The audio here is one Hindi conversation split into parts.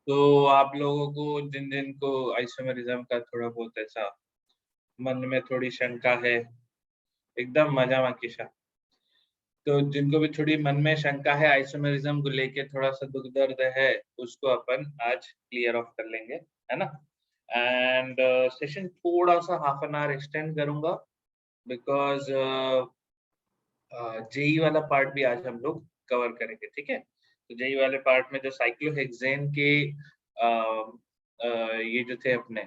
तो आप लोगों को जिन जिन को आइसोमेरिज्म का थोड़ा बहुत ऐसा मन में थोड़ी शंका है, एकदम मजा मकीशा, तो जिनको भी थोड़ी मन में शंका है आइसोमेरिज्म को लेके, थोड़ा सा दुख दर्द है, उसको अपन आज क्लियर ऑफ कर लेंगे, है ना। एंड सेशन थोड़ा सा हाफ एन आवर एक्सटेंड करूंगा, बिकॉज जेई वाला पार्ट भी आज हम लोग कवर करेंगे, ठीक है। तो जेई वाले पार्ट में जो साइक्लोहेक्सेन के ये जो थे अपने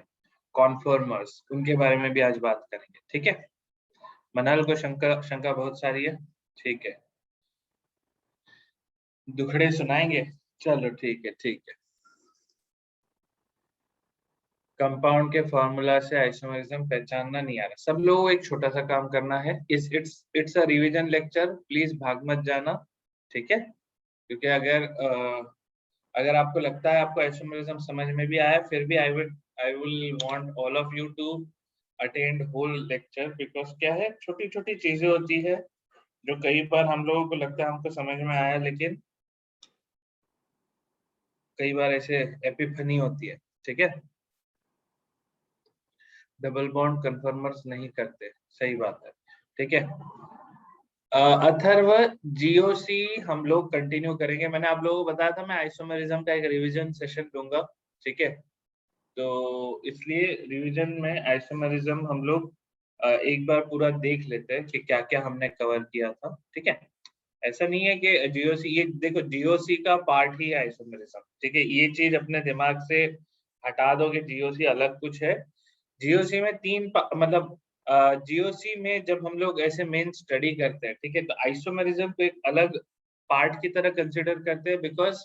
कॉन्फर्मर्स, उनके बारे में भी आज बात करेंगे, ठीक है। मनाल को शंका शंका बहुत सारी है, ठीक है, दुखड़े सुनाएंगे, चलो ठीक है, ठीक है। कंपाउंड के फॉर्मूला से आइसोमेरिज्म पहचानना नहीं आ रहा, सब लोगों को एक छोटा सा काम करना है, it's a revision lecture, please भाग मत जाना, ठीक है। क्योंकि अगर आपको लगता है आपको आइसोमेरिज्म समझ में भी आया, फिर भी I will want all of you to attend whole lecture, because क्या है, छोटी छोटी चीजें होती है जो कई बार हम लोगों को लगता है हमको समझ में आया, लेकिन कई बार ऐसे एपिफनी होती है, ठीक है। डबल बॉन्ड कन्फर्मर्स नहीं करते, सही बात है, ठीक है। अथर्व, जीओसी हम लोग कंटिन्यू करेंगे, मैंने आप लोगों को बताया था मैं आइसोमेरिज्म का एक रिवीजन सेशन दूंगा, ठीक है। तो इसलिए रिवीजन में आइसोमेरिज्म हम लोग एक बार पूरा देख लेते हैं कि क्या क्या हमने कवर किया था, ठीक है। ऐसा नहीं है कि जीओसी, ये देखो जीओसी का पार्ट ही है आइसोमेरिज्म, ठीक है, ये चीज अपने दिमाग से हटा दो कि जीओसी अलग कुछ है। जीओसी में मतलब जीओसी में जब हम लोग ऐसे मेन स्टडी करते हैं, ठीक है, तो आइसोमेरिज्म को एक अलग पार्ट की तरह कंसिडर करते हैं, बिकॉज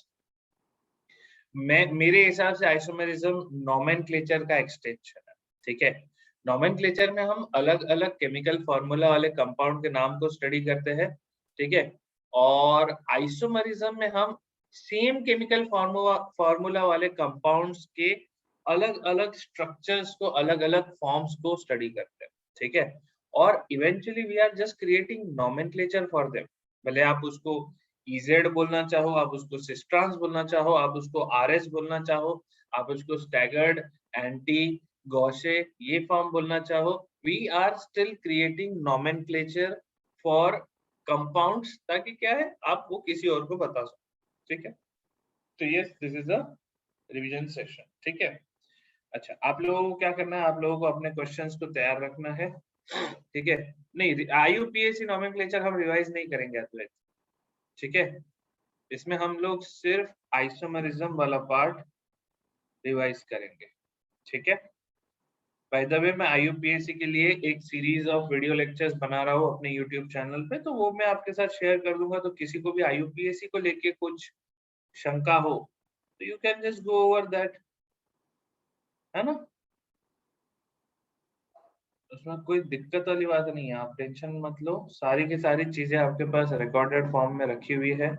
मैं मेरे हिसाब से आइसोमेरिज्म नोमेनक्लेचर का एक्सटेंशन है, ठीक है। नोमेनक्लेचर में हम अलग अलग केमिकल फॉर्मूला वाले कंपाउंड के नाम को स्टडी करते हैं, ठीक है। और आइसोमेरिज्म में हम सेम केमिकल फॉर्मूला वाले कंपाउंड्स के अलग अलग स्ट्रक्चर्स को, अलग अलग फॉर्म्स को स्टडी करते हैं, ठीक है। और eventually we are just creating nomenclature for them, भले आप उसको इजेड बोलना चाहो, आप उसको सिस्ट्रांस बोलना चाहो, आप उसको आरएस बोलना चाहो, आप उसको स्टैगर्ड, एंटी, गॉशे, ये फॉर्म बोलना चाहो, we are still creating nomenclature for compounds, ताकि क्या है आप वो किसी और को बता सको, ठीक है। तो ये this is a revision session, ठीक है। अच्छा, आप लोगों को क्या करना है, आप लोगों को अपने क्वेश्चंस को तैयार रखना है, ठीक है। नहीं, आईयूपीएसी नोमेनक्लेचर हम रिवाइज नहीं करेंगे अतुल, ठीक है। इसमें हम लोग सिर्फ आइसोमेरिज्म वाला पार्ट रिवाइज करेंगे, ठीक है। बाय द वे, मैं आईयूपीएसी के लिए एक सीरीज ऑफ वीडियो लेक्चर्स बना रहा हूँ अपने यूट्यूब चैनल पे, तो वो मैं आपके साथ शेयर कर दूंगा, तो किसी को भी आईयूपीएसी को लेके कुछ शंका हो तो you can just go over that, है ना। उसमें कोई दिक्कत वाली बात नहीं है, आप टेंशन मत लो, सारी की सारी चीजें आपके पास रिकॉर्डेड फॉर्म में रखी हुई है।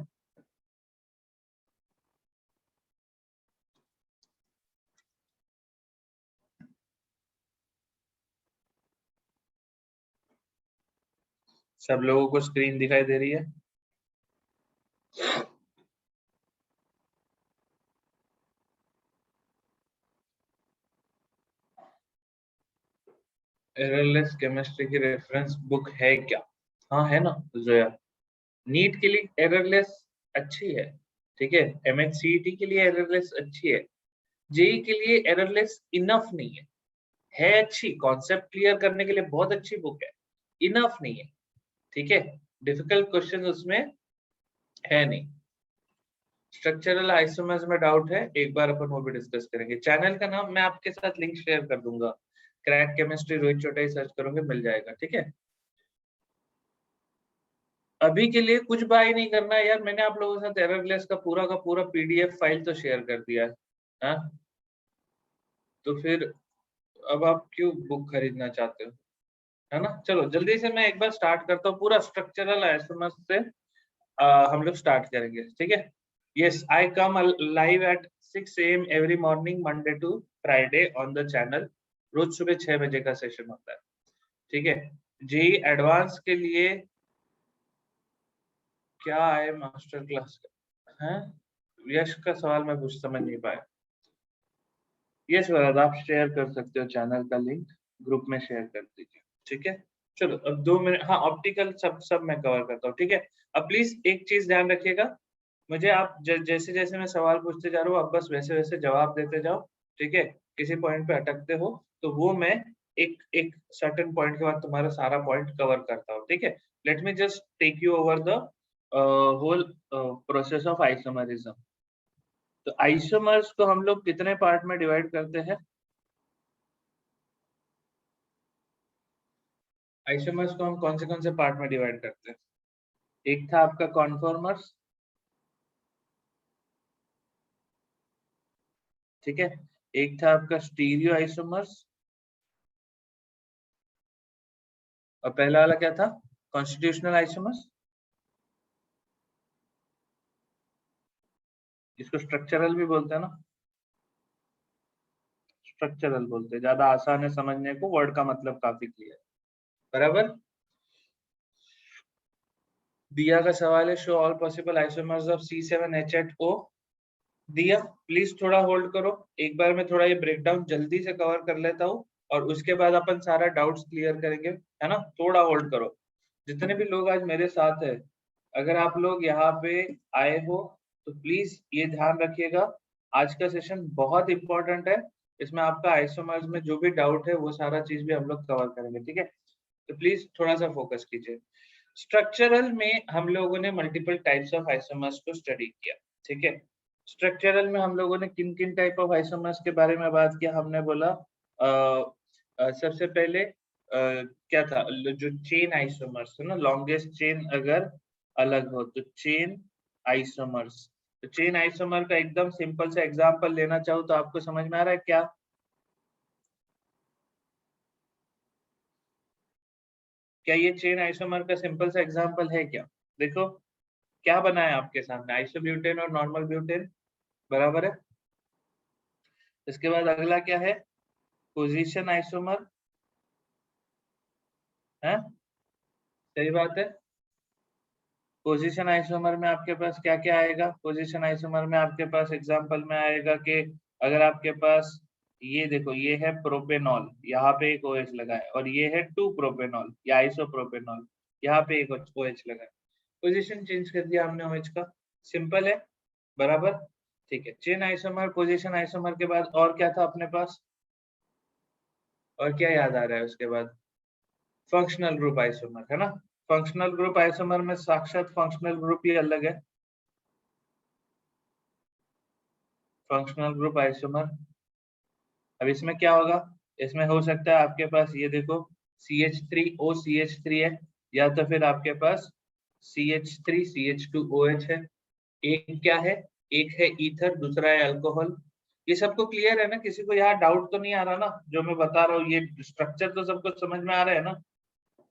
सब लोगों को स्क्रीन दिखाई दे रही है? एररलेस केमिस्ट्री की रेफरेंस बुक है क्या? हाँ है ना जोया। नीट के लिए एररलेस अच्छी है, ठीक है। एमएचसीईटी के लिए एररलेस अच्छी है, जेई के लिए एररलेस इनफ नहीं है अच्छी, कॉन्सेप्ट क्लियर करने के लिए बहुत अच्छी बुक है, इनफ नहीं है, ठीक है। डिफिकल्ट क्वेश्चन उसमें है नहीं। स्ट्रक्चरल आइसोमर्स में डाउट है, एक बार अपन वो भी डिस्कस करेंगे। चैनल का नाम मैं आपके साथ लिंक शेयर कर दूंगा, क्रैक केमिस्ट्री रोहित चोटाई सर्च करोगे मिल जाएगा, ठीक है। अभी के लिए कुछ बाय नहीं करना है यार, मैंने आप लोगों के साथ एररलेस का पूरा पीडीएफ फाइल तो शेयर कर दिया है, हाँ? तो फिर अब आप क्यों बुक खरीदना चाहते हो, है ना। चलो जल्दी से मैं एक बार स्टार्ट करता हूँ, पूरा स्ट्रक्चरल एसएमएस से हम लोग स्टार्ट करेंगे, ठीक है। Yes, I come live at 6 AM every morning Monday to Friday on the channel, रोज सुबह 6 बजे का सेशन होता है, ठीक है। जेई एडवांस के लिए क्या है मास्टर क्लास का है? यश का सवाल मैं कुछ समझ नहीं पाया। यस वराद, आप शेयर कर सकते हो चैनल का लिंक, ग्रुप में शेयर कर दीजिए, ठीक है। चलो अब 2 मिनट, हाँ ऑप्टिकल सब मैं कवर करता हूँ, ठीक है। अब प्लीज एक चीज ध्यान रखिएगा, मुझे आप जैसे जैसे मैं सवाल पूछते जा रहा हूँ आप बस वैसे वैसे जवाब देते जाओ, ठीक है। किसी पॉइंट पे अटकते हो तो वो मैं एक एक सर्टेन पॉइंट के बाद तुम्हारा सारा पॉइंट कवर करता हूँ, ठीक है। Let me just take you over the whole process of isomerism. तो आइसोमर्स को हम लोग कितने पार्ट में डिवाइड करते हैं? आइसोमर्स को हम कौन से पार्ट में डिवाइड करते हैं? एक था आपका कॉन्फॉर्मर्स, ठीक है। एक था आपका स्टीरियो आइसोमर्स, और पहला वाला क्या था? Constitutional isomers. इसको स्ट्रक्चरल भी बोलते हैं ना, स्ट्रक्चरल बोलते हैं, ज्यादा आसान है समझने को, वर्ड का मतलब काफी क्लियर, बराबर। दिया का सवाल है, show all possible isomers of C7H8O। दिया प्लीज थोड़ा होल्ड करो, एक बार मैं थोड़ा ये ब्रेकडाउन जल्दी से कवर कर लेता हूँ और उसके बाद अपन सारा डाउट्स क्लियर करेंगे, है ना। थोड़ा होल्ड करो, जितने भी लोग आज मेरे साथ है, अगर आप लोग यहाँ पे आए हो तो प्लीज ये ध्यान रखिएगा, आज का सेशन बहुत इंपॉर्टेंट है। इसमें आपका आइसोमर्स में जो भी डाउट है वो सारा चीज भी हम लोग कवर करेंगे, ठीक है। तो प्लीज थोड़ा सा फोकस कीजिए। स्ट्रक्चरल में हम लोगों ने मल्टीपल टाइप्स ऑफ आइसोमर्स को स्टडी किया, ठीक है। स्ट्रक्चरल में हम लोगों ने किन किन टाइप ऑफ आइसोमर्स के बारे में बात किया? हमने बोला सबसे पहले क्या था, जो चेन आइसोमर्स है ना, लॉन्गेस्ट चेन अगर अलग हो तो चेन आइसोमर्स। तो चेन आइसोमर का एकदम सिंपल सा एग्जांपल लेना चाहूँ तो आपको समझ में आ रहा है क्या? क्या ये चेन आइसोमर का सिंपल सा एग्जांपल है क्या? देखो क्या बना है आपके सामने, आइसोब्यूटेन और नॉर्मल ब्यूटेन, बराबर है। इसके बाद अगला क्या है? पोजीशन आइसोमर, है, सही बात है। पोजीशन आइसोमर में आपके पास क्या क्या आएगा? पोजीशन आइसोमर में आपके पास एग्जांपल में आएगा कि अगर आपके पास ये देखो, ये है प्रोपेनॉल, यहाँ पे एक OH लगा है, और ये है 2 प्रोपेनॉल या आइसोप्रोपेनॉल, यहाँ पे एक OH लगा है। पोजीशन चेंज कर दिया हमने OH का, सिंपल है, बराबर। ठीक है, चेन आइसोमर, पोजीशन आइसोमर के बाद और क्या था अपने पास? और क्या याद आ रहा है उसके बाद? फंक्शनल ग्रुप आइसोमर, है ना। फंक्शनल ग्रुप आइसोमर में साक्षात फंक्शनल ग्रुप ही अलग है, फंक्शनल ग्रुप आइसोमर। अब इसमें क्या होगा? इसमें हो सकता है आपके पास ये देखो CH3OCH3 है, या तो फिर आपके पास CH3CH2OH है। एक क्या है? एक है ईथर, दूसरा है अल्कोहल। ये सबको क्लियर है ना? किसी को यहाँ डाउट तो नहीं आ रहा ना जो मैं बता रहा हूँ? ये स्ट्रक्चर तो सबको समझ में आ रहा है ना?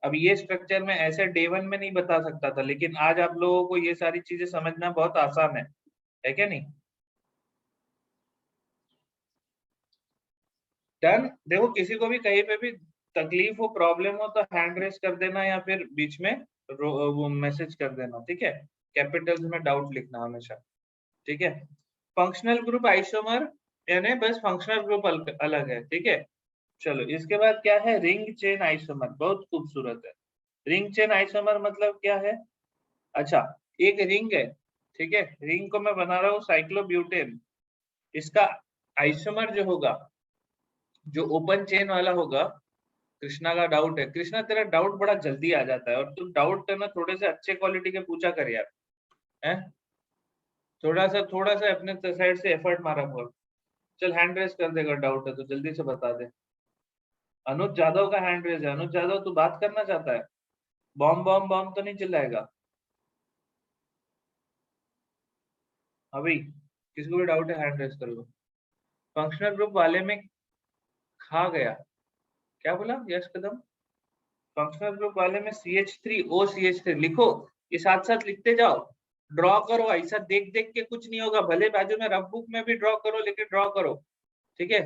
अब ये स्ट्रक्चर में ऐसे डे वन में नहीं बता सकता था, लेकिन आज आप लोगों को ये सारी चीजें समझना बहुत आसान है क्या नहीं? डन। देखो किसी को भी कहीं पे भी तकलीफ हो, प्रॉब्लम हो तो हैंड रेस कर देना या फिर बीच में वो मैसेज कर देना, ठीक है। कैपिटल्स में डाउट लिखना हमेशा, ठीक है। फंक्शनल ग्रुप आइसोमर यानी बस फंक्शनल ग्रुप अलग है, ठीक है। चलो इसके बाद क्या है? रिंग चेन आइसोमर, बहुत खूबसूरत है। रिंग चेन आइसोमर मतलब क्या है? अच्छा, एक रिंग है, ठीक है, रिंग को मैं बना रहा हूँ साइक्लोब्यूटेन। इसका आइसोमर जो होगा, जो ओपन चेन वाला होगा, कृष्णा का डाउट है, कृष्णा तेरा डाउट बड़ा जल्दी आ जाता है, और तू डाउट करना थोड़े से अच्छे क्वालिटी के पूछा कर यार, है। थोड़ा सा अपने साइड से एफर्ट मारा कर। चल हैंड रेस कर देगा, डाउट है तो जल्दी से बता दे। अनुज जादव का हैंड रेस है, अनुज जादव तू बात करना चाहता है? बॉम्ब बॉम्ब बॉम्ब तो नहीं चिल्लाएगा? हाँ भाई, किसको भी डाउट है हैंड रेस कर लो। फंक्शनल ग्रुप वाले में खा गया, क्या बोला यश कदम? फंक्शनल ग्रुप वाले में CH3OCH3 लिखो, ये साथ साथ लिखते जाओ, ड्रॉ करो, ऐसा देख देख के कुछ नहीं होगा, भले बाजू में रफ बुक में भी ड्रॉ करो, लेकिन ड्रॉ करो, ठीक है।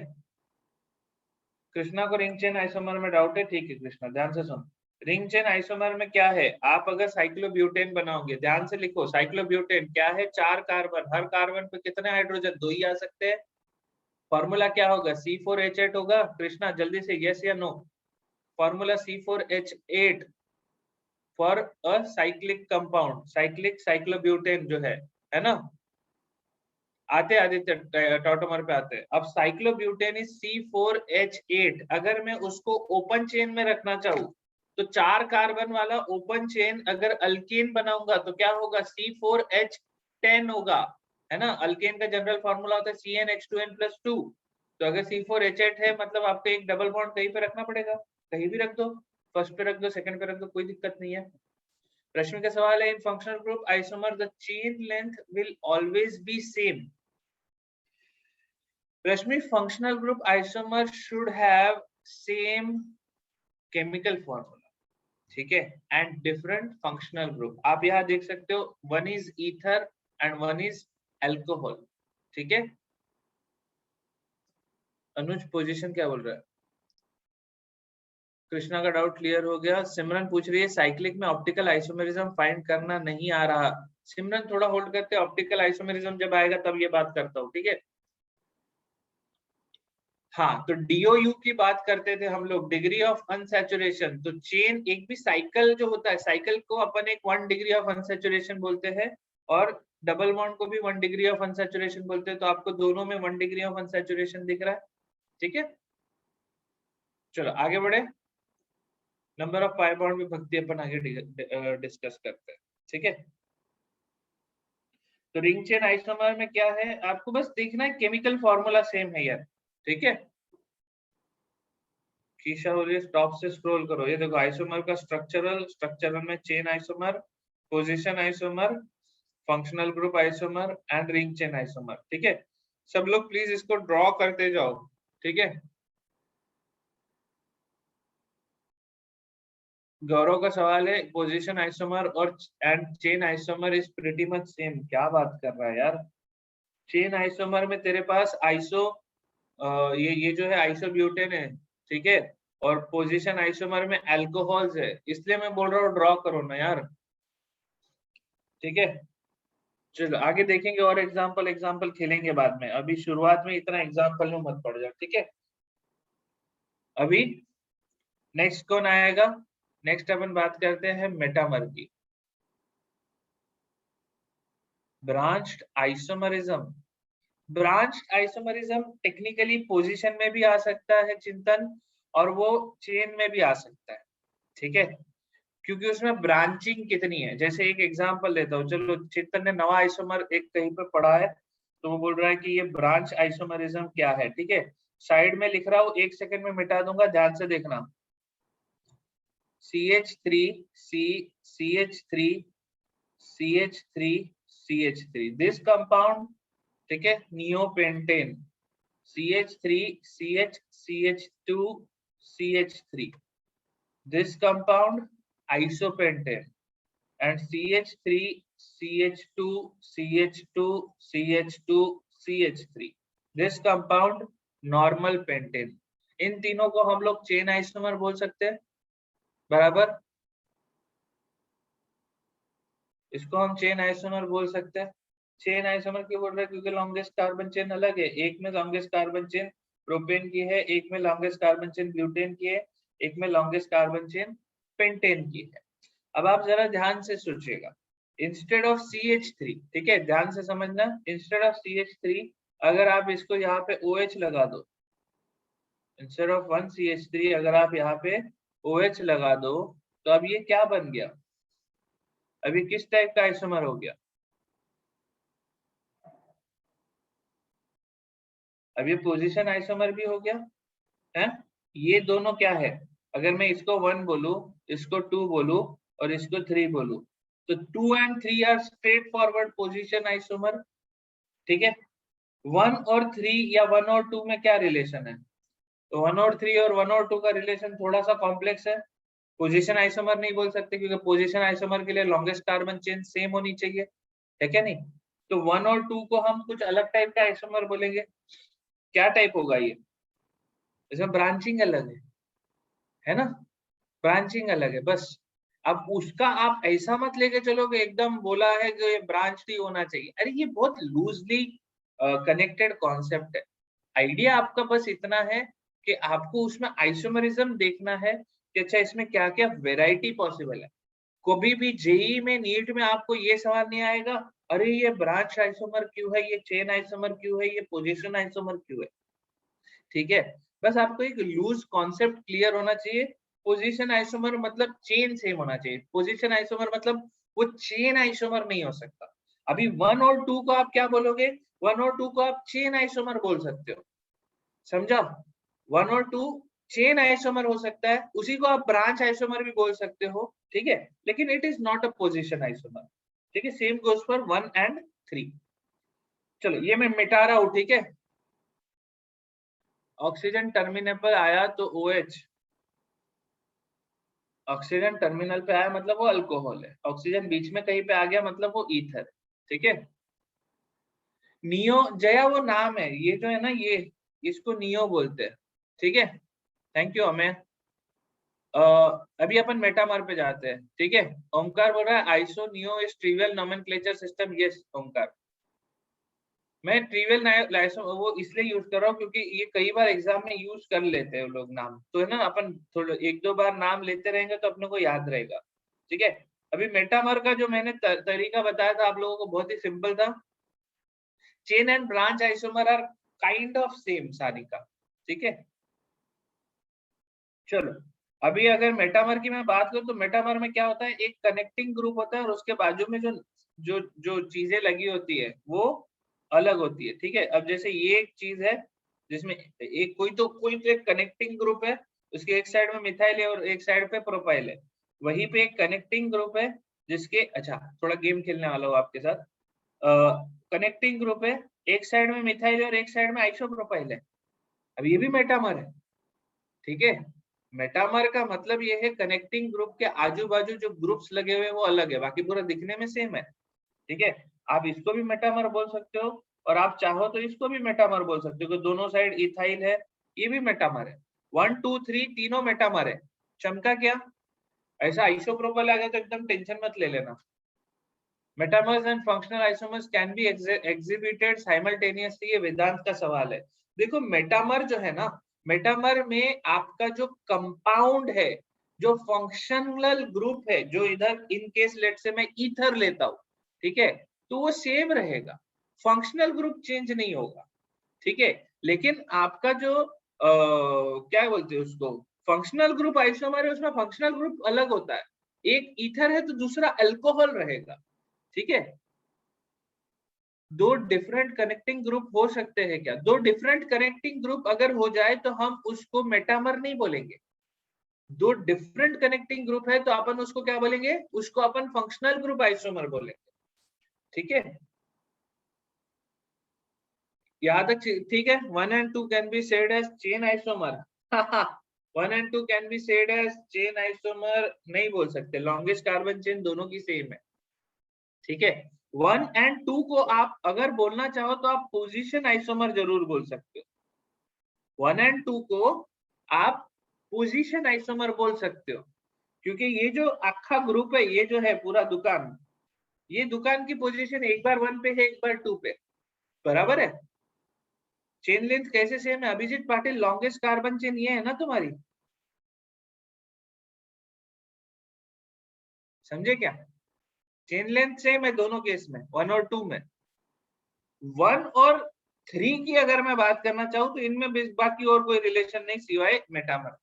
कृष्णा को रिंग चेन आइसोमर में डाउट है, ठीक है कृष्णा ध्यान से सुन। रिंग चेन आइसोमर में क्या है? आप अगर साइक्लोब्यूटेन बनाओगे, ध्यान से लिखो, साइक्लोब्यूटेन क्या है? 4 कार्बन, हर कार्बन पे कितने हाइड्रोजन? 2 ही आ सकते हैं। फॉर्मूला क्या होगा? C4H8 होगा। कृष्णा जल्दी से यस या no. Formula C4H8 for a cyclic compound, cyclic cyclobutane जो है ना। आते आदित्य टॉटोमर पे आते हैं। अब साइक्लोब्यूटेन इज C4H8। अगर मैं उसको ओपन चेन में रखना चाहूँ तो 4 कार्बन वाला ओपन चेन अगर अल्केन बनाऊंगा तो क्या होगा? C4H10 होगा, है ना। अल्केन का जनरल फॉर्मूला होता है CnH2n+2। तो अगर C4H8 है मतलब आपको एक डबल बॉन्ड कहीं पे रखना पड़ेगा, कहीं भी रख दो, फर्स्ट पे रख दो, सेकंड पे रख दो, कोई दिक्कत नहीं है। रश्मि का सवाल है, इन functional group isomer the chain length will always be same. Rashmi, functional group isomer should have same chemical formula, ठीक है, एंड डिफरेंट फंक्शनल ग्रुप। आप यहाँ देख सकते हो, one is ether and one is alcohol, ठीक है। अनुज पोजीशन क्या बोल रहा है? कृष्णा का डाउट क्लियर हो गया। सिमरन पूछ रही है साइक्लिक में ऑप्टिकल आइसोमेरिज्म फाइंड करना नहीं आ रहा। सिमरन थोड़ा होल्ड करते, ऑप्टिकल आइसोमेरिज्म जब आएगा तब ये बात करता हूँ, ठीक है। हाँ, तो DOU की बात करते थे हम लोग, डिग्री ऑफ अनसैचुरेशन। तो चेन एक भी साइकिल जो होता है, साइकिल को अपन एक 1 डिग्री ऑफ अनसैचुरेशन बोलते हैं और डबल बॉन्ड को भी 1 डिग्री ऑफ अनसैचुरेशन बोलते हैं। तो आपको दोनों में 1 डिग्री ऑफ अनसैचुरेशन दिख रहा है, ठीक है। चलो आगे बढ़े। नंबर ऑफ पाई बॉन्ड में भक्ति अपन आगे डिस्कस करते हैं, ठीक है। तो रिंग चेन आइसोमर में क्या है, आपको बस देखना है केमिकल फॉर्मूला सेम है यार, ठीक है। कीशा हो रही है, टॉप से स्क्रॉल करो। ये देखो आइसोमर का स्ट्रक्चरल में chain isomer, position isomer, functional group isomer and ring chain isomer, ठीक है। सब लोग प्लीज इसको ड्रॉ करते जाओ, ठीक है। गौरव का सवाल है, पोजीशन आइसोमर और and chain isomer is pretty much same. क्या बात कर रहा है यार। चेन आइसोमर में तेरे पास ये जो है आइसोब्यूटेन है, ठीक है। और पोजीशन आइसोमर में अल्कोहल्स है, इसलिए मैं बोल रहा हूँ ड्रॉ करो ना यार, ठीक है। चलो आगे देखेंगे और एग्जाम्पल खेलेंगे बाद में। अभी शुरुआत में इतना एग्जाम्पल में मत पड़ जाओ, ठीक है। अभी नेक्स्ट कौन आएगा? नेक्स्ट अपन बात करते हैं मेटामर की। Branched isomerism. Branched isomerism technically position में भी आ सकता है चिंतन, और वो चेन में भी आ सकता है, ठीक है। क्योंकि उसमें ब्रांचिंग कितनी है। जैसे एक एग्जांपल देता हूँ, चलो चिंतन ने नवा आइसोमर एक कहीं पे पढ़ा है, तो वो बोल रहा है कि ये ब्रांच आइसोमरिज्म क्या है, ठीक है। साइड में लिख रहा हूँ, 1 सेकंड में मिटा दूंगा, ध्यान से देखना। CH3 CH3 CH3 CH3 this compound, ठीक है, neopentane. CH3 CH CH2 CH3 this compound isopentane and CH3 CH2 CH2 CH2 CH3 this compound normal pentane। इन तीनों को हम लोग चेन आइसोमर बोल सकते हैं, बराबर। इसको हम चेन आइसोमर बोल सकते हैं। चेन आइसोमर क्यों बोल रहे हैं? क्योंकि लॉन्गेस्ट कार्बन चेन अलग है। एक में लॉन्गेस्ट कार्बन चेन प्रोपेन की है, एक में लॉन्गेस्ट कार्बन चेन ब्यूटेन की है, एक में लॉन्गेस्ट कार्बन चेन पेंटेन की है। अब आप जरा ध्यान से सोचिएगा, इंस्टेड ऑफ CH3, ठीक है, ध्यान से समझना, इंस्टेड ऑफ CH3 अगर आप इसको यहाँ पे OH लगा दो, इंस्टेड ऑफ 1 CH3 अगर आप यहाँ पे OH लगा दो, तो अब ये क्या बन गया? अभी किस टाइप का आइसोमर हो गया? अब ये पोजीशन आइसोमर भी हो गया है। ये दोनों क्या है? अगर मैं इसको 1 बोलूं, इसको 2 बोलूं और इसको 3 बोलूं, तो 2 and 3 are straight forward position isomer, ठीक है। 1 और 3 या 1 और 2 में क्या रिलेशन है? तो 1 और 3 और 1 और 2 का रिलेशन थोड़ा सा कॉम्प्लेक्स है। पोजीशन आइसोमर नहीं बोल सकते, क्योंकि पोजीशन आइसोमर के लिए लॉन्गेस्ट कार्बन चेन सेम होनी चाहिए, है क्या नहीं? तो 1 और 2 को हम कुछ अलग टाइप का आइसोमर बोलेंगे। क्या टाइप होगा ये? इसमें ब्रांचिंग अलग है ना, ब्रांचिंग अलग है बस। अब उसका आप ऐसा मत लेके चलो कि एकदम बोला है कि ये ब्रांच ही होना चाहिए। अरे ये बहुत लूजली कनेक्टेड कॉन्सेप्ट है। आइडिया आपका बस इतना है कि आपको उसमें आइसोमरिज्म देखना है कि अच्छा इसमें क्या क्या वेराइटी पॉसिबल है। कभी भी जेई में नीट में आपको ये सवाल नहीं आएगा, अरे ये ब्रांच आइसोमर क्यों है, ये चेन आइसोमर क्यों है, ये पोजीशन आइसोमर क्यों है। ठीक है, बस आपको एक लूज कॉन्सेप्ट क्लियर होना चाहिए। पोजीशन आइसोमर मतलब चेन सेम होना चाहिए, पोजीशन आइसोमर मतलब वो चेन आइसोमर नहीं हो सकता। अभी 1 और 2 को आप क्या बोलोगे, 1 और 2 को आप चेन आइसोमर बोल सकते हो, समझा। 1 और 2 चेन आइसोमर हो सकता है, उसी को आप ब्रांच आइसोमर भी बोल सकते हो, ठीक है, लेकिन it is not a position isomer. ठीक है, सेम गोज फॉर 1 एंड 3। चलो ये मैं मिटा रहा हूं, ठीक है। ऑक्सीजन टर्मिनल पर आया तो OH, ऑक्सीजन टर्मिनल पे आया मतलब वो अल्कोहल है, ऑक्सीजन बीच में कहीं पे आ गया मतलब वो ईथर। ठीक है, नियो जया वो नाम है, ये जो है ना ये, इसको नियो बोलते हैं। ठीक है, थैंक यू हमें। अभी अपन मेटामर पे जाते हैं, ठीक है। ओमकार बोल रहा है iso neo is trivial nomenclature system. Yes Omkar, मैं ट्रिवियल वो इसलिए यूज कर रहा हूँ क्योंकि ये कई बार एग्जाम में यूज कर लेते हैं लोग नाम, तो है ना, अपन थोड़ा एक दो बार नाम लेते रहेंगे तो अपने को याद रहेगा। ठीक है, अभी मेटामर का जो मैंने तरीका बताया था आप लोगों को, बहुत ही सिंपल था। Chain and branch isomer are kind of same सारी का। ठीक है, चलो अभी अगर मेटामर की मैं बात करूं तो मेटामर में क्या होता है, एक कनेक्टिंग ग्रुप होता है और उसके बाजू में जो जो जो चीजें लगी होती है वो अलग होती है। ठीक है, अब जैसे ये एक चीज है जिसमें एक कोई तो एक कनेक्टिंग ग्रुप है, उसके एक साइड में मिथाइल है और एक साइड पे प्रोपाइल है। वहीं पे एक कनेक्टिंग ग्रुप है जिसके, अच्छा थोड़ा गेम खेलने वाला हूँ आपके साथ। कनेक्टिंग ग्रुप है, एक साइड में मिथाइल है और एक साइड में आइसोप्रोपाइल है। अब ये भी मेटामर है। ठीक है, मेटामर का मतलब ये है कनेक्टिंग ग्रुप के आजू बाजू जो ग्रुप्स लगे हुए हैं वो अलग है, बाकी पूरा दिखने में सेम है। ठीक है, आप इसको भी मेटामर बोल सकते हो और आप चाहो तो इसको भी मेटामर बोल सकते हो कि दोनों साइड इथाइल है, ये भी मेटामर है। 1 2 3 तीनों मेटामर है। चमका क्या, ऐसा आइसोप्रोपाइल आ गया तो एकदम टेंशन मत ले लेना। Metamers and functional isomers can be exhibited simultaneously, ये वेदांत का सवाल है। देखो मेटामर जो है ना, मेटामर में आपका जो कंपाउंड है, जो फंक्शनल ग्रुप है, जो इधर इन केस लेट से मैं ईथर लेता हूं, ठीक है, तो वो सेम रहेगा, फंक्शनल ग्रुप चेंज नहीं होगा। ठीक है, लेकिन आपका जो क्या बोलते हैं उसको, फंक्शनल ग्रुप आइसोमर है, उसमें फंक्शनल ग्रुप अलग होता है। एक ईथर है तो दूसरा अल्कोहल रहेगा। ठीक है, दो डिफरेंट कनेक्टिंग ग्रुप हो सकते हैं क्या, दो डिफरेंट कनेक्टिंग ग्रुप अगर हो जाए तो हम उसको मेटामर नहीं बोलेंगे। दो डिफरेंट कनेक्टिंग ग्रुप है तो अपन उसको क्या बोलेंगे, उसको अपन फंक्शनल ग्रुप आइसोमर बोलेंगे। ठीक है, यहाँ तक ठीक है। 1 and 2 can be said as chain isomer. 1 and 2 can be said as chain isomer नहीं बोल सकते, लॉन्गेस्ट कार्बन चेन दोनों की सेम है। ठीक है, 1 and 2 को आप अगर बोलना चाहो तो आप पोजीशन आइसोमर जरूर बोल सकते हो। 1 and 2 को आप पोजीशन आइसोमर बोल सकते हो, क्योंकि ये जो अखा ग्रुप है, ये जो है पूरा दुकान, ये दुकान की पोजीशन एक बार 1 पे है, एक बार 2 पे, बराबर है। चेन लेंथ कैसे सेम है Abhijit Patil, longest carbon chain ये है ना तुम्हारी, समझे क्या। चेन लेंथ सेम है दोनों केस में, 1 और 2 में। 1 और 3 की अगर मैं बात करना चाहूँ तो इनमें बाकी और कोई रिलेशन नहीं सिवाय मेटामर।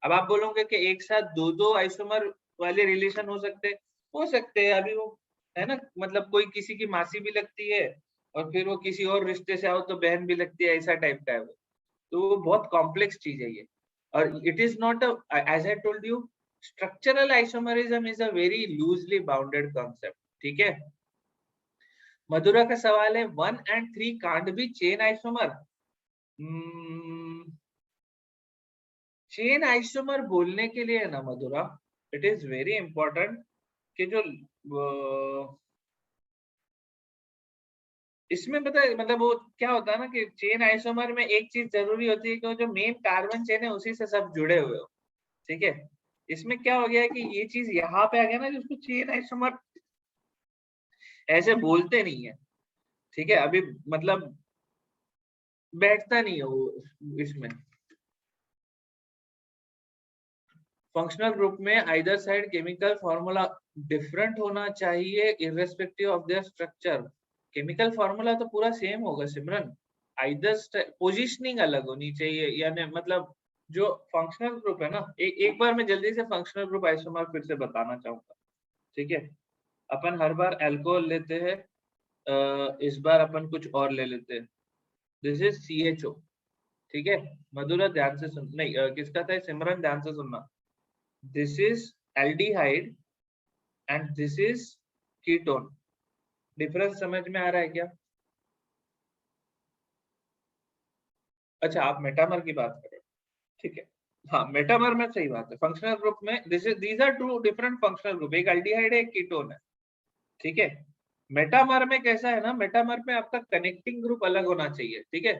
अब आप बोलोगे कि एक साथ दो दो आइसोमर वाले रिलेशन हो सकते हैं, अभी वो है ना, मतलब कोई किसी की मासी भी लगती है और फिर वो किसी और रिश्ते से आओ तो बहन भी लगती है, ऐसा टाइप का है वो। तो वो बहुत कॉम्प्लेक्स चीज है ये, और it is not as I told you, structural isomerism is a very loosely bounded concept. ठीक है, मधुरा का सवाल है 1 and 3 can't be chain isomer. Chain isomer बोलने के लिए है ना Madhura, it is very important कि जो इसमें पता है मतलब वो क्या होता है ना कि चेन आइसोमर में एक चीज जरूरी होती है कि वो जो मेन कार्बन चेन है उसी से सब जुड़े हुए हो। ठीक है, इसमें क्या हो गया है कि ये चीज यहाँ पे आ गया ना, जिसको चेन आइसोमर ऐसे बोलते नहीं है। ठीक है, अभी मतलब बैठता नहीं है वो इसमें। फंक्शनल ग्रुप में either side chemical formula different होना चाहिए irrespective of their structure. Chemical formula तो पूरा सेम होगा सिमरन, आइदर पोजीशनिंग अलग होनी चाहिए, यानी मतलब जो फंक्शनल ग्रुप है ना, एक बार मैं जल्दी से फंक्शनल ग्रुप आइसोमर फिर से बताना चाहूंगा। ठीक है, अपन हर बार अल्कोहल लेते हैं, इस बार अपन कुछ और ले लेते हैं। This is CHO। ठीक है, मधुरा ध्यान से सुन, नहीं किसका था सिमरन, ध्यान से सुनना। This is aldehyde and this is ketone। Difference समझ में आ रहा है क्या? अच्छा, आप मेटामर की बात कर रहे हो, ठीक है। हाँ, मेटामर में सही बात है। फंक्शनल ग्रुप में these are two different functional group, एक aldehyde है, एक कीटोन है। ठीक है, मेटामर में कैसा है ना, मेटामर में आपका कनेक्टिंग ग्रुप अलग होना चाहिए। ठीक है,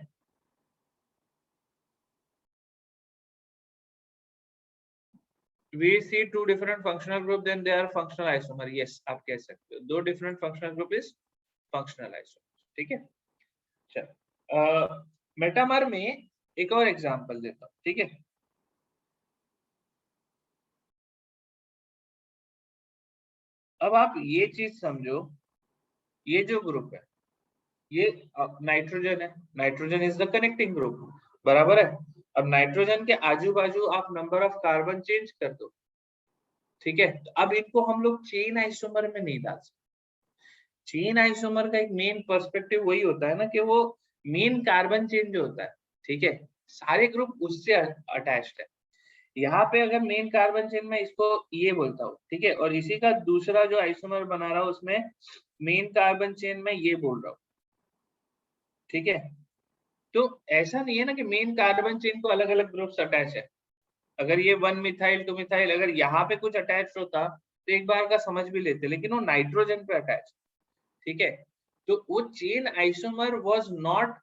we see two different functional group, then they are functional isomer। yes, आप कह सकते हो दो different functional group is functional isomer। ठीक है, चलो मेटामर में एक और एग्जांपल देता हूँ। ठीक है, अब आप ये चीज समझो, ये जो ग्रुप है ये नाइट्रोजन है, nitrogen is the connecting group, बराबर है। अब नाइट्रोजन के आजू बाजू आप नंबर ऑफ कार्बन चेंज कर दो। ठीक है, तो अब इनको हम लोग चेन आइसोमर में नहीं डाल सकते। चेन आइसोमर का एक मेन पर्सपेक्टिव वही होता है ना कि वो मेन कार्बन चेन जो होता है, ठीक है, सारे ग्रुप उससे अटैच्ड है। यहाँ पे अगर मेन कार्बन चेन में इसको ये बोलता हूँ, ठीक है, और इसी का दूसरा जो आइसोमर बना रहा हूँ उसमें मेन कार्बन चेन में ये बोल रहा हूँ। ठीक है, तो ऐसा नहीं है ना कि मेन कार्बन चेन को अलग अलग ग्रुप्स अटैच है। अगर ये 1 मिथाइल 2 मिथाइल अगर यहाँ पे कुछ अटैच होता तो एक बार का समझ भी लेते, लेकिन वो नाइट्रोजन पे अटैच। ठीक है, तो वो chain isomer was not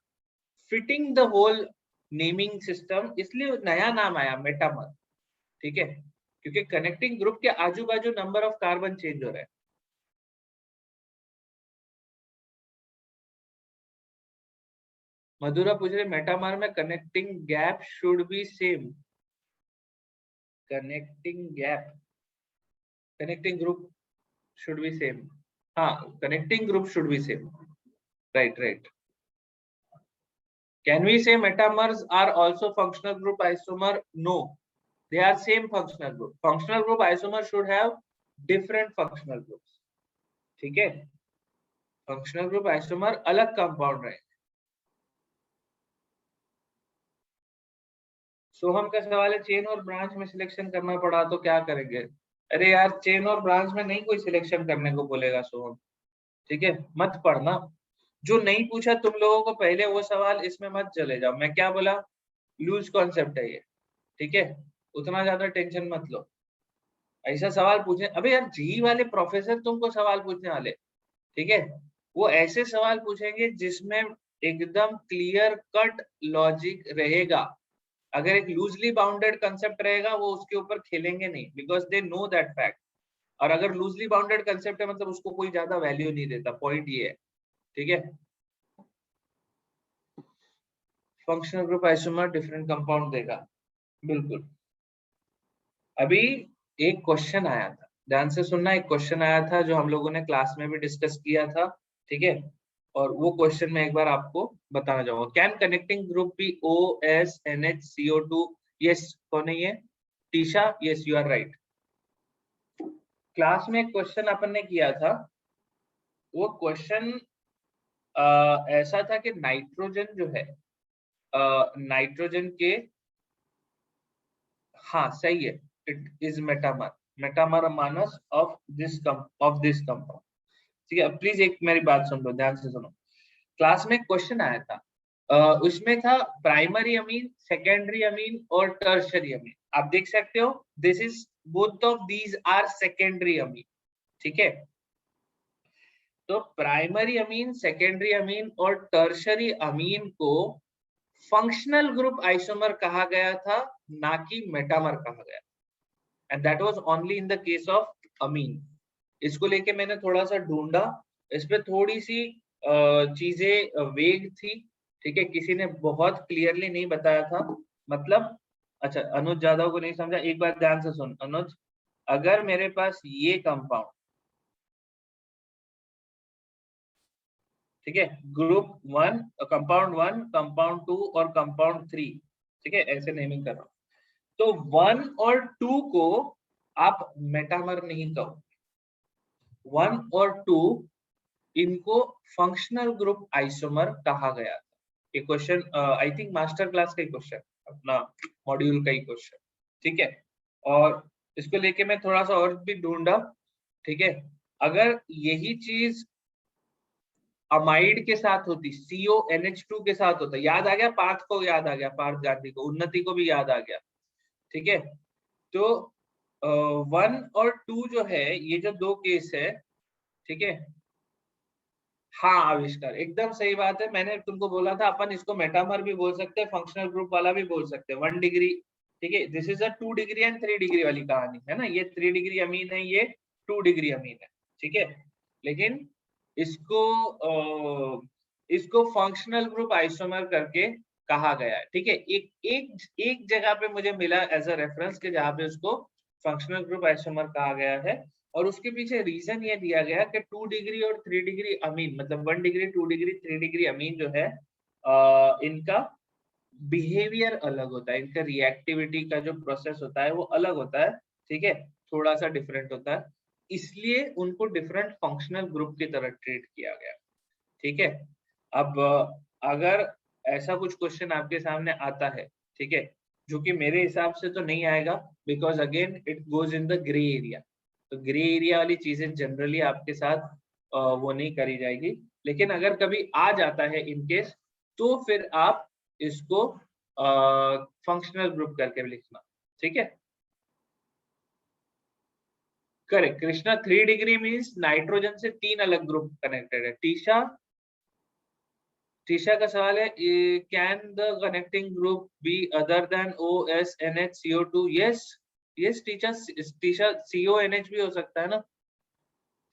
fitting the whole naming system, इसलिए नया नाम आया मेटामर। ठीक है, क्योंकि कनेक्टिंग ग्रुप के आजू बाजू नंबर ऑफ कार्बन चेंज हो रहे हैं। मधुरा पूछ रहे मेटामर में connecting gap should be same. Connecting gap, connecting group should be same. हाँ, connecting group should be same, right right. Can we say metamers are also functional group isomer? No, they are same functional group. Functional group isomer should have different functional groups. ठीक है, functional group isomer अलग कंपाउंड रहे। सोहम का सवाल है चेन और ब्रांच में सिलेक्शन करना पड़ा तो क्या करेंगे? अरे यार, चेन और ब्रांच में नहीं कोई सिलेक्शन करने को बोलेगा सोहम। ठीक है, मत पढ़ना। जो नहीं पूछा तुम लोगों को पहले वो सवाल इसमें मत चले जाओ। मैं क्या बोला, लूज कॉन्सेप्ट है ये। ठीक है, उतना ज्यादा टेंशन मत लो। ऐसा सवाल पूछे, अबे यार जी वाले प्रोफेसर तुमको सवाल पूछने वाले, ठीक है, वो ऐसे सवाल पूछेंगे जिसमें एकदम क्लियर कट लॉजिक रहेगा। अगर एक लूजली बाउंडेड कंसेप्ट रहेगा वो उसके ऊपर खेलेंगे नहीं, because they know that fact. और अगर लूजली बाउंडेड कंसेप्ट है मतलब उसको कोई ज्यादा वैल्यू नहीं देता, पॉइंट ये है। ठीक है, functional group isomer different compound देगा, बिल्कुल। अभी एक क्वेश्चन आया था, ध्यान से सुनना, एक क्वेश्चन आया था जो हम लोगों ने क्लास में भी डिस्कस किया था। ठीक है, और वो क्वेश्चन मैं एक बार आपको बताना चाहूंगा। Can connecting group be OSNH CO2? Yes, कौन है ये? Tisha, yes you are right. Class में एक क्वेश्चन अपन ने किया था, वो क्वेश्चन ऐसा था कि नाइट्रोजन जो है, नाइट्रोजन के, हाँ सही है, it is metamer, metamer Manas of this compound. ठीक है, प्लीज एक मेरी बात सुन लो, ध्यान से सुनो। क्लास में क्वेश्चन आया था, उसमें था प्राइमरी अमीन, सेकेंडरी अमीन और टर्शरी अमीन। आप देख सकते हो, this is both of these are secondary amine. ठीक है, तो प्राइमरी अमीन, सेकेंडरी अमीन और टर्शरी अमीन को फंक्शनल ग्रुप आइसोमर कहा गया था, ना कि मेटामर कहा गया, and that was only in the case of amine. इसको लेके मैंने थोड़ा सा ढूंढा, इस पे थोड़ी सी चीजें वेग थी। ठीक है, किसी ने बहुत क्लियरली नहीं बताया था, मतलब अच्छा अनुज जादव को नहीं समझा, एक बार ध्यान से सुन अनुज, अगर मेरे पास ये कंपाउंड, ठीक है, ग्रुप 1, कंपाउंड 1, कंपाउंड 2 और कंपाउंड 3, ठीक है, ऐसे नेमिंग कर रहा हूं, तो 1 और 2 को आप मेटामर नहीं कहो, 1 और 2 इनको फंक्शनल ग्रुप आइसोमर कहा गया था। ये question I think master class का ही क्वेश्चन, अपना मॉड्यूल का ही क्वेश्चन, ठीक है, और इसको लेके मैं थोड़ा सा और भी ढूंढा, ठीक है, अगर यही चीज अमाइड के साथ होती, CONH2 के साथ होता, याद आ गया पार्थ को, याद आ गया पार्थ गांधी को, उन्नति को भी याद आ गया, ठीक है, तो 1 और 2 जो है, ये जो दो केस है, ठीक है, हाँ आविष्कार एकदम सही बात है, मैंने तुमको बोला था अपन इसको मेटामर भी बोल सकते हैं, फंक्शनल ग्रुप वाला भी बोल सकते हैं, 1 डिग्री, ठीक है, this is a 2 degree and 3 degree वाली कहानी है ना, ये 3 डिग्री अमीन है, ये 2 डिग्री अमीन है, ठीक है, लेकिन इसको इसको फंक्शनल ग्रुप आइसोमर करके कहा गया है, ठीक है, एक एक एक जगह पे मुझे मिला एज अ रेफरेंस के जहाँ पे उसको फंक्शनल ग्रुप आइसोमर कहा गया है, और उसके पीछे रीजन ये दिया गया कि 2 डिग्री और 3 डिग्री अमीन, मतलब 1 डिग्री 2 डिग्री 3 डिग्री अमीन जो है, इनका बिहेवियर अलग होता है, इनका रिएक्टिविटी का जो प्रोसेस होता है वो अलग होता है, ठीक है, थोड़ा सा डिफरेंट होता है, इसलिए उनको डिफरेंट फंक्शनल ग्रुप की तरह ट्रीट किया गया, ठीक है। अब अगर ऐसा कुछ क्वेश्चन आपके सामने आता है, ठीक है, जो कि मेरे हिसाब से तो नहीं आएगा, because again it goes in the grey area, तो ग्रे एरिया वाली चीजें जनरली आपके साथ वो नहीं करी जाएगी, लेकिन अगर कभी आ जाता है इन केस, तो फिर आप इसको फंक्शनल ग्रुप करके लिखना, ठीक है, correct. Krishna 3 degree means nitrogen से 3 अलग ग्रुप कनेक्टेड है। टीशा, टीशा का सवाल है, can the connecting group B other than OSNH CO2? Yes, yes teacher, Trisha CONH भी हो सकता है ना,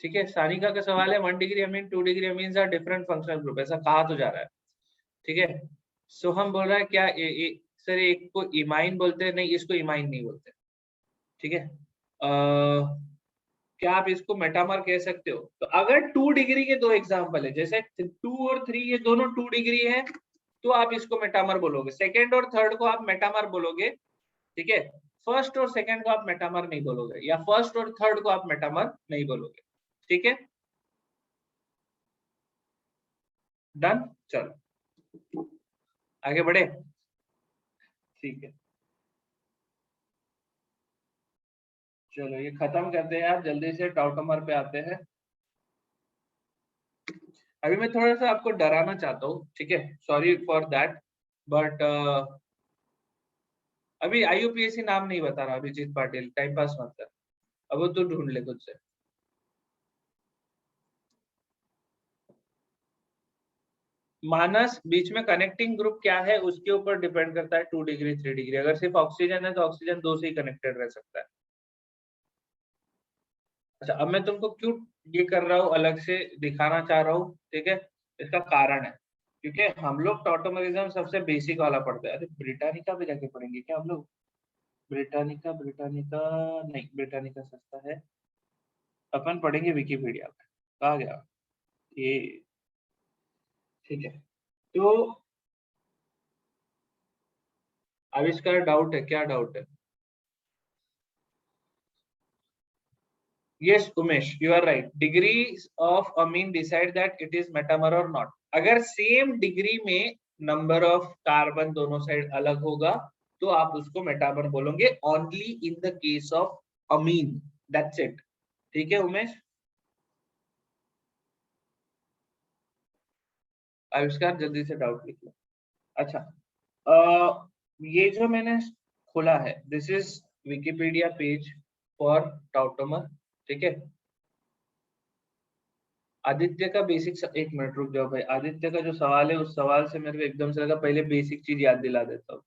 ठीक है। सानिका का सवाल है 1 degree amine 2 degree amine are different functional group, ऐसा कहा तो जा रहा है, ठीक है। सोहम बोल रहा है क्या सर एक को इमाइन बोलते हैं, नहीं इसको इमाइन नहीं बोलते, ठीक है। क्या आप इसको मेटामर कह सकते हो? तो अगर 2 डिग्री के दो एग्जांपल है, जैसे 2 और 3 ये दोनों 2 डिग्री है, तो आप इसको मेटामर बोलोगे, सेकंड और थर्ड को आप मेटामर बोलोगे, ठीक है, फर्स्ट और सेकंड को आप मेटामर नहीं बोलोगे, या फर्स्ट और थर्ड को आप मेटामर नहीं बोलोगे, ठीक है, डन, चलो आगे बढ़े, ठीक है, चलो ये खत्म करते हैं, आप जल्दी से टाउटमर पे आते हैं। अभी मैं थोड़ा सा आपको डराना चाहता हूँ, ठीक है, सॉरी फॉर दैट, बट अभी IUPAC नाम नहीं बता रहा, अभिजीत पाटिल टाइम पास मत कर, अब वो तो ढूंढ ले खुद से। मानस, बीच में कनेक्टिंग ग्रुप क्या है उसके ऊपर डिपेंड करता है, 2 डिग्री 3 डिग्री, अगर सिर्फ ऑक्सीजन है तो ऑक्सीजन 2 से ही कनेक्टेड रह सकता है। अच्छा अब मैं तुमको क्यों ये कर रहा हूँ, अलग से दिखाना चाह रहा हूँ, ठीक है, इसका कारण है, क्योंकि हम लोग टॉटोमरिज्म सबसे बेसिक वाला पढ़ते हैं, अरे ब्रिटानिका भी जाके पढ़ेंगे क्या हम लोग? ब्रिटानिका, ब्रिटानिका नहीं, ब्रिटानिका सस्ता है, अपन पढ़ेंगे विकीपीडिया पे, कहा गया ये, ठीक है, तो आविष्कार डाउट है, क्या डाउट है? Yes Umesh you are right, degrees of amine decide that it is metamer और नॉट, अगर सेम डिग्री में नंबर ऑफ कार्बन दोनों साइड अलग होगा तो आप उसको मेटामर बोलोगे, only in the case of amine, that's it, ठीक है उमेश। आविष्कार जल्दी से डाउट लिख लो। अच्छा ये जो मैंने खोला है, this is Wikipedia page for tautomer, ठीक है। आदित्य का बेसिक, एक मिनट रुक जाओ भाई, आदित्य का जो सवाल है उस सवाल से मेरे को एकदम से लगा, पहले बेसिक चीज याद दिला देता हूँ,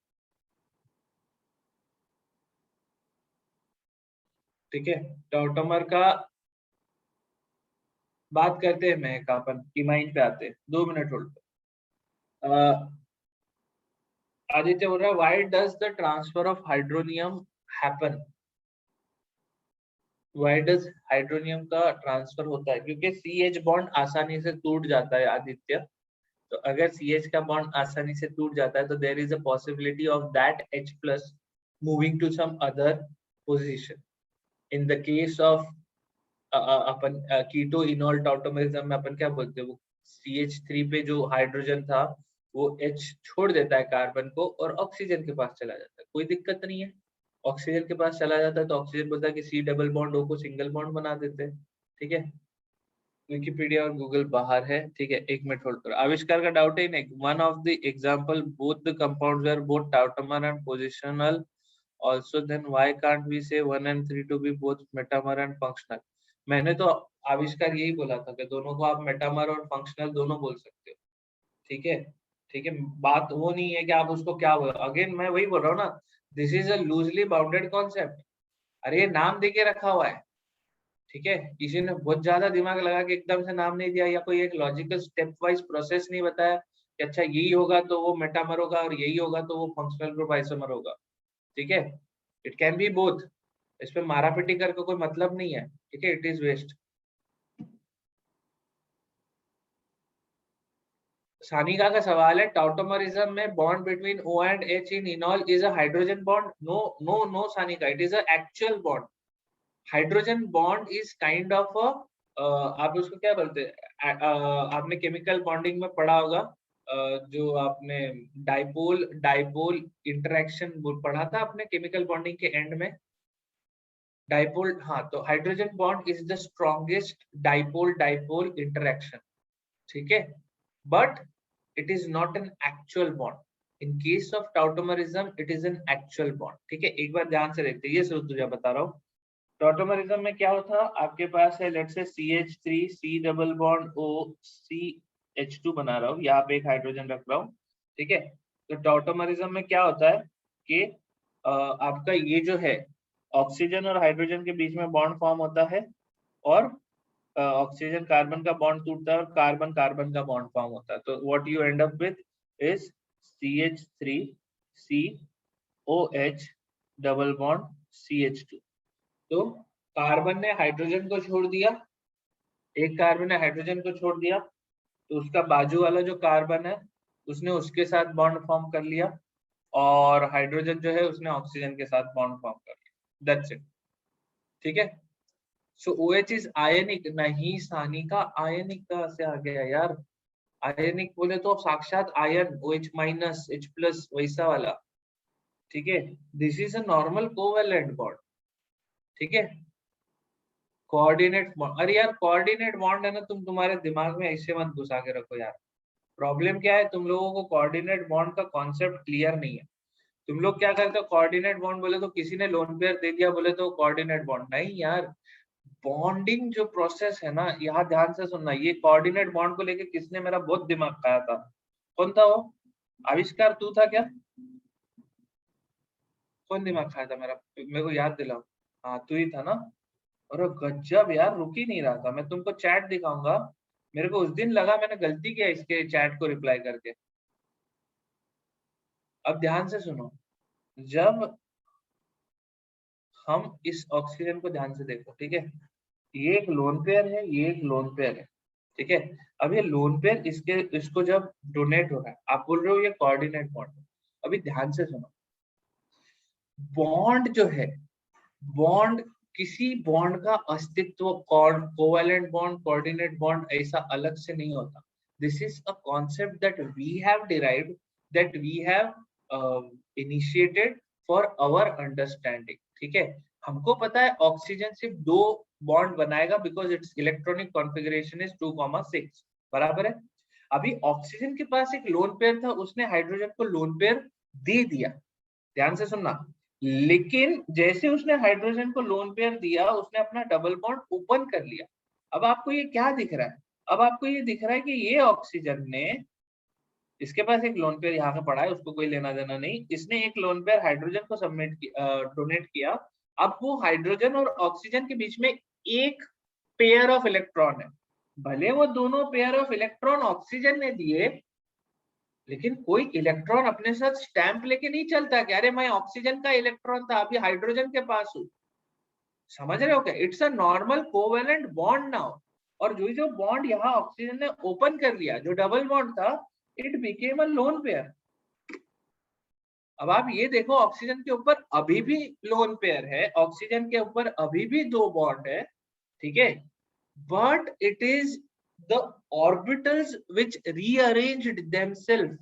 ठीक है। टाउटोमर का बात करते हैं, मैं अपन इमाइन पे आते हैं, 2 मिनट होल्ड। आदित्य बोल रहा है why does the transfer of hydronium happen, why does hydronium का ट्रांसफर होता है? क्योंकि CH बॉन्ड आसानी से टूट जाता है आदित्य। तो अगर CH का बॉन्ड आसानी से टूट जाता है तो there is a possibility of that H plus moving to some other position. In the case of अपन कीटो इनॉल टॉटोमेरिज्म में अपन क्या बोलते हैं, वो CH3 पे जो हाइड्रोजन था वो H छोड़ देता है कार्बन को और ऑक्सीजन के पास चला जाता है, कोई दिक्कत नहीं है। ऑक्सीजन के पास चला जाता है तो ऑक्सीजन बोलता है कि C डबल बॉन्ड O को सिंगल बॉन्ड बना देते हैं। ठीक है, विकिपीडिया और गूगल बाहर है। ठीक है, एक मिनट होल्ड करो। आविष्कार का डाउट है नहीं। One of the example both the compounds are both tautomer and positional also, then why can't we say 1 and 3 to be both metamer and functional? मैंने तो आविष्कार यही बोला था कि दोनों को आप मेटामर और फंक्शनल दोनों बोल सकते हो। ठीक है, ठीक है, बात वो नहीं है कि आप उसको क्या बोलो। अगेन मैं वही बोल रहा हूँ ना, this is a loosely bounded concept. अरे ये नाम देके रखा हुआ है, ठीक है, किसी ने बहुत ज्यादा दिमाग लगा के एकदम से नाम नहीं दिया या कोई एक लॉजिकल स्टेप वाइज प्रोसेस नहीं बताया कि अच्छा यही होगा तो वो मेटामर होगा और यही होगा तो वो फंक्शनल ग्रुप आइसोमर होगा। ठीक है, इट कैन बी बोथ। इस पे मारा पिटी करके कोई मतलब नहीं है। ठीक है, इट इज वेस्ट। सानिका का सवाल है, टॉटोमरिज्म में bond between O and H in enol is a hydrogen bond? No no no Sanika, it is a actual bond. Hydrogen bond is kind of आप उसको क्या बोलते हैं, आपने केमिकल बॉन्डिंग में पढ़ा होगा, जो आपने डाइपोल डाइपोल इंटरेक्शन पढ़ा था आपने केमिकल बॉन्डिंग के एंड में, डाइपोल। हाँ, तो hydrogen bond is the strongest dipole dipole interaction. ठीक है, but it is not an actual bond. In case of tautomerism, it is an actual bond. ठीक है, एक बार ध्यान से देखते हैं, ये सूत्र तुझे बता रहा हूँ। टॉटोमरिज्म में क्या होता है, आपके पास है let's say CH3 C double bond O CH2 बना रहा हूँ, यहाँ पे एक हाइड्रोजन रख रहा हूँ। ठीक है, तो टॉटोमरिज्म में क्या होता है कि आपका ये जो है ऑक्सीजन और हाइड्रोजन के बीच में बॉन्ड फॉर्म होता है और ऑक्सीजन कार्बन का बॉन्ड टूटता है और कार्बन कार्बन का बॉन्ड फॉर्म होता है। तो what you and up with is CH3 COH double bond CH2। तो कार्बन ने हाइड्रोजन को छोड़ दिया, एक कार्बन ने हाइड्रोजन को छोड़ दिया, तो उसका बाजू वाला जो कार्बन है उसने उसके साथ बॉन्ड फॉर्म कर लिया और हाइड्रोजन जो है उसने ऑक्सीजन के साथ बॉन्ड फॉर्म कर लिया। That's it. ठीक है, सो OH इज आयनिक नहीं, सानी का आयनिक कहाँ से आ गया यार? आयनिक बोले तो साक्षात ion OH minus H plus वैसा वाला। ठीक है, this is a normal covalent bond. ठीक है, कोऑर्डिनेट बॉन्ड, अरे यार कोऑर्डिनेट बॉन्ड है ना, तुम तुम्हारे दिमाग में ऐसे मत घुसा के रखो यार। प्रॉब्लम क्या है, तुम लोगों को कोऑर्डिनेट बॉन्ड का कॉन्सेप्ट क्लियर नहीं है। तुम लोग क्या करते हो, कोऑर्डिनेट बॉन्ड बोले तो किसी ने लोन पेयर दे दिया बोले तो कोऑर्डिनेट बॉन्ड नहीं यार। बॉन्डिंग जो प्रोसेस है ना, यहाँ ध्यान से सुनना, ये कोऑर्डिनेट बॉन्ड को लेके किसने मेरा बहुत दिमाग खाया था? कौन था वो? आविष्कार तू था क्या? कौन दिमाग खाया था मेरा, मेरे को याद दिलाओ। हाँ तू ही था ना। अरे गजब यार, रुक ही नहीं रहा था। मैं तुमको चैट दिखाऊंगा, मेरे को उस दिन लगा मैंने गलती किया इसके चैट को रिप्लाई करके। अब ध्यान से सुनो, जब हम इस ऑक्सीजन को ध्यान से देखो, ठीक है, ये एक लोन पेयर है, ये एक लोन पेयर है। ठीक है, अब ये लोन पेयर इसके इसको जब डोनेट हो रहा है, आप बोल रहे हो ये कोऑर्डिनेट बॉन्ड। अभी ध्यान से सुनो, बॉन्ड जो है, बॉन्ड किसी बॉन्ड का अस्तित्व कोवेलेंट बॉन्ड कोऑर्डिनेट बॉन्ड ऐसा अलग से नहीं होता। This is a concept that we have derived, that we have initiated for our understanding. ठीक है, हमको पता है ऑक्सीजन सिर्फ दो बॉन्ड बनाएगा because it's electronic configuration is 2,6 बराबर है। अभी ऑक्सीजन के पास एक लोन पेयर था, उसने हाइड्रोजन को लोन पेयर दे दिया। ध्यान से सुनना, लेकिन जैसे उसने हाइड्रोजन को लोन पेयर दिया उसने अपना डबल बॉन्ड ओपन कर लिया। अब आपको ये क्या दिख रहा है? अब आपको ये दिख रहा है कि ये ऑक्सीजन ने, इसके पास एक लोन पेयर यहाँ पे पड़ा है, उसको कोई लेना देना नहीं, इसने एक लोन पेयर हाइड्रोजन को डोनेट किया। अब वो हाइड्रोजन और ऑक्सीजन के बीच में एक पेयर ऑफ इलेक्ट्रॉन है, भले वो दोनों पेयर ऑफ इलेक्ट्रॉन ऑक्सीजन ने दिए, लेकिन कोई इलेक्ट्रॉन अपने साथ स्टैंप लेके नहीं चलता कि अरे मैं ऑक्सीजन का इलेक्ट्रॉन था, अभी हाइड्रोजन के पास हूँ। समझ रहे हो क्या? It's a normal covalent bond now. और जो बॉन्ड यहाँ ऑक्सीजन ने ओपन कर लिया, जो डबल बॉन्ड था, it became a lone pair. अब आप ये देखो, ऑक्सीजन के ऊपर अभी भी लोन पेयर है, ऑक्सीजन के ऊपर अभी भी दो बॉन्ड है, ठीक है, but it is the orbitals which rearranged themselves.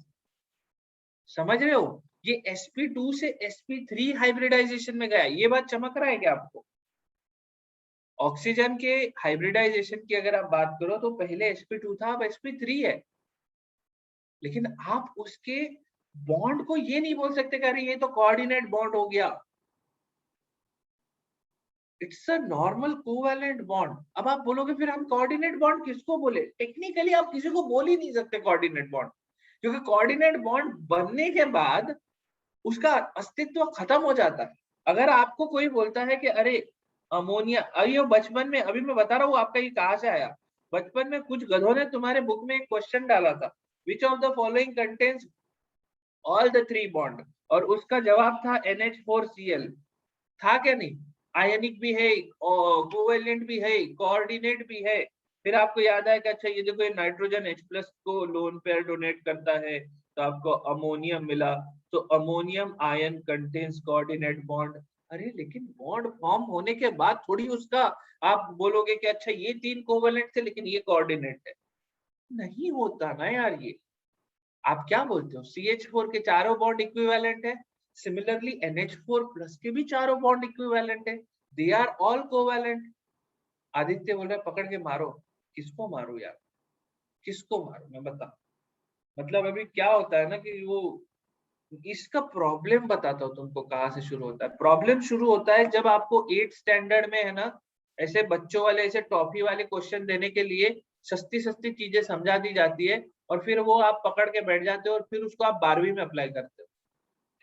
समझ रहे हो? ये sp2 से sp3 हाइब्रिडाइजेशन में गया। ये बात चमक रहा है क्या आपको? ऑक्सीजन के हाइब्रिडाइजेशन की अगर आप बात करो तो पहले sp2 था, अब sp3 है। लेकिन आप उसके बॉन्ड को ये नहीं बोल सकते कि अरे ये तो कोऑर्डिनेट बॉन्ड हो गया। It's a normal covalent bond. अब आप बोलोगे फिर हम कोऑर्डिनेट बॉन्ड किसको बोले? टेक्निकली आप किसी को बोल ही नहीं सकते कोऑर्डिनेट बॉन्ड, क्योंकि कोऑर्डिनेट बॉन्ड बनने के बाद उसका अस्तित्व खत्म हो जाता है। अगर आपको कोई बोलता है कि अरे अमोनिया, अरे बचपन में, अभी मैं बता रहा हूँ आपका ये कहाँ से आया, बचपन में कुछ गधों ने तुम्हारे बुक में एक क्वेश्चन डाला था, which of the following contains all the three bond, और उसका जवाब था NH4Cl। था क्या नहीं? आयनिक भी है, कोवेलेंट भी है, कोऑर्डिनेट भी है। फिर आपको याद आया कि अच्छा ये देखो, ये नाइट्रोजन H+ को लोन पेयर डोनेट करता है, तो आपको अमोनियम मिला। तो ammonium ion contains coordinate bond. अरे लेकिन बॉन्ड फॉर्म होने के बाद थोड़ी उसका आप बोलोगे कि अच्छा ये तीन कोवेलेंट थे लेकिन ये कोऑर्डिनेट है। नहीं होता ना यार ये। आप क्या बोलते हो? CH4 के चारों बॉन्ड इक्विवेलेंट है, सिमिलरली NH4+ के भी चारों बॉन्ड इक्विवेलेंट है, they are all covalent. Aditya बोल रहा है पकड़ के मारो। किसको मारो यार? किसको मारो मैं बता। मतलब अभी क्या होता है ना कि वो, इसका प्रॉब्लम बताता हूँ तुमको कहाँ से शुरू होता है। प्रॉब्लम शुरू होता है जब आपको 8th स्टैंडर्ड में है ना, ऐसे बच्चों वाले ऐसे टॉफी वाले क्वेश्चन देने के लिए सस्ती सस्ती चीजें समझा दी जाती है, और फिर वो आप पकड़ के बैठ जाते हो और फिर उसको आप 12वीं में अप्लाई करते हो।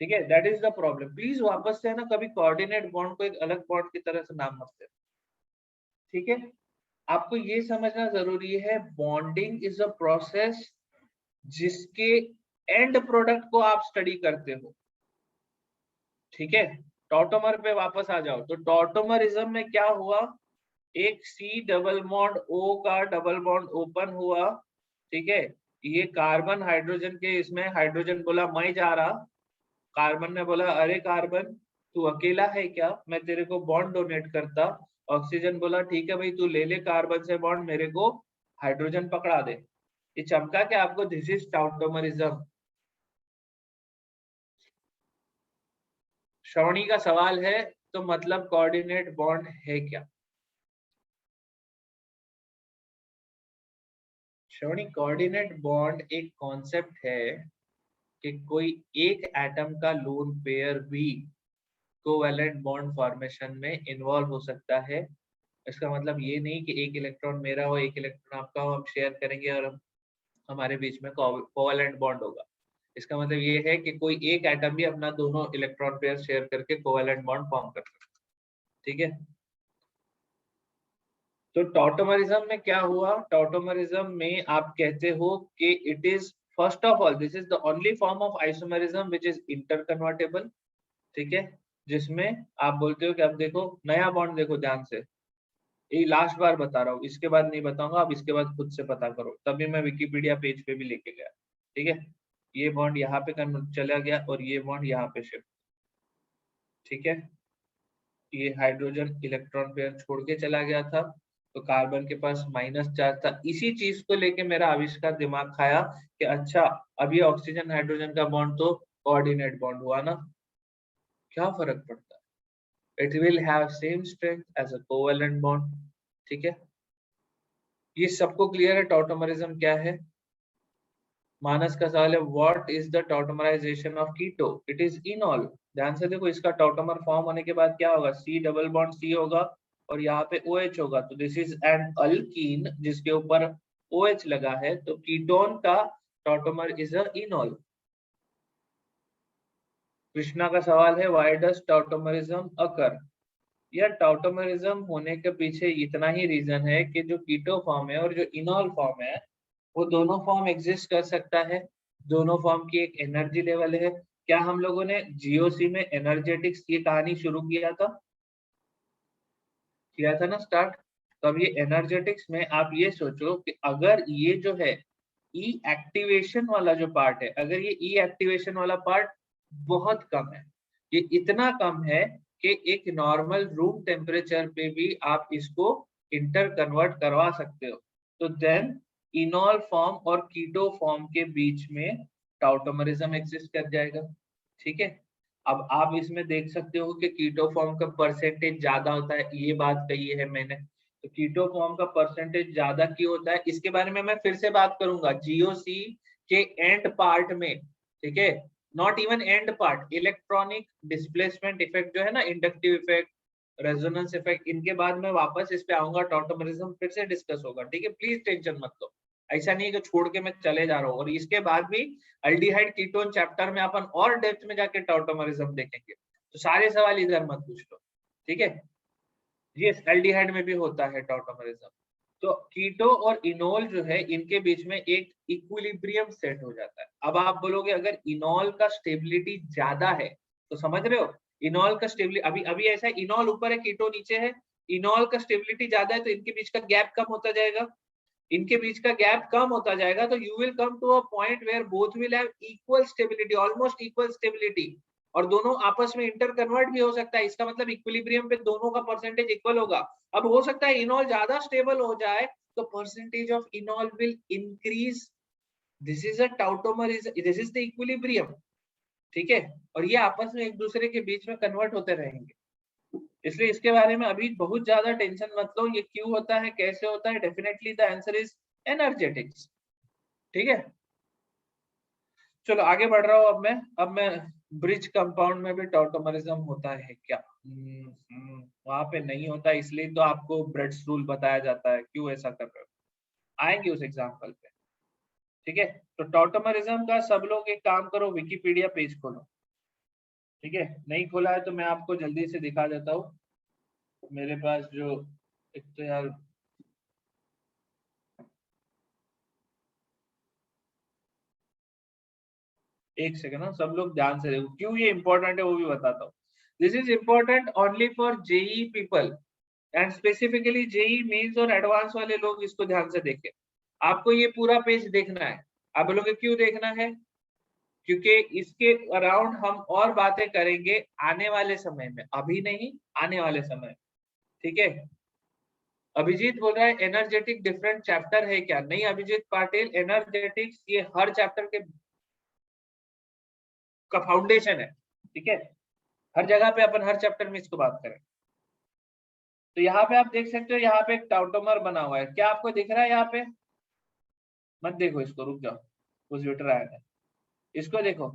ठीक है, that is the problem. Please वापस से है ना, कभी कोऑर्डिनेट बॉन्ड को एक अलग बॉन्ड की तरह से नाम मत देना। ठीक है, आपको ये समझना जरूरी है, बॉन्डिंग इज अ प्रोसेस जिसके एंड प्रोडक्ट को आप स्टडी करते हो। ठीक है, टॉटोमर पे वापस आ जाओ। तो टॉटोमरिज्म में क्या हुआ? एक C डबल बॉन्ड O का डबल बॉन्ड ओपन हुआ, ठीक है, ये कार्बन हाइड्रोजन के, इसमें हाइड्रोजन बोला मैं जा रहा, कार्बन ने बोला अरे कार्बन तू अकेला है क्या, मैं तेरे को बॉन्ड डोनेट करता। ऑक्सीजन बोला ठीक है भाई, तू ले ले कार्बन से बॉन्ड, मेरे को हाइड्रोजन पकड़ा दे। ये चमका के आपको? This is टॉटोमरिज्म। श्रवणी का सवाल है, तो मतलब कोऑर्डिनेट बॉन्ड है क्या? श्रवणी, कोऑर्डिनेट बॉन्ड एक कॉन्सेप्ट है कि कोई एक एटम का लोन पेयर भी कोवैलेंट बॉन्ड फॉर्मेशन में इन्वॉल्व हो सकता है। इसका मतलब ये नहीं कि एक इलेक्ट्रॉन मेरा हो एक इलेक्ट्रॉन आपका हो, हम शेयर करेंगे और हम हमारे बीच में कोवैलेंट बॉन्ड होगा। इसका मतलब ये है कि कोई एक एटम भी अपना दोनों इलेक्ट्रॉन पेयर शेयर करके कोवैलेंट बॉन्ड फॉर्म कर सकता है। ठीक है, तो टॉटोमरिज्म में क्या हुआ? टॉटोमरिज्म में आप कहते हो कि it is, first of all, this is the only form of isomerism which is interconvertible. ठीक है, जिसमें आप बोलते हो कि अब देखो नया बॉन्ड, देखो ध्यान से, ये लास्ट बार बता रहा हूँ, इसके बाद नहीं बताऊंगा, अब इसके बाद खुद से पता करो, तभी मैं विकिपीडिया पेज पे भी लेके गया। ठीक है, ये बॉन्ड यहाँ पे चला गया और ये बॉन्ड यहाँ पे शिफ्ट। ठीक है, ये हाइड्रोजन इलेक्ट्रॉन पेयर छोड़ के चला गया था, तो कार्बन के पास -चार्ज था। इसी चीज को लेके मेरा आविष्कार दिमाग खाया कि अच्छा, अब ये ऑक्सीजन हाइड्रोजन का बॉन्ड तो कोऑर्डिनेट बॉन्ड हुआ ना, क्या फर्क पड़ता है? It will have same strength as a covalent bond. ठीक है, ये सबको क्लियर है टॉटोमरिज्म क्या है? मानस का सवाल है, what is the tautomerization of keto? It is enol. ध्यान से देखो, इसका टॉटोमर फॉर्म होने के बाद क्या होगा? C डबल बॉन्ड C होगा और यहाँ पे OH होगा, तो दिस इज एन अल्कीन जिसके ऊपर OH लगा है, तो कीटोन का टॉटोमर इज अ इनॉल। कृष्णा का सवाल है, व्हाई डज टॉटोमरिज्म अकर? यार टॉटोमरिज्म होने के पीछे इतना ही रीजन है कि जो कीटो फॉर्म है और जो इनॉल फॉर्म है, वो दोनों फॉर्म एग्जिस्ट कर सकता है, दोनों फॉर्म की एक एनर्जी लेवल है। क्या हम लोगों ने जीओसी में एनर्जेटिक्स की कहानी शुरू किया था ना स्टार्ट। तो अब ये एनर्जेटिक्स में आप ये सोचो कि अगर ये जो है ई एक्टिवेशन वाला जो पार्ट है, अगर ये ई एक्टिवेशन वाला पार्ट बहुत कम है, ये इतना कम है कि एक नॉर्मल रूम टेम्परेचर पे भी आप इसको इंटर कन्वर्ट करवा सकते हो, तो देन इनॉल फॉर्म और कीटो फॉर्म के बीच में टाउटोमरिज्म एग्जिस्ट कर जाएगा। ठीक है, अब आप इसमें देख सकते हो कि कीटो फॉर्म का परसेंटेज ज्यादा होता है, ये बात कही है मैंने। तो कीटो फॉर्म का परसेंटेज ज्यादा क्यों होता है, इसके बारे में मैं फिर से बात करूंगा जीओसी के एंड पार्ट में। ठीक है, not even and part, electronic displacement effect जो है ना, इंडक्टिव इफेक्ट, रेजोनेंस इफेक्ट, इनके बाद में वापस इस पे आऊंगा, टॉटोमरिज्म फिर से डिस्कस होगा। ठीक है, प्लीज टेंशन मत लो, ऐसा नहीं है कि छोड़ के मैं चले जा रहा हूँ। और इसके बाद भी अल्डिहाइड कीटोन चैप्टर में अपन और डेप्थ में जाके टॉटोमरिज्म देखेंगे, तो सारे सवाल इधर मत पूछ लो। ठीक है, ये एल्डिहाइड में भी होता है टॉटोमरिज्म। तो कीटो और इनोल जो है इनके बीच में एक इक्विलिब्रियम सेट हो जाता है। अब आप बोलोगे अगर इनोल का स्टेबिलिटी ज्यादा है, तो समझ रहे हो, इनोल का स्टेबिलिटी अभी अभी ऐसा है, इनोल ऊपर है कीटो नीचे है, इनोल का स्टेबिलिटी ज्यादा है तो इनके बीच का गैप कम होता जाएगा, इनके बीच का गैप कम होता जाएगा, तो you will come to a point where both will have equal stability, almost equal stability, और दोनों आपस में इंटर कन्वर्ट भी हो सकता है। इसका मतलब इक्विलिब्रियम पे दोनों का परसेंटेज इक्वल होगा। अब हो सकता है इनॉल ज्यादा स्टेबल हो जाए तो percentage of enol will increase, this is a tautomer, this is the equilibrium. ठीक है, और ये आपस में एक दूसरे के बीच में कन्वर्ट होते रहेंगे, इसलिए इसके बारे में अभी बहुत ज्यादा टेंशन मत लो, ये क्यों होता है कैसे होता है, definitely the answer is energetics. ठीक है, चलो आगे बढ़ रहा हूँ। अब मैं ब्रिज कंपाउंड में भी टॉटोमरिज्म होता है क्या? वहां पे नहीं होता, इसलिए तो आपको ब्रेड्स रूल बताया जाता है, क्यों ऐसा कर रहे हो, आएंगे उस एग्जांपल पे। ठीक है, तो टॉटोमरिज्म का सब लोग एक काम करो, विकिपीडिया पेज खोलो। ठीक है, नहीं खोला है तो मैं आपको जल्दी से दिखा देता हूँ, मेरे पास जो, एक तो यार एक सेकंड ना, सब लोग ध्यान से देखो, क्यों ये इंपॉर्टेंट है वो भी बताता हूँ। This is important only for JEE people and specifically JEE Mains और एडवांस वाले लोग इसको ध्यान से देखें। आपको ये पूरा पेज देखना है। आप बोलोगे क्यों देखना है? क्योंकि इसके अराउंड हम और बातें करेंगे आने वाले समय में, अभी नहीं, आने वाले समय में। ठीक है, अभिजीत बोल रहा है एनर्जेटिक डिफरेंट चैप्टर है क्या? नहीं अभिजीत पाटिल, एनर्जेटिक्स ये हर चैप्टर के का फाउंडेशन है। ठीक है, हर जगह पे अपन हर चैप्टर में इसको बात करें। तो यहाँ पे आप देख सकते हो, यहाँ पे एक टाउटोमर बना हुआ है, क्या आपको दिख रहा है? यहाँ पे मत देखो इसको, रुक जाओ, कुछ ट्विटर आया था, इसको देखो,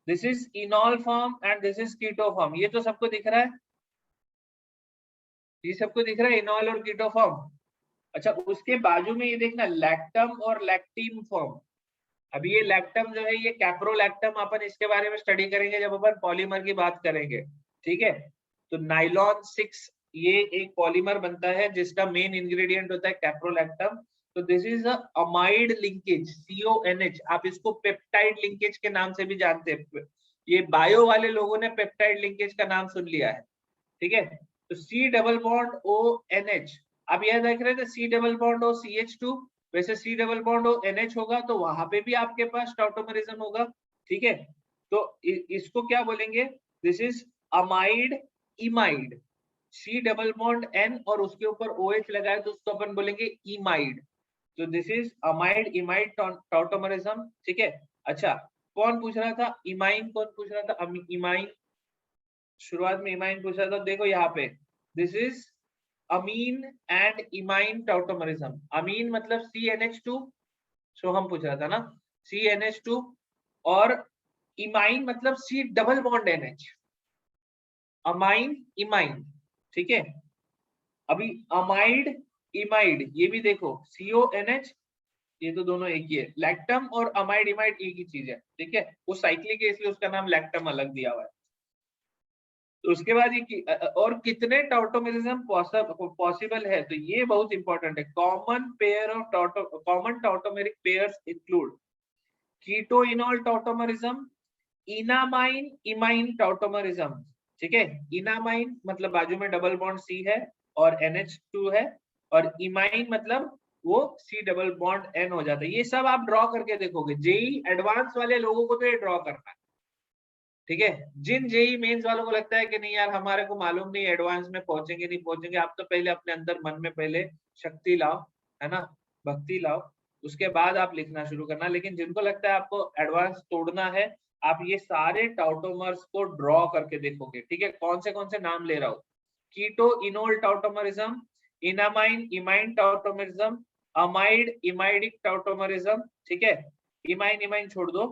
this is enol form and this is keto form, ये तो सबको दिख रहा है, ये सबको दिख रहा है इनॉल और कीटो फॉर्म। अच्छा, उसके बाजू में ये देखना लैक्टम और लैक्टीन फॉर्म। अभी ये लैक्टम जो है ये कैप्रोलैक्टम, अपन इसके बारे में स्टडी करेंगे जब अपन पॉलीमर की बात करेंगे। ठीक है, तो नाइलॉन 6 ये एक पॉलीमर बनता है जिसका मेन इंग्रेडिएंट होता है कैप्रोलैक्टम। तो this is amide linkage, CONH, आप इसको पेप्टाइड लिंकेज के नाम से भी जानते हैं, ये बायो वाले लोगों ने पेप्टाइड लिंकेज का नाम सुन लिया है। ठीक है, तो C डबल बॉन्ड ONH, आप यह देख रहे थे C double bond O CH2, वैसे C double bond O NH होगा, तो वहां पे भी आपके पास टॉटोमरिज्म होगा। ठीक है, तो इसको क्या बोलेंगे? This is amide imide, C double bond N और उसके ऊपर OH लगाए तो उसको अपन बोलेंगे इमाइड। तो दिस इज अमाइड इमाइड टॉटोमरिज्म। ठीक है, अच्छा, कौन पूछ रहा था इमाइन, कौन पूछ रहा था इमाइन? शुरुआत में इमाइन पूछा था, देखो यहाँ पे, this is amine and imine tautomerism. Amine मतलब CnH2, सो हम पूछ रहा था ना, CnH2, और इमाइन मतलब C double bond NH, amine imine. ठीक है, अभी अमाइड इमाइड ये भी देखो, CONH, ये तो दोनों एक ही है, लैक्टम और अमाइड इमाइड एक ही चीज है। ठीक है, वो साइक्लिक है इसलिए उसका नाम लैक्टम अलग दिया हुआ है। तो उसके बाद ये और कितने टॉटोमरिज्म पॉसिबल है, तो ये बहुत इंपॉर्टेंट है। Common pair of common tautomeric pairs include, keto enol tautomerism, enamine imine tautomerism. ठीक है, इनामाइन मतलब बाजू में डबल बॉन्ड सी है और NH2 है, और इमाइन मतलब वो C डबल बॉन्ड N हो जाता है। ये सब आप ड्रॉ करके देखोगे। जेई एडवांस वाले लोगों को तो ये ड्रॉ करना है। ठीक है, जिन जेई मेंस वालों को लगता है कि नहीं यार हमारे को मालूम नहीं एडवांस में पहुंचेंगे नहीं पहुंचेंगे, आप तो पहले अपने अंदर मन में पहले शक्ति लाओ, है ना, भक्ति लाओ, उसके बाद आप लिखना शुरू करना। लेकिन जिनको लगता है आपको एडवांस तोड़ना है, आप ये सारे टाउटोमर्स को ड्रॉ करके देखोगे। ठीक है, कौन से नाम ले रहा हूँ, कीटो इनोल टाउटोमरिज्म, इनामाइन इमाइन टाउटोमरिज्म, अमाइड इमाइडिक टाउटोमरिज्म। ठीक है, इमाइन इमाइन छोड़ दो,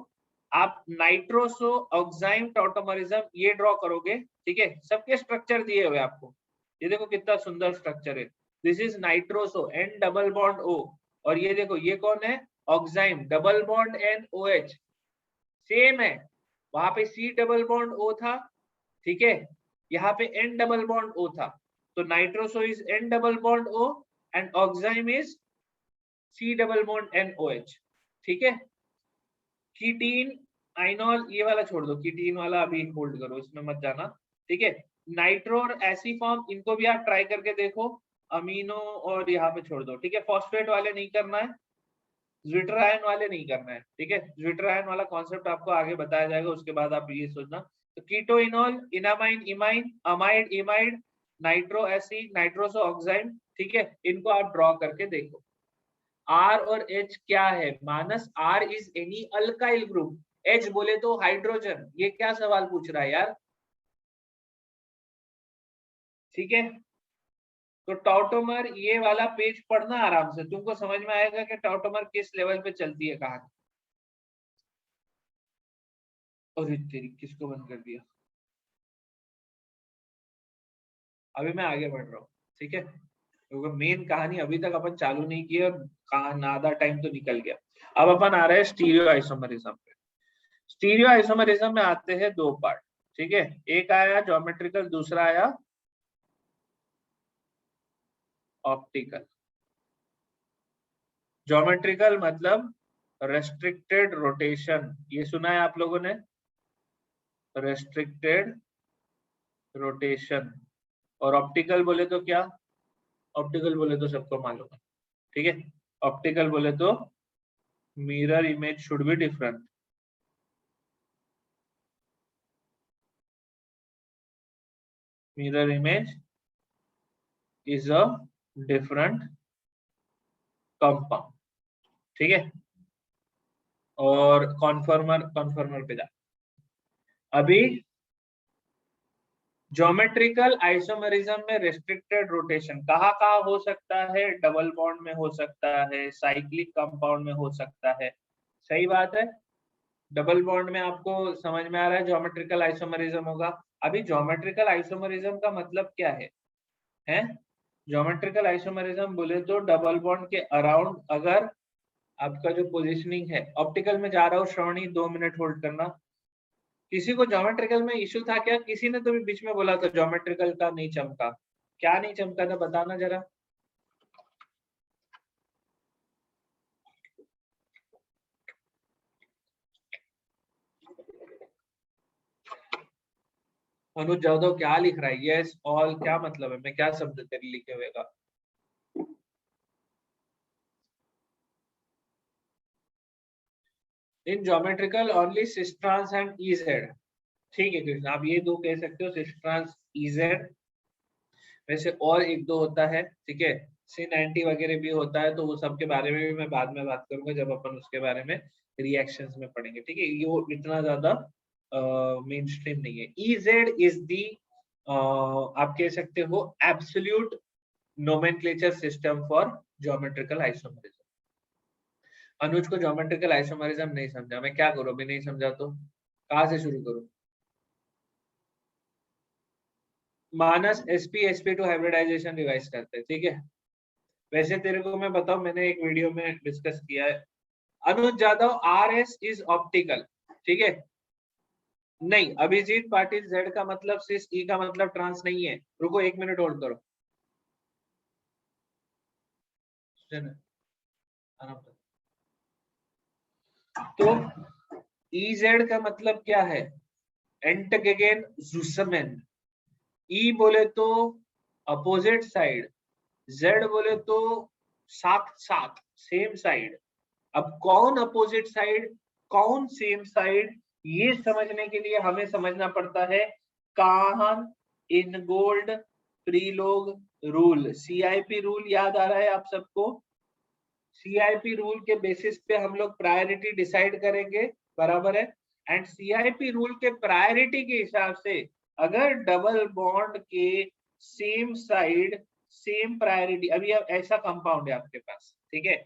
आप नाइट्रोसो ऑक्साइम टाउटोमरिज्म ये ड्रॉ करोगे। ठीक है, सबके स्ट्रक्चर दिए हुए आपको, ये देखो कितना सुंदर स्ट्रक्चर है। This is nitroso N double bond O, और ये देखो ये कौन है, oxime double bond N OH, same है, वहां पे C डबल बॉन्ड O था। ठीक है, यहाँ पे N डबल बॉन्ड O था, तो nitroso is N double bond O and oxime is C double bond NOH। ठीक है, कीटीन आइनॉल ये वाला छोड़ दो, कीटीन वाला अभी होल्ड करो, इसमें मत जाना। ठीक है, नाइट्रो और एसी फॉर्म इनको भी आप ट्राई करके देखो, अमीनो और यहाँ पे छोड़ दो। ठीक है, फॉस्फेट वाले नहीं करना है, ज्विटरायन वाले नहीं करना है। ठीक है, ज्विटरायन वाला कॉन्सेप्ट आपको आगे बताया जाएगा, उसके बाद आप ये सोचना। तो keto enol, enamine imine, amide imide, nitro aci, nitroso oxime. ठीक है, इनको आप ड्रॉ करके देखो। R और H क्या है मानस, R is any alkyl group, H बोले तो हाइड्रोजन। ये क्या सवाल पूछ रहा है यार। ठीक है, तो टॉटोमर ये वाला पेज पढ़ना आराम से, तुमको समझ में आएगा कि टॉटोमर किस लेवल पे चलती है कहानी। अरे तेरी, किसको बंद कर दिया, अभी मैं आगे बढ़ रहा हूँ। ठीक है, क्योंकि मेन कहानी अभी तक अपन चालू नहीं की और आधा टाइम तो निकल गया। अब अपन आ रहे हैं स्टीरियो आइसोमरिज्म पे। स्टीरियो आइसोमरिज्म में आते हैं दो पार्ट। ठीक है, एक आया ज्योमेट्रिकल, दूसरा आया ऑप्टिकल। ज्योमेट्रिकल मतलब रेस्ट्रिक्टेड रोटेशन, ये सुना है आप लोगों ने, रेस्ट्रिक्टेड रोटेशन। और ऑप्टिकल बोले तो क्या, ऑप्टिकल बोले तो सबको मालूम है। ठीक है, ऑप्टिकल बोले तो mirror image should be different, mirror image is a different compound. ठीक है, और कॉन्फॉर्मर, कॉन्फॉर्मर पे जा। अभी ज्योमेट्रिकल आइसोमेरिज्म में रेस्ट्रिक्टेड रोटेशन कहाँ कहाँ हो सकता है, डबल बॉन्ड में हो सकता है, साइक्लिक कंपाउंड में हो सकता है। सही बात है, डबल बॉन्ड में आपको समझ में आ रहा है ज्योमेट्रिकल आइसोमेरिज्म होगा। अभी ज्योमेट्रिकल आइसोमेरिज्म का मतलब क्या है ज्योमेट्रिकल आइसोमेरिज्म बोले तो डबल बॉन्ड के अराउंड अगर आपका जो पोजिशनिंग है, ऑप्टिकल में जा रहा हूँ श्रवणी, 2 मिनट होल्ड करना। किसी को ज्योमेट्रिकल में इश्यू था क्या, किसी ने तो भी बीच में बोला था ज्योमेट्रिकल का नहीं चमका, क्या नहीं चमका था बताना जरा। अनुज जादव क्या लिख रहा है, यस ऑल क्या मतलब है, मैं क्या शब्द तेरे लिखे हुए का। In geometrical only cis trans and E Z. ठीक है कृष्ण, आप ये दो कह सकते हो, सिस्ट्रांस इजेड। वैसे और एक दो होता है, ठीक है, C90 वगैरह भी होता है, तो वो सब के बारे में भी मैं बाद में बात करूंगा जब अपन उसके बारे में रिएक्शंस में पढ़ेंगे। ठीक है, ये वो इतना ज्यादा मेन स्ट्रीम नहीं है। EZ इज दी आप कह सकते हो absolute nomenclature system for geometrical isomerism. Anuj को ज्योमेट्रिकल आइसोमरिज्म नहीं समझा, मैं क्या करूं, अभी नहीं समझा तो कहाँ से शुरू करूं। मानस sp2 हाइब्रिडाइजेशन रिवाइज करते हैं। ठीक है, वैसे तेरे को मैं बताऊं, मैंने एक वीडियो में डिस्कस किया है, अनुज जादव RS इज ऑप्टिकल। ठीक है, नहीं अभिजीत पाटिल Z का मतलब सिस, E का मतलब ट्रांस नहीं है। रुको 1 मिनट होल्ड करो, आराम से। तो EZ का मतलब क्या है? एंटगेगेन जुसमेन। ई बोले तो अपोजिट साइड, जेड बोले तो साथ साथ, सेम साइड। अब कौन अपोजिट साइड, कौन सेम साइड, ये समझने के लिए हमें समझना पड़ता है काहन इनगोल्ड प्रीलोग रूल। CIP रूल याद आ रहा है आप सबको? CIP रूल के बेसिस पे हम लोग प्रायोरिटी डिसाइड करेंगे, बराबर है। एंड CIP रूल के प्रायोरिटी के हिसाब से अगर डबल बॉन्ड के सेम साइड सेम प्रायोरिटी, अभी ऐसा कंपाउंड है आपके पास, ठीक है,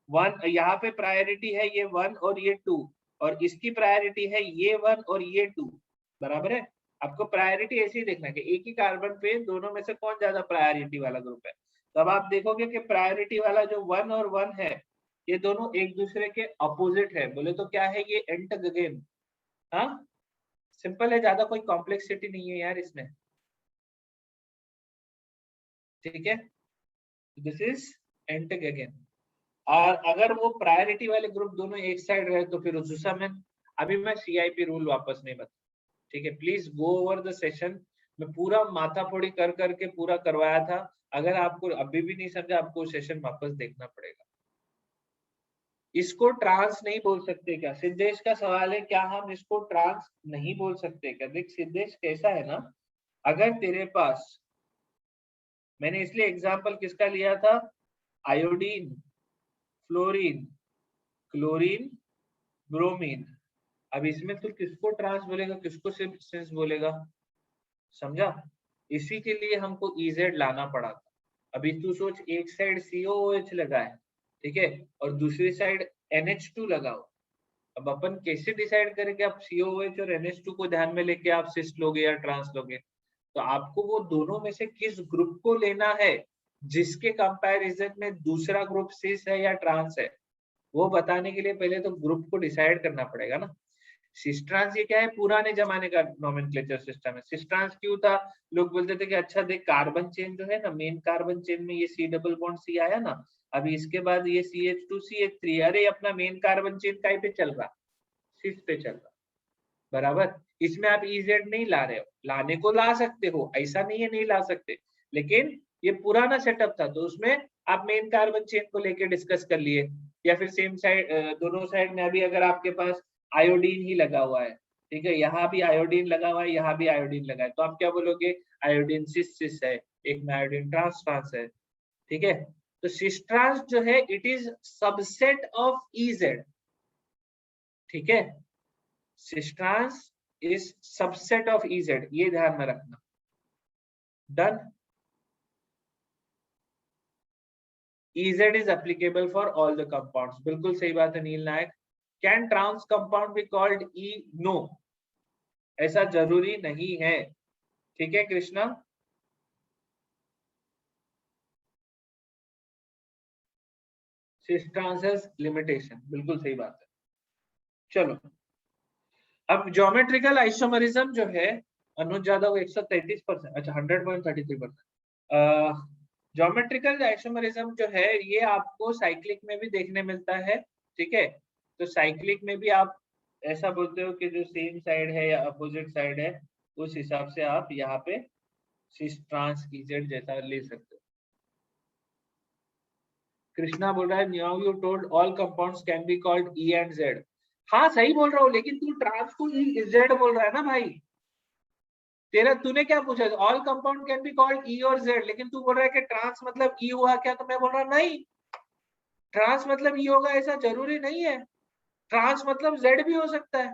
वन यहाँ पे प्रायोरिटी है ये 1 और ये 2, और इसकी प्रायोरिटी है ये 1 और ये 2, बराबर है। आपको प्रायोरिटी ऐसे ही देखना है कि एक ही कार्बन पे दोनों में से कौन ज्यादा प्रायोरिटी वाला ग्रुप है। तब आप देखोगे कि प्रायोरिटी वाला जो 1 और 1 है, ये दोनों एक दूसरे के अपोजिट है। बोले तो क्या है ये? एंटगेगेन। हाँ, सिंपल है, ज्यादा कोई कॉम्प्लेक्सिटी नहीं है यार इसमें, ठीक है। This is entgegen. और अगर वो प्रायोरिटी वाले ग्रुप दोनों एक साइड रहे तो फिर जुसामेन। अभी मैं CIP रूल वापस नहीं बता, ठीक है। Please go over the session. मैं पूरा माथा फोड़ी कर करके पूरा करवाया था। अगर आपको अभी भी नहीं समझा, आपको सेशन वापस देखना पड़ेगा। इसको ट्रांस नहीं बोल सकते क्या? सिद्धेश का सवाल है, क्या हम इसको ट्रांस नहीं बोल सकते क्या? देख सिद्धेश, कैसा है ना, अगर तेरे पास, मैंने इसलिए एग्जांपल किसका लिया था, आयोडीन, फ्लोरीन, क्लोरीन, ब्रोमीन। अब इसमें तो किसको ट्रांस बोलेगा, किसको सिंस बोलेगा? समझा? इसी के लिए हमको EZ लाना पड़ा था। अभी तू सोच, एक साइड COOH लगा है, ठीक है, और दूसरी साइड NH2 लगाओ। अब अपन कैसे डिसाइड करें कि आप COOH और NH2 को ध्यान में लेके आप सिस लोगे या ट्रांस लोगे? तो आपको वो दोनों में से किस ग्रुप को लेना है जिसके कंपैरिजन में दूसरा ग्रुप सिस है या ट्रांस है, वो बताने के लिए पहले तो ग्रुप को डिसाइड करना पड़ेगा ना। सिस्ट्रांस ये क्या है? पुराने जमाने का नोमेनक्लेचर सिस्टम है। सिस्ट्रांस क्यों था? लोग बोलते थे कि अच्छा देख, कार्बन चेन जो है ना, मेन कार्बन चेन में ये C डबल बॉन्ड C आया ना, अभी इसके बाद ये CH2CH3, अरे अपना मेन कार्बन चेन काय पे चल रहा? सिस पे चल रहा, बराबर। इसमें आप EZ नहीं ला रहे हो, लाने को ला सकते हो, ऐसा नहीं है नहीं ला सकते, लेकिन ये पुराना सेटअप था, तो उसमें आप मेन कार्बन चेन को लेके डिस्कस कर लिए, या फिर सेम साइड, दोनों साइड में अभी अगर आपके पास आयोडीन ही लगा हुआ है, ठीक है, यहाँ भी आयोडीन लगा हुआ है, यहाँ भी आयोडीन लगा है, तो आप क्या बोलोगे? आयोडीन सिस सिस है, एक में आयोडीन ट्रांस ट्रांस है, ठीक है। तो सिस ट्रांस जो है, it is subset of EZ, ठीक है। Cis trans is subset of EZ, ये ध्यान में रखना। Done. EZ is applicable for all the compounds, बिल्कुल सही बात है Neel Nayak. Can trans compound be called E? No, ऐसा जरूरी नहीं है, ठीक है Krishna. Cis trans has limitation, बिल्कुल सही बात है। चलो, अब ज्योमेट्रिकल आइसोमरिज्म जो है, अनुज यादव 133%, अच्छा 100.33%। ज्योमेट्रिकल आइसोमरिज्म जो है, ये आपको साइक्लिक में भी देखने मिलता है, ठीक है। तो साइक्लिक में भी आप ऐसा बोलते हो कि जो सेम साइड है या अपोजिट साइड है, उस हिसाब से आप यहाँ पे सिस ट्रांस EZ जैसा ले सकते हो। कृष्णा बोल रहा है, now you told all compounds can be called E and Z। हाँ सही बोल रहा हूँ, लेकिन तू ट्रांस को Z बोल रहा है ना भाई। तेरा तूने क्या पूछा? All compound can be called E और Z, लेकिन तू बोल रहा है कि ट्रांस मतलब E हुआ क्या? तो मैं बोल रहा नहीं, ट्रांस मतलब E होगा ऐसा जरूरी नहीं है। ट्रांस मतलब Z भी हो सकता है।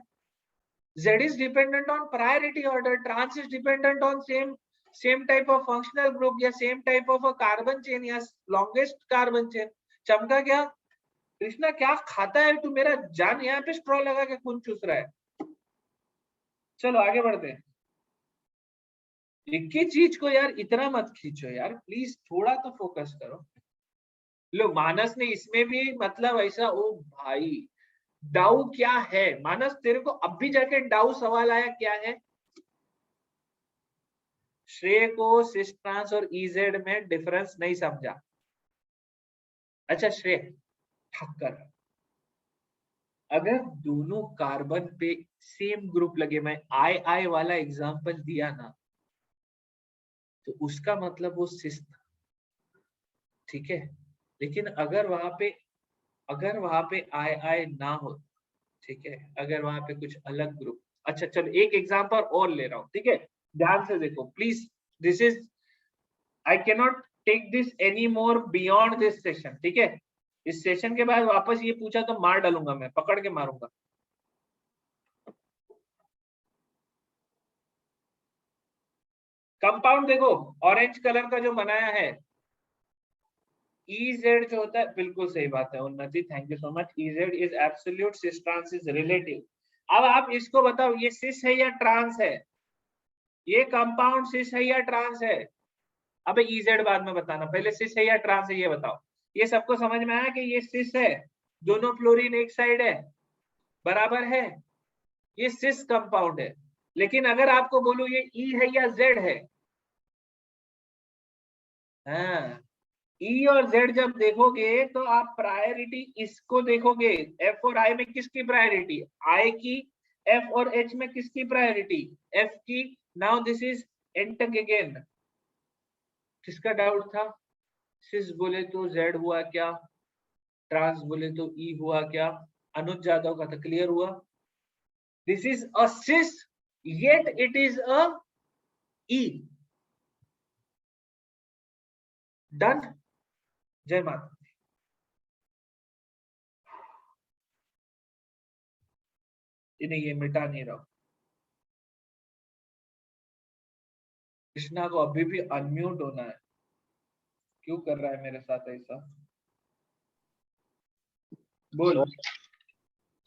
Z is dependent on priority order. Trans is dependent on same type of functional group या same type of a carbon chain या longest carbon chain। चमका क्या? कृष्णा क्या खाता है तू? मेरा जान यहाँ पे स्ट्रॉ लगा के खून चूस रहा है। चलो आगे बढ़ते हैं। एक ही चीज को यार इतना मत खींचो यार, प्लीज थोड़ा तो फोकस करो। लो, मानस ने इसमें भी मतलब ऐसा, ओ भाई डाउ क्या है? मानस तेरे को अब भी जाके डाउ सवाल आया क्या है? श्रेय को सिस ट्रांस और EZ में डिफरेंस नहीं समझा। अच्छा श्रेय ठक्कर, अगर दोनों कार्बन पे सेम ग्रुप लगे, मैं आई आई वाला एग्जांपल दिया ना, तो उसका मतलब वो सिस था, ठीक है। लेकिन अगर वहां पे आई आई ना हो, ठीक है, अगर वहां पे कुछ अलग ग्रुप, अच्छा चलो एक एग्जांपल और ले रहा हूँ, ठीक है, ध्यान से देखो please. This is, I cannot take this any more beyond this session, ठीक है। इस सेशन के बाद वापस ये पूछा तो मार डालूंगा, मैं पकड़ के मारूंगा। कंपाउंड देखो, ऑरेंज कलर का जो बनाया है, EZ जो होता है, बिल्कुल सही बात है Unnati, thank you so much. EZ is absolute, cis trans is relative. अब आप इसको बताओ, ये सिस है या ट्रांस है? ये कंपाउंड सिस है या ट्रांस है? अबे EZ बाद में बताना, पहले सिस है या ट्रांस है ये बताओ। ये सबको समझ में आया कि ये सिस है, दोनों फ्लोरीन एक साइड है, बराबर है, ये सिस कंपाउंड है। लेकिन अगर आपको बोलूं ये E है या Z है, हाँ, ई और जेड जब देखोगे तो आप प्रायोरिटी इसको देखोगे। एफ और आई में किसकी प्रायोरिटी? आई की। एफ और एच में किसकी प्रायोरिटी? एफ की। Now this is entgegen. किसका डाउट था? सिस बोले तो जेड हुआ क्या, ट्रांस बोले तो ई हुआ क्या? अनुज जादव का था, क्लियर हुआ? This is a cis yet it is a E. Done. जय माता। नहीं, ये मिटा नहीं रहा। कृष्णा को अभी भी अनम्यूट होना है, क्यों कर रहा है मेरे साथ ऐसा? बोल। सर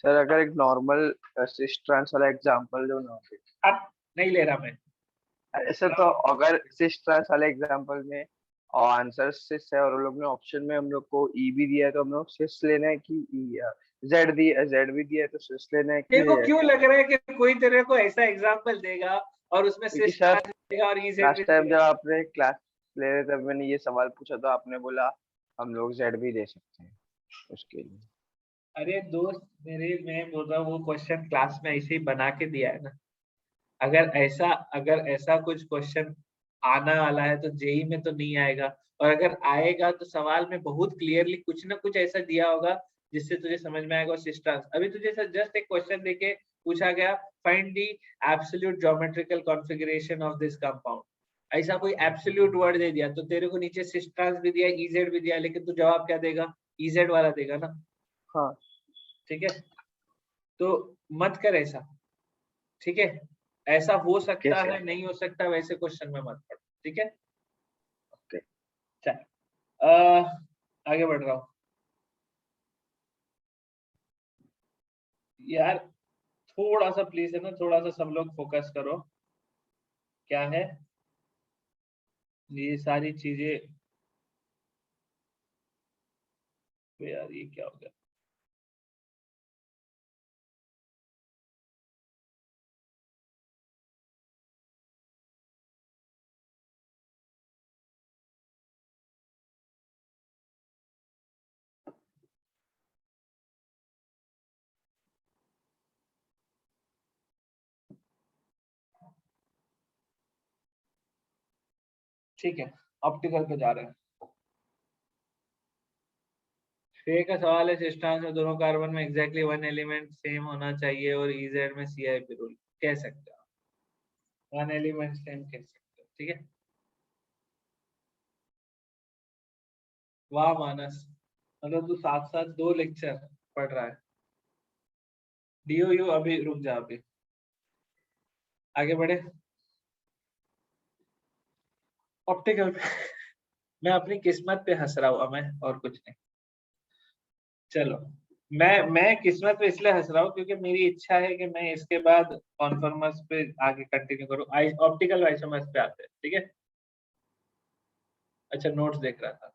सर अगर एक नॉर्मल सिस ट्रांस वाला एग्जांपल दो ना। अब नहीं ले रहा मैं। ऐसे तो अगर सिस ट्रांस वाले एग्जांपल में और आंसर सिस है और उन लोग ने ऑप्शन में हम लोग को ई भी दिया है, तो हम लोग सिस लेना है कि ई? जेड दिया, जेड भी दिया है, तो सिस लेना है तेरे कि को जेड? क्यों लग रहा है कि कोई तेरे को ऐसा एग्जांपल देगा और उसमें क्योंकि सिस सर ट्रांस देगा और इजेड भी लास्ट टाइम जब देगा? आपने क्लास ले रहे थे, मैंने ये सवाल पूछा तो आपने बोला हम लोग जेड भी दे सकते हैं उसके लिए। अरे दोस्त मेरे, मैं बोल रहा हूँ वो क्वेश्चन क्लास में ऐसे ही बना के दिया है ना। अगर ऐसा कुछ क्वेश्चन आने वाला है तो जेई में तो नहीं आएगा, और अगर आएगा तो सवाल में बहुत क्लियरली कुछ ना कुछ ऐसा दिया होगा जिससे तुझे समझ में आएगा। सिस्टर्स अभी तुझे जस्ट एक क्वेश्चन देके पूछा गया, find the absolute geometrical configuration of this compound. ऐसा कोई एब्सोल्यूट वर्ड दे दिया तो तेरे को नीचे सिस्टर्स भी दिया, इजेड भी दिया, लेकिन तू जवाब क्या देगा? इजेड वाला देगा ना। हाँ ठीक है, तो मत कर ऐसा, ठीक है। ऐसा हो ओके सकता सर। है, नहीं हो सकता, वैसे क्वेश्चन में मत पढ़, ठीक है। ओके। चल, आगे बढ़ रहा हूँ यार। थोड़ा सा प्लीज है ना, थोड़ा सा सब लोग फोकस करो। क्या है ये सारी चीजें? तो यार ये क्या हो गया? ठीक है, ऑप्टिकल पे जा रहे हैं। छह का सवाल है, सिस्टम में दोनों कार्बन में एग्जैक्टली वन एलिमेंट सेम होना चाहिए और इजेड में CIP रूल कह सकते हो, वन एलिमेंट सेम कह सकते हो, ठीक है। वाह मानस, मतलब तू साथ साथ दो लेक्चर पढ़ रहा है। DOU अभी रुक जा, अभी आगे बढ़े। ऑप्टिकल पे मैं अपनी किस्मत पे हंस रहा हूँ मैं, और कुछ नहीं। चलो, मैं किस्मत पे इसलिए हंस रहा हूँ क्योंकि मेरी इच्छा है कि मैं इसके बाद कॉन्फर्मर्स पे आगे कंटिन्यू करूँ। ऑप्टिकल आइसोमर्स पे आते हैं, ठीक है। अच्छा, नोट्स देख रहा था।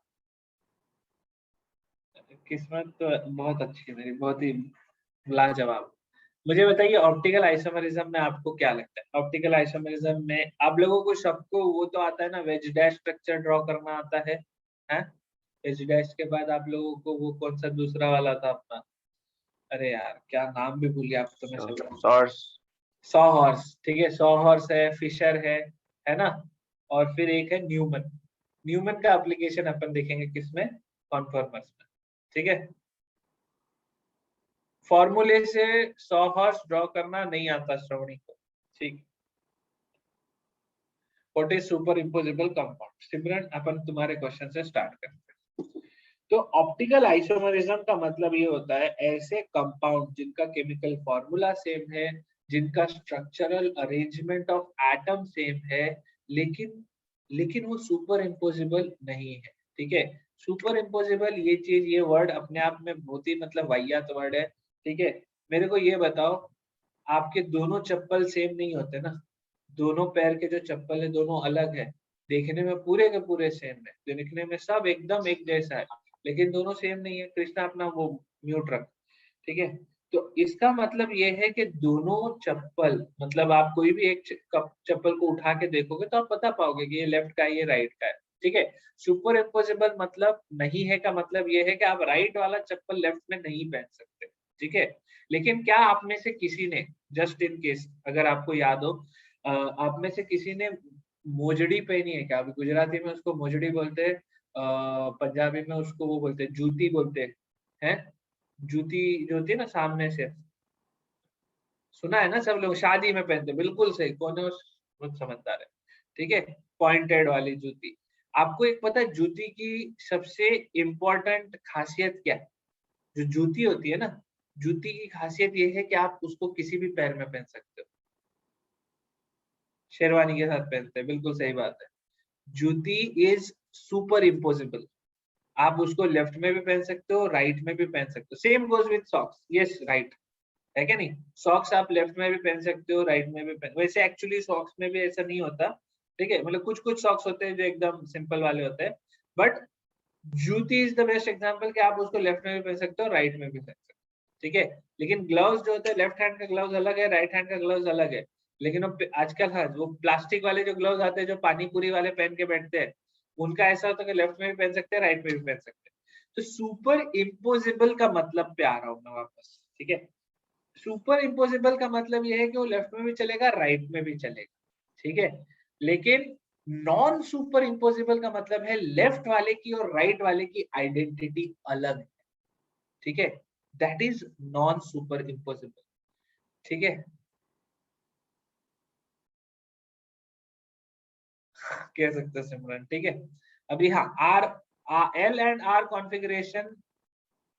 किस्मत तो बहुत अच्छी है मेरी, बहुत ही लाजवाब। मुझे बताइए ऑप्टिकल आइसोमरिज्म में आपको क्या लगता है? ऑप्टिकल आइसोमरिज्म में आप लोगों को सबको वो तो आता है ना, वेज डैश स्ट्रक्चर ड्रॉ करना आता है? हैं? वेज डैश के बाद आप लोगों को वो कौन सा दूसरा वाला था अपना, अरे यार क्या नाम भी भूल गया आप तो। मैं सॉर्स। सॉ हॉर्स, ठीक है, सॉ हॉर्स है, फिशर है ना। और फिर एक है न्यूमन। न्यूमन का एप्लीकेशन अपन देखेंगे किसमें, कॉन्फॉर्मर्स में, ठीक है। फॉर्मूले से सॉ हॉर्स ड्रॉ करना नहीं आता श्रवणी को, ठीक। What is super impossible compound, Simran अपन तुम्हारे क्वेश्चन से स्टार्ट करते हैं। तो ऑप्टिकल आइसोमरिज्म का मतलब ये होता है ऐसे कंपाउंड जिनका केमिकल फॉर्मूला सेम है, जिनका structural arrangement of atom same है, लेकिन लेकिन वो सुपर इम्पोजिबल नहीं है, ठीक है। सुपर इम्पोजिबल ये चीज, ये वर्ड अपने आप में बहुत ही मतलब वाहियात वर्ड है, ठीक है। मेरे को ये बताओ, आपके दोनों चप्पल सेम नहीं होते ना, दोनों पैर के जो चप्पल है दोनों अलग है, देखने में पूरे के पूरे सेम है, देखने में सब एकदम एक जैसा है, लेकिन दोनों सेम नहीं है। कृष्णा अपना वो म्यूट रख, ठीक है। तो इसका मतलब ये है कि दोनों चप्पल, मतलब आप कोई भी एक चप्पल को उठा के देखोगे तो आप बता पाओगे कि ये लेफ्ट का है ये राइट का है, ठीक है। सुपर इम्पोजिबल मतलब नहीं है का मतलब ये है कि आप राइट वाला चप्पल लेफ्ट में नहीं पहन सकते, ठीक है। लेकिन क्या आप में से किसी ने, जस्ट इन केस अगर आपको याद हो, आप में से किसी ने मोजड़ी पहनी है क्या? अभी गुजराती में उसको मोजड़ी बोलते हैं, पंजाबी में उसको वो बोलते हैं जूती बोलते हैं। जूती जो होती है ना सामने से, सुना है ना सब लोग, शादी में पहनते हैं, बिल्कुल सही, कौन है उस बहुत समझदार है, ठीक है। पॉइंटेड वाली जूती। आपको एक पता है जूती की सबसे इम्पोर्टेंट खासियत क्या है? जो जूती होती है ना, जूती की खासियत ये है कि आप उसको किसी भी पैर में पहन सकते हो, शेरवानी के साथ पहनते हैं, बिल्कुल सही बात है। जूती इज सुपर इम्पोजिबल, आप उसको लेफ्ट में भी पहन सकते हो, राइट में भी पहन सकते हो। Same goes with socks, yes right, है क्या नहीं? सॉक्स आप लेफ्ट में भी पहन सकते हो, राइट में भी पहन, वैसे एक्चुअली सॉक्स में भी ऐसा नहीं होता, ठीक है, मतलब कुछ कुछ सॉक्स होते हैं जो एकदम सिंपल वाले होते हैं, बट जूती इज द बेस्ट एग्जांपल कि आप उसको लेफ्ट में भी पहन सकते हो, राइट में भी पहन सकते हो, ठीक है। लेकिन ग्लव्स जो होते हैं, लेफ्ट हैंड का ग्लव्स अलग है, राइट हैंड का ग्लव्स अलग है। लेकिन वो आजकल, हाँ, वो प्लास्टिक वाले जो ग्लव्स आते हैं जो पानी पूरी वाले पहन के बैठते हैं, उनका ऐसा होता है कि लेफ्ट में भी पहन सकते हैं, राइट में भी पहन सकते हैं। तो सुपर इम्पोजिबल का मतलब पे आ रहा हूँ मैं वापस, ठीक है। सुपर इम्पोजिबल का मतलब ये है कि वो लेफ्ट में भी चलेगा, राइट में भी चलेगा, ठीक है। लेकिन नॉन सुपर इम्पोजिबल का मतलब है लेफ्ट वाले की और राइट वाले की आइडेंटिटी अलग है, ठीक है। That is non super imposable, ठीक है। कह सकते हो सिमरन, ठीक है। अभी हाँ, R L and R configuration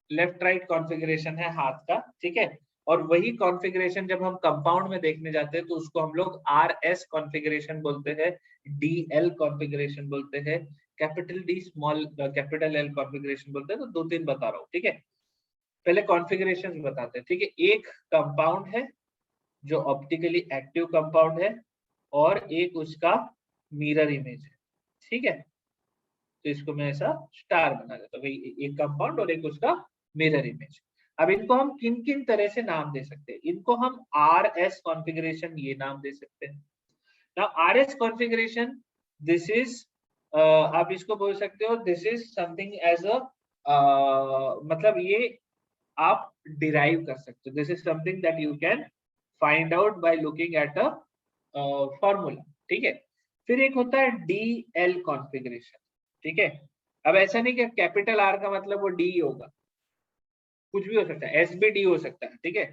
left right configuration है हाथ का, ठीक है। और वही कॉन्फ़िगरेशन जब हम कंपाउंड में देखने जाते हैं तो उसको हम लोग आर एस कॉन्फ़िगरेशन बोलते हैं, डी एल कॉन्फ़िगरेशन बोलते हैं, capital D small capital L configuration बोलते हैं। तो दो तीन बता रहा हूँ, ठीक है। पहले कॉन्फ़िगरेशन बताते हैं, ठीक है। एक कंपाउंड है जो ऑप्टिकली एक्टिव कंपाउंड है, और एक उसका मिरर इमेज है, ठीक है। तो इसको मैं ऐसा स्टार बना देता हूँ, एक कंपाउंड और एक उसका मिरर इमेज। अब इनको हम किन किन तरह से नाम दे सकते हैं? इनको हम आर एस कॉन्फ़िगरेशन ये नाम दे सकते हैं। Now R S configuration, this is, आप इसको बोल सकते हो this is something as a, मतलब ये आप डिराइव कर सकते हो, this is something that you can find out by looking at a formula, ठीक है। फिर एक होता है डी एल कॉन्फ़िगरेशन, ठीक है। अब ऐसा नहीं कि कैपिटल आर का मतलब वो डी होगा, कुछ भी हो सकता है, एस भी डी हो सकता है, ठीक है।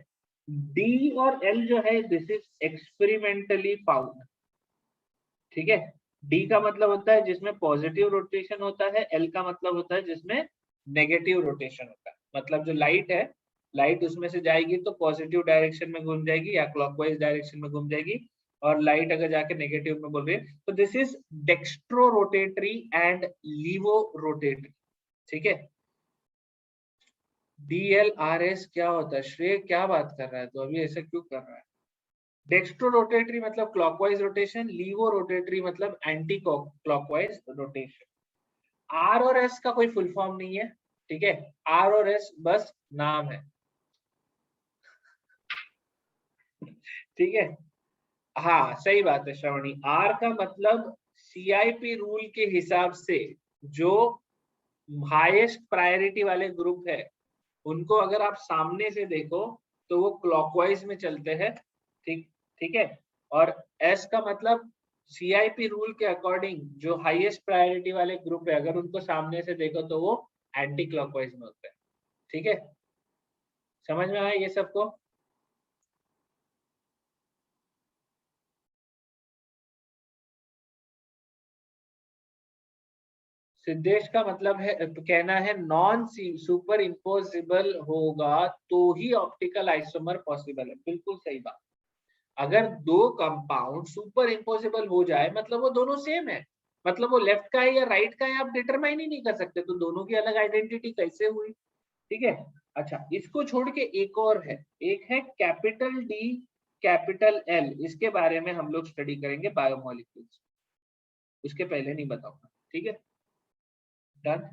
डी और एल जो है दिस इज एक्सपेरिमेंटली फाउंड, ठीक है। डी का मतलब होता है जिसमें पॉजिटिव रोटेशन होता है, एल का मतलब होता है जिसमें नेगेटिव रोटेशन होता है। मतलब जो लाइट है, लाइट उसमें से जाएगी तो पॉजिटिव डायरेक्शन में घूम जाएगी या क्लॉकवाइज डायरेक्शन में घूम जाएगी, और लाइट अगर जाके नेगेटिव में बोल रही है तो this is dextro rotatory and levo rotatory, ठीक है। डी एल आर एस क्या होता है? श्रेय क्या बात कर रहा है, तो अभी ऐसा क्यों कर रहा है? डेक्स्ट्रो रोटेटरी मतलब क्लॉकवाइज रोटेशन, लीवो रोटेटरी मतलब एंटी क्लॉकवाइज रोटेशन। आर और एस का कोई फुल फॉर्म नहीं है, ठीक है। आर और एस बस नाम है, ठीक है। हाँ सही बात है श्रवणी, आर का मतलब सीआईपी रूल के हिसाब से जो हाईएस्ट प्रायोरिटी वाले ग्रुप है उनको अगर आप सामने से देखो तो वो क्लॉकवाइज में चलते हैं, ठीक ठीक है। और एस का मतलब सीआईपी रूल के अकॉर्डिंग जो हाईएस्ट प्रायोरिटी वाले ग्रुप है, अगर उनको सामने से देखो तो वो एंटी क्लॉकवाइज में होते हैं, ठीक है। समझ में आया ये सबको? सिद्धेश का मतलब है, कहना है नॉन सुपर इम्पोजिबल होगा तो ही ऑप्टिकल आइसोमर पॉसिबल है। बिल्कुल सही बात। अगर दो कंपाउंड सुपर इम्पोजिबल हो जाए मतलब वो दोनों सेम है, मतलब वो लेफ्ट का है या राइट का है आप डिटरमाइन ही नहीं कर सकते, तो दोनों की अलग आइडेंटिटी कैसे हुई, ठीक है। अच्छा, इसको छोड़ के एक और है, एक है कैपिटल डी कैपिटल एल, इसके बारे में हम लोग स्टडी करेंगे बायोमोलिक्यूल्स, उसके पहले नहीं बताऊंगा, ठीक है। डन।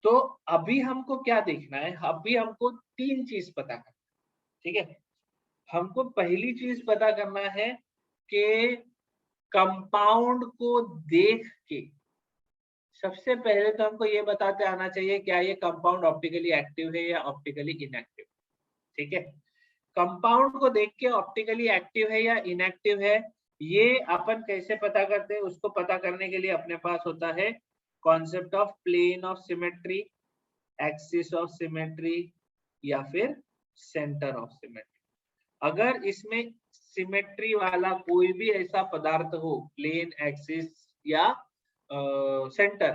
तो अभी हमको क्या देखना है, अभी हमको तीन चीज पता करना, ठीक है। हमको पहली चीज पता करना है कि कंपाउंड को देख के सबसे पहले तो हमको ये बताते आना चाहिए क्या ये कंपाउंड ऑप्टिकली एक्टिव है या ऑप्टिकली इनएक्टिव, ठीक है। कंपाउंड को देख के ऑप्टिकली एक्टिव है या इनएक्टिव है ये अपन कैसे पता करते हैं, उसको पता करने के लिए अपने पास होता है concept of plane of symmetry, axis of symmetry या फिर सेंटर ऑफ सिमेट्री। अगर इसमें सिमेट्री वाला कोई भी ऐसा पदार्थ हो, प्लेन, एक्सिस या सेंटर,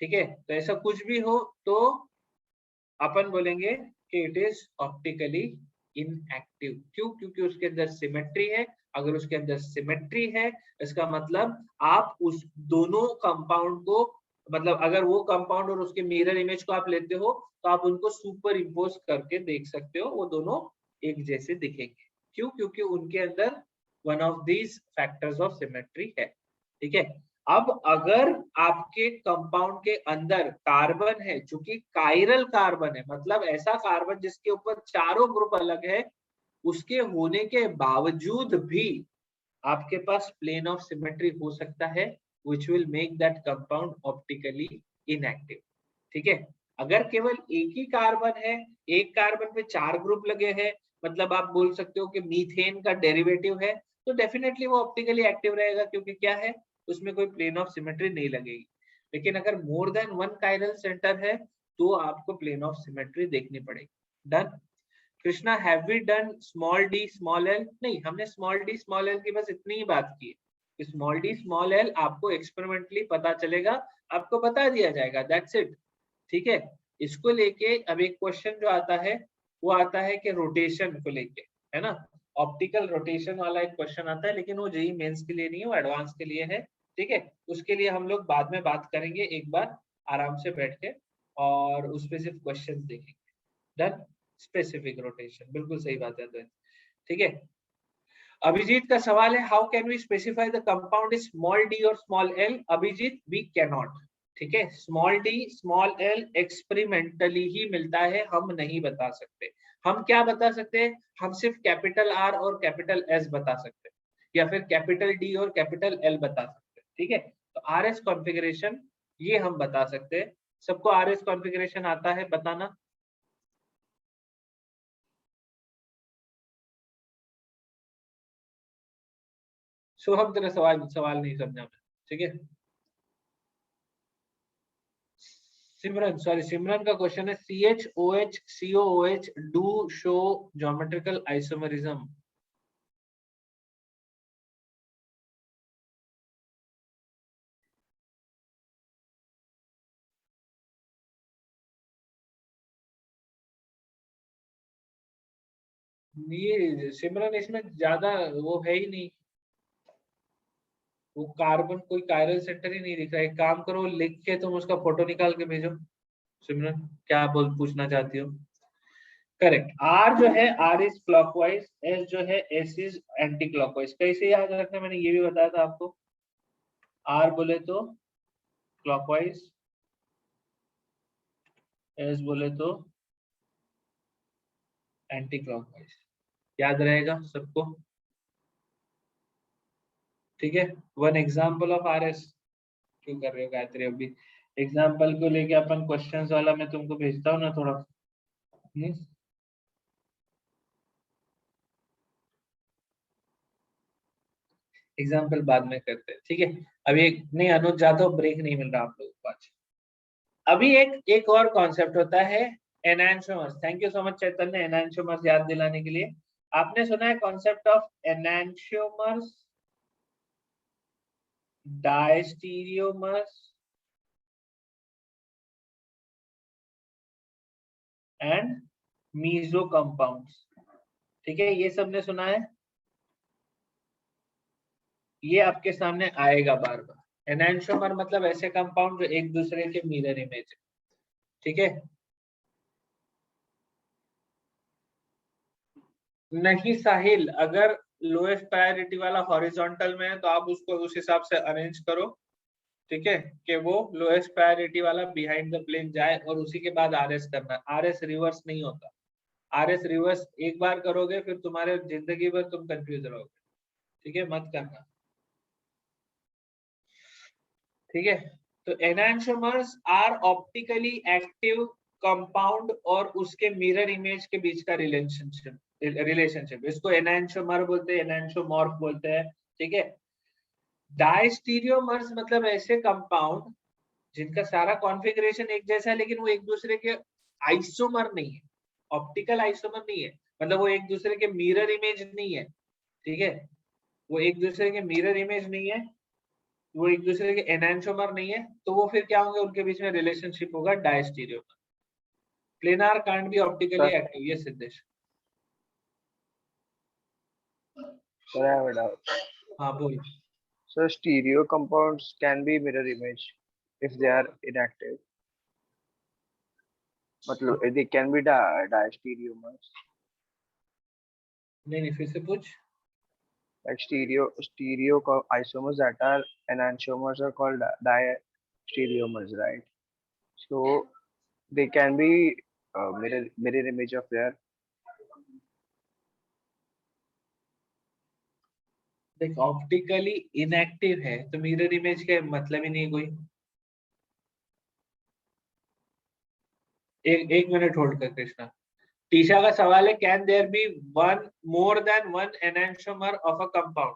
ठीक है, तो ऐसा कुछ भी हो तो अपन बोलेंगे कि इट इज ऑप्टिकली इनएक्टिव। क्यों? क्योंकि उसके अंदर सिमेट्री है। अगर उसके अंदर सिमेट्री है इसका मतलब आप उस दोनों कंपाउंड को, मतलब अगर वो कंपाउंड और उसके मिरर इमेज को आप लेते हो तो आप उनको सुपर इम्पोज करके देख सकते हो, वो दोनों एक जैसे दिखेंगे। क्यों? क्योंकि उनके अंदर one of these factors of symmetry है, ठीक है। अब अगर आपके कंपाउंड के अंदर कार्बन है जो कि कायरल कार्बन है, मतलब ऐसा कार्बन जिसके ऊपर चारों ग्रुप अलग है, उसके होने के बावजूद भी आपके पास प्लेन ऑफ सिमेट्री हो सकता है which will make that compound optically inactive, ठीक है। अगर केवल एक ही कार्बन है, एक कार्बन पे चार ग्रुप लगे हैं, मतलब आप बोल सकते हो कि मीथेन का डेरिवेटिव है, तो डेफिनेटली वो ऑप्टिकली एक्टिव रहेगा क्योंकि क्या है, उसमें कोई प्लेन ऑफ सिमेट्री नहीं लगेगी। लेकिन अगर more than one chiral centre है तो आपको प्लेन ऑफ सिमेट्री देखनी पड़ेगी। Done. Krishna, have we done small D small L? नहीं, हमने स्मॉल डी स्मॉल एल की बस इतनी ही बात की है। स्मॉल डी स्मॉल एल आपको एक्सपेरिमेंटली पता चलेगा, आपको बता दिया जाएगा, दैट्स इट, ठीक है। इसको लेके अब एक क्वेश्चन जो आता है वो आता है कि रोटेशन को लेके, है ना, ऑप्टिकल रोटेशन वाला एक क्वेश्चन आता है, लेकिन वो जेईई मेंस के लिए नहीं है, वो एडवांस के लिए है, ठीक है। उसके लिए हम लोग बाद में बात करेंगे एक बार आराम से बैठ के, और उस पे सिर्फ क्वेश्चन देखेंगे। डन। स्पेसिफिक रोटेशन, बिल्कुल सही बात है अद्वैत, ठीक है। अभिजीत का सवाल है how can we specify the compound is small D और small L? Abhijeet, we can not, ठीक है। Small D small L experimentally ही मिलता है, हम नहीं बता सकते। हम क्या बता सकते हैं, हम सिर्फ कैपिटल आर और कैपिटल एस बता सकते हैं, या फिर कैपिटल डी और कैपिटल एल बता सकते हैं, ठीक है। तो आर एस कॉन्फ़िगरेशन ये हम बता सकते हैं। सबको आर एस कॉन्फ़िगरेशन आता है बताना? शुभम, तेरा सवाल सवाल नहीं समझा मैं, ठीक है। सिमरन, सॉरी, सिमरन का क्वेश्चन है CHOH COOH do show geometrical isomerism? ये सिमरन इसमें ज्यादा वो है ही नहीं, वो कार्बन कोई कायरल सेंटर ही नहीं दिख रहा है। एक काम करो, लिख के तुम उसका फोटो निकाल के भेजो। सिमरन, क्या बोल पूछना चाहती हो? करेक्ट, आर जो है आर इज क्लॉकवाइज, एस जो है एस इज एंटी क्लॉकवाइज। कैसे याद रखना, मैंने ये भी बताया था आपको। आर बोले तो क्लॉकवाइज, एस बोले तो एंटी क्लॉकवाइज, याद रहेगा सबको, ठीक है। One example of R S, क्यों कर रहे हो गायत्री अभी? एग्जाम्पल को लेके अपन क्वेश्चंस वाला मैं तुमको भेजता हूँ ना थोड़ा। एग्जाम्पल बाद में करते हैं, ठीक है। अभी एक नहीं, अनुज जाधव, ब्रेक नहीं मिल रहा आप लोगों को आज। अभी एक और कॉन्सेप्ट होता है enantiomers. Thank you so much Chaitanya enantiomers याद दिलाने के लिए। आपने सुना है concept of enantiomers, diastereomers and meso compounds, ठीक है, ये सबने सुना है। ये आपके सामने आएगा बार बार। एनांशियोमर मतलब ऐसे कंपाउंड जो एक दूसरे के मिरर इमेज है, ठीक है। नहीं साहिल, अगर लोएस्ट प्रायोरिटी वाला हॉरिजॉन्टल में है तो आप उसको उस हिसाब से अरेंज करो, ठीक है, कि वो लोएस्ट प्रायोरिटी वाला बिहाइंड द प्लेन जाए और उसी के बाद आरएस करना। आरएस रिवर्स नहीं होता। आरएस रिवर्स एक बार करोगे फिर तुम्हारे जिंदगी भर तुम कंफ्यूज रहोगे, ठीक है, मत करना, ठीक है। तो enantiomers are optically active compound और उसके मिरर इमेज के बीच का रिलेशनशिप इसको एनांशियोमर बोलते हैं, एनांशियोमॉर्फ बोलते हैं, ठीक है। डायस्टीरियोमर्स मतलब ऐसे कंपाउंड जिनका सारा कॉन्फ़िगरेशन एक जैसा है लेकिन वो एक दूसरे के आइसोमर नहीं है, ऑप्टिकल आइसोमर नहीं है, मतलब वो एक दूसरे के मिरर इमेज नहीं है, ठीक है। वो एक दूसरे के मिरर इमेज नहीं है, वो एक दूसरे के एनांशियोमर नहीं है, तो वो फिर क्या होंगे, उनके बीच में रिलेशनशिप होगा diastereomer. Planar can't be optically sir active, ये Siddhesh. Sir I have a doubt. हाँ बोल। So stereo compounds can be mirror image if they are inactive. मतलब they can be diastereomers. नहीं नहीं, फिर से पूछ। Like stereo isomers that are enantiomers are called diastereomers, right? So they can be mirror image of their. देख, ऑप्टिकली इनएक्टिव है तो मिरर इमेज का मतलब ही नहीं कोई। एक मिनट होल्ड कर कृष्णा। टीशा का सवाल है, can there be one more than one enantiomer of a compound.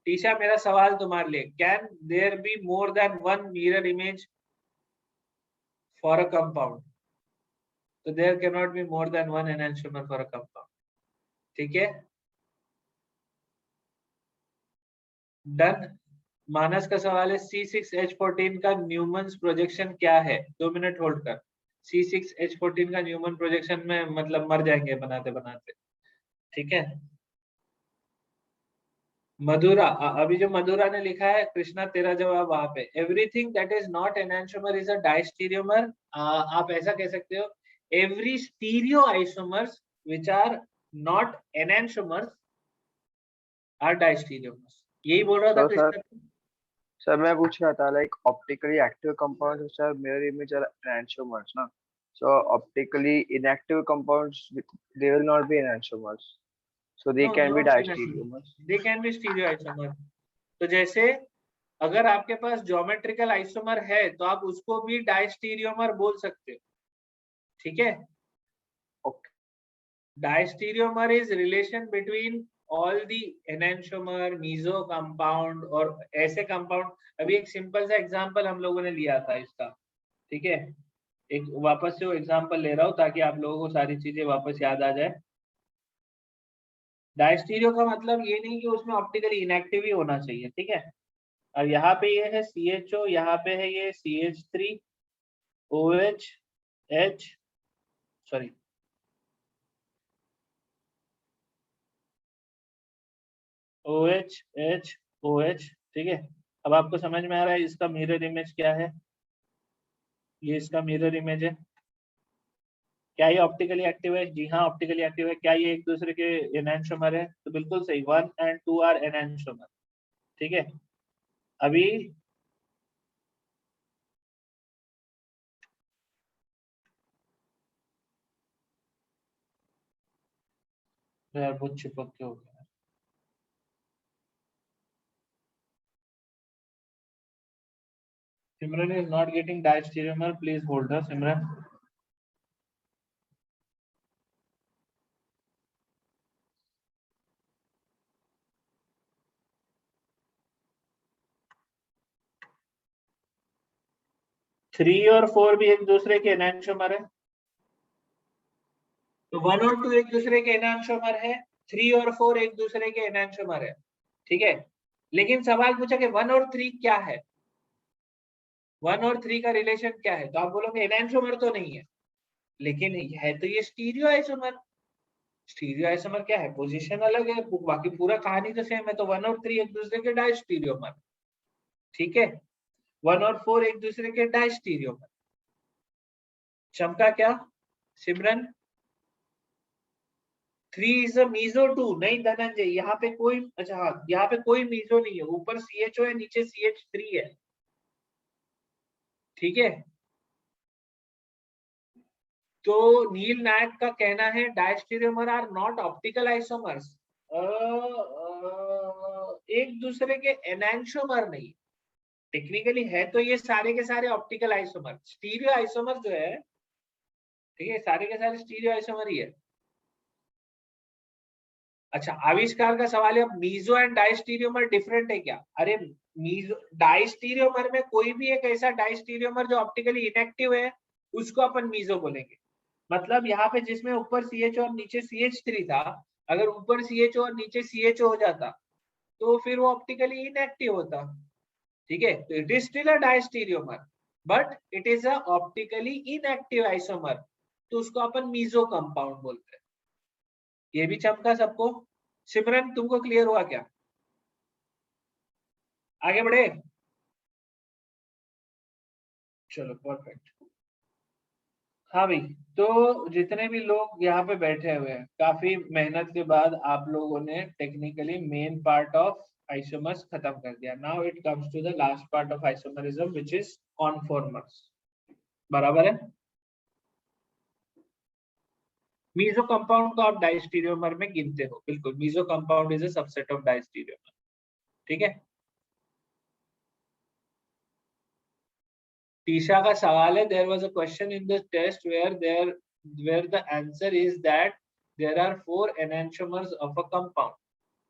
Tisha, मेरा सवाल तुम्हारे लिए, can there be more than one mirror image for a compound? तो there can not be more than one enantiomer for a compound, ठीक है, डन। मानस का सवाल है, C6H14 का न्यूमन्स प्रोजेक्शन क्या है? 2 मिनट होल्ड कर। C6H14 का न्यूमन प्रोजेक्शन में मतलब मर जाएंगे बनाते बनाते, ठीक है। मधुरा, अभी जो मधुरा ने लिखा है, कृष्णा तेरा जवाब वहां पे, everything that is not enantiomer is a diastereomer. आप ऐसा कह सकते हो, every stereo isomers which are not enantiomers are diastereomers. यही बोल रहा था So sir, कृष्णा। sir मैं पूछ रहा था like optically active compounds which are mirror image are enantiomers, ना? So optically inactive compounds they will not be enantiomers. So they no, can be not enantiomer, diastereomers. They can be stereo isomer. तो जैसे अगर आपके पास ज्योमेट्रिकल आइसोमर है तो आप उसको भी डायस्टीरियोमर बोल सकते हो, ठीक है। Okay. Diastereomer is relation between all the enantiomer, meso compound और ऐसे कंपाउंड। अभी एक सिंपल सा एग्जांपल हम लोगों ने लिया था इसका, ठीक है। एक वापस से वो एग्जांपल ले रहा हूँ ताकि आप लोगों को सारी चीजें वापस याद आ जाए। डायस्टीरियो का मतलब ये नहीं कि उसमें ऑप्टिकली इनएक्टिव ही होना चाहिए, ठीक है। और यहाँ पे ये है CHO, यहाँ पे है ये CH3 OH H, sorry OH H OH, ठीक है। अब आपको समझ में आ रहा है इसका मिरर इमेज क्या है? ये इसका मिरर इमेज है। क्या ये ऑप्टिकली एक्टिव है? जी हाँ, ऑप्टिकली एक्टिव है। क्या ये एक दूसरे के एनांशियोमर है? तो बिल्कुल सही, 1 and 2 आर एनांशियोमर, ठीक है। अभी यार बहुत चिपक के हो गया। Simran is not getting diastereomer. Please hold her, Simran. Three और फोर भी एक दूसरे के एनांशोमर है, तो 1 और 2 एक दूसरे के एनांशोमर है, 3 और 4 एक दूसरे के एनांशोमर है, ठीक है। लेकिन सवाल पूछा कि 1 और 3 क्या है, 1 और 3 का रिलेशन क्या है, तो आप बोलोगे एनांशोमर तो नहीं है, लेकिन है तो ये स्टीरियो आइसोमर। स्टीरियो आइसोमर क्या है, पोजीशन अलग है, बाकी पूरा कहानी तो सेम है, तो 1 और 3 एक दूसरे के डायस्टीरियोमर, ठीक है। 1 और 4 एक दूसरे के डायस्टीरियोमर। चमका क्या सिमरन? 3 इज अ मीजो 2, नहीं धनंजय, यहाँ पे कोई, अच्छा हाँ, यहाँ पे कोई मीजो नहीं है, ऊपर CHO है, नीचे CH3 है, ठीक है। तो नील नायक का कहना है diastereomer are not optical isomers, एक दूसरे के एनांशोमर नहीं, टेक्निकली है तो ये सारे के सारे ऑप्टिकल आइसोमर, स्टीरियो आइसोमर जो है, ठीक है, सारे के सारे स्टीरियो आइसोमर ही है। अच्छा, आविष्कार का सवाल है, अब मीजो एंड डायस्टीरियोमर डिफरेंट है क्या? अरे मीजो डायस्टीरियोमर में कोई भी एक ऐसा डायस्टीरियोमर जो ऑप्टिकली इनएक्टिव है उसको अपन मीजो बोलेंगे। मतलब यहाँ पे जिसमें ऊपर CHO और नीचे CH3 था, अगर ऊपर CHO और नीचे CHO हो जाता तो फिर वो ऑप्टिकली इनएक्टिव होता, ठीक है। तो it is still a diastereomer but it is a optically inactive isomer, तो उसको अपन मीजो कंपाउंड बोलते हैं। ये भी चमका सबको? सिमरन तुमको क्लियर हुआ क्या? आगे बढ़े, चलो परफेक्ट। हाँ भाई, तो जितने भी लोग यहाँ पे बैठे हुए हैं, काफी मेहनत के बाद आप लोगों ने technically main part of isomers खत्म कर दिया। Now it comes to the last part of isomerism which is conformers, बराबर है। मीजो कंपाउंड को आप डायस्टीरियोमर में गिनते हो, बिल्कुल, meso compound is a subset of diastereomer, ठीक है। टीशा का सवाल है, there was a question in the test where the answer is that there are 4 enantiomers of a compound.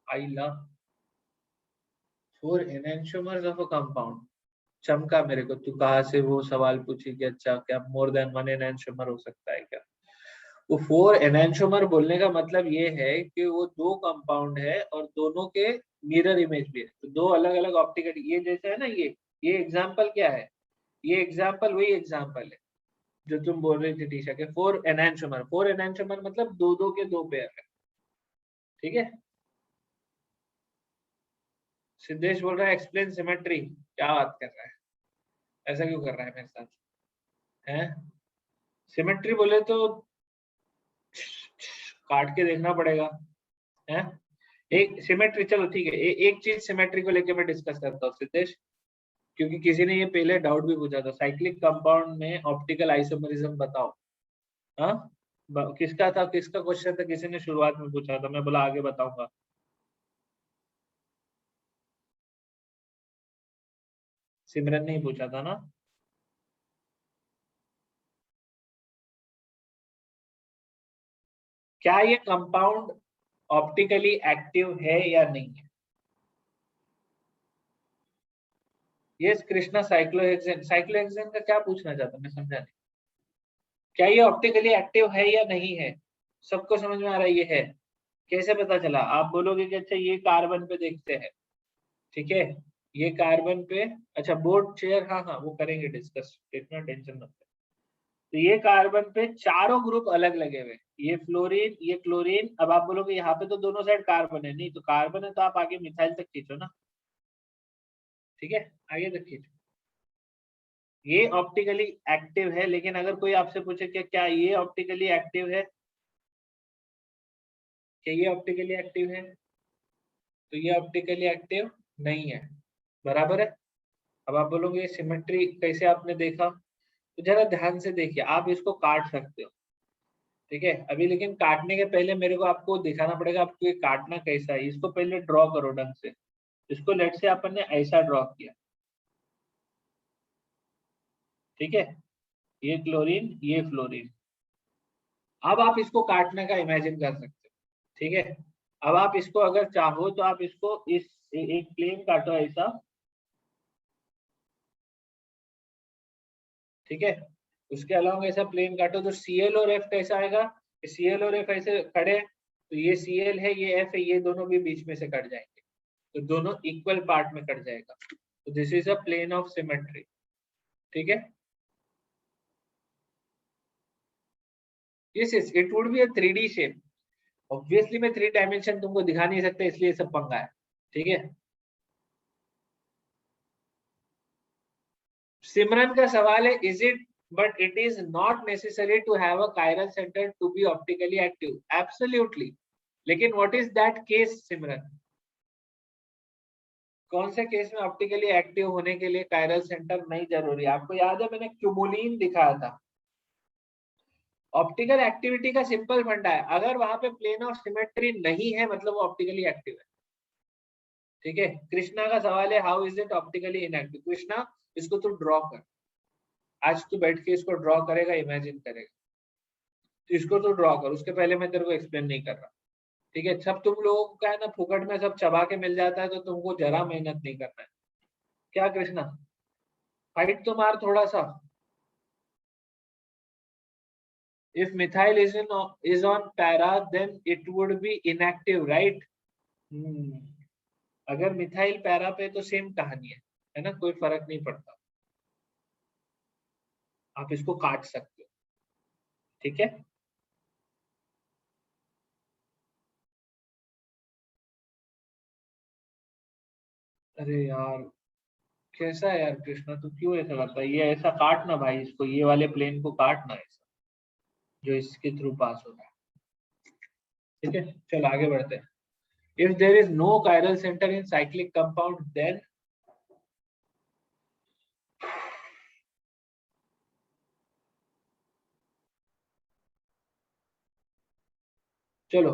I love 4 enantiomers of a compound. चमका मेरे को, तू कहाँ से वो सवाल पूछी कि अच्छा क्या मोर देन 1 एनांशोमर हो सकता है क्या? वो 4 एनांशोमर बोलने का मतलब ये है कि वो 2 कंपाउंड है और दोनों के मिरर इमेज भी है, तो 2 अलग अलग ऑप्टिकल, ये जैसे है ना, ये एग्जांपल क्या है, ये एग्जांपल वही एग्जांपल है जो तुम बोल रही थी टीशा के 4 एनांशोमर मतलब दो दो के 2 पेयर है, ठीक है। सिद्धेश बोल रहा है एक्सप्लेन सिमेट्री, क्या बात कर रहा है, ऐसा क्यों कर रहा है मेरे साथ, है? सिमेट्री बोले तो काट के देखना पड़ेगा, है। एक सिमेट्री, चलो ठीक है, एक चीज सिमेट्री को लेके मैं डिस्कस करता हूँ सिद्धेश, क्योंकि किसी ने ये पहले डाउट भी पूछा था, साइक्लिक कंपाउंड में ऑप्टिकल आइसोमरिज्म बताओ। हाँ, किसका था, किसका क्वेश्चन था, किसी ने शुरुआत में पूछा था, मैं बोला आगे बताऊंगा। सिमरन ने ही पूछा था ना। क्या ये कंपाउंड ऑप्टिकली एक्टिव है या नहीं है? ये कृष्णा साइक्लोहेक्सेन का क्या पूछना चाहता, मैं समझा नहीं। क्या ये ऑप्टिकली एक्टिव है या नहीं है? सबको समझ में आ रहा है ये है? कैसे पता चला? आप बोलोगे कि अच्छा ये कार्बन पे देखते हैं, ठीक है, ये कार्बन पे, अच्छा बोर्ड चेयर, हाँ हाँ वो करेंगे डिस्कस, इतना टेंशन मत ले। तो ये कार्बन पे चारों ग्रुप अलग लगे हुए, ये फ्लोरीन, ये क्लोरीन। अब आप बोलोगे यहाँ पे तो दोनों साइड कार्बन है, नहीं तो कार्बन है तो आप आगे मिथाइल तक खींचो ना, ठीक है, आगे तक खींचो। ये ऑप्टिकली एक्टिव है, लेकिन अगर कोई आपसे पूछे कि क्या ये ऑप्टिकली एक्टिव है, क्या ये ऑप्टिकली एक्टिव है, तो ये ऑप्टिकली एक्टिव नहीं है, बराबर है। अब आप बोलोगे सिमेट्री कैसे आपने देखा, तो जरा ध्यान से देखिए, आप इसको काट सकते हो, ठीक है अभी, लेकिन काटने के पहले मेरे को आपको दिखाना पड़ेगा आपको ये काटना कैसा है, इसको पहले ड्रॉ करो ढंग से। इसको लेट से अपन ने ऐसा ड्रॉ किया, ठीक है, ये क्लोरीन ये फ्लोरीन। अब आप इसको काटने का इमेजिन कर सकते हो, ठीक है। अब आप इसको अगर चाहो तो आप इसको इस एक प्लेन काटो ऐसा, ठीक है, उसके अलावा ऐसा प्लेन काटो तो Cl और F कैसा आएगा, Cl और F ऐसे खड़े तो ये Cl है ये F है, ये दोनों भी बीच में से कट जाएंगे, तो दोनों इक्वल पार्ट में कट जाएगा, तो this is a plane of symmetry, ठीक है। Yes yes, it would be a 3D shape. Obviously मैं 3 डायमेंशन तुमको दिखा नहीं सकता, इसलिए सब पंगा है, ठीक है। सिमरन का सवाल है, is it but it is not necessary to have a chiral centre to be optically active. Absolutely, लेकिन what is that case Simran, कौन से केस में ऑप्टिकली एक्टिव होने के लिए कायरल सेंटर नहीं जरूरी। आपको याद है मैंने क्यूमुलिन दिखाया था। ऑप्टिकल एक्टिविटी का सिंपल फंडा है, अगर वहां पे प्लेन ऑफ सिमेट्री नहीं है मतलब वो ऑप्टिकली एक्टिव है, ठीक है। कृष्णा का सवाल है, how is it optically inactive. Krishna, इसको तू ड्रॉ कर, आज तू बैठ के इसको ड्रॉ करेगा, इमेजिन करेगा, तो इसको तू ड्रॉ कर, उसके पहले मैं तेरे को एक्सप्लेन नहीं कर रहा, ठीक है। सब तुम लोगों को क्या है ना, फुकट में सब चबा के मिल जाता है, तो तुमको जरा मेहनत नहीं करना है, क्या कृष्णा, फाइट तो मार थोड़ा सा। If methyl is on para, then it would be inactive, right? Hmm. अगर मिथाइल पैरा पे तो सेम कहानी है ना, कोई फर्क नहीं पड़ता, आप इसको काट सकते हो, ठीक है। अरे यार, कैसा है यार कृष्णा, तू क्यों ऐसा करता है, ये ऐसा काटना भाई, इसको ये वाले प्लेन को काटना ऐसा जो इसके थ्रू पास होता है, ठीक है। चल आगे बढ़ते हैं। If there is no chiral centre in cyclic compound then, चलो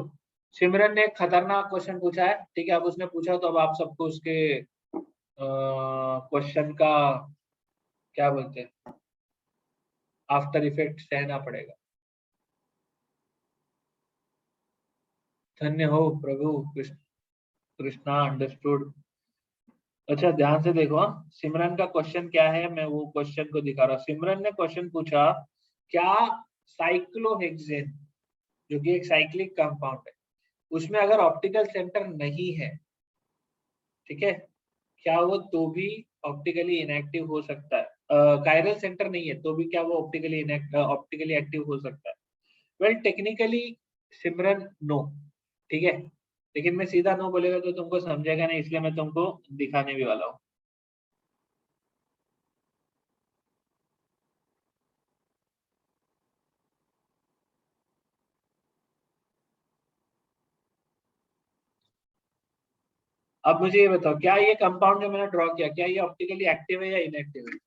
सिमरन ने एक खतरनाक क्वेश्चन पूछा है, ठीक है। अब उसने पूछा तो अब आप सबको उसके क्वेश्चन का क्या बोलते हैं, आफ्टर इफेक्ट सहना पड़ेगा। धन्य हो प्रभु कृष्ण, कृष्णा अंडरस्टूड। अच्छा ध्यान से देखो, हाँ? सिमरन का क्वेश्चन क्या है, मैं वो क्वेश्चन को दिखा रहा हूँ। सिमरन ने क्वेश्चन पूछा, क्या साइक्लोहेक्सेन जो कि एक साइक्लिक कंपाउंड है, उसमें अगर ऑप्टिकल सेंटर नहीं है, ठीक है, क्या वो तो भी ऑप्टिकली इनएक्टिव हो सकता है। कायरल सेंटर नहीं है तो भी क्या वो ऑप्टिकली एक्टिव हो सकता है। वेल टेक्निकली सिमरन नो, ठीक है, लेकिन मैं सीधा नो बोलेगा तो तुमको समझेगा नहीं, इसलिए मैं तुमको दिखाने भी वाला हूँ। अब मुझे ये बताओ, क्या ये कंपाउंड जो मैंने ड्रॉ किया, क्या ये ऑप्टिकली एक्टिव है या इनएक्टिव है।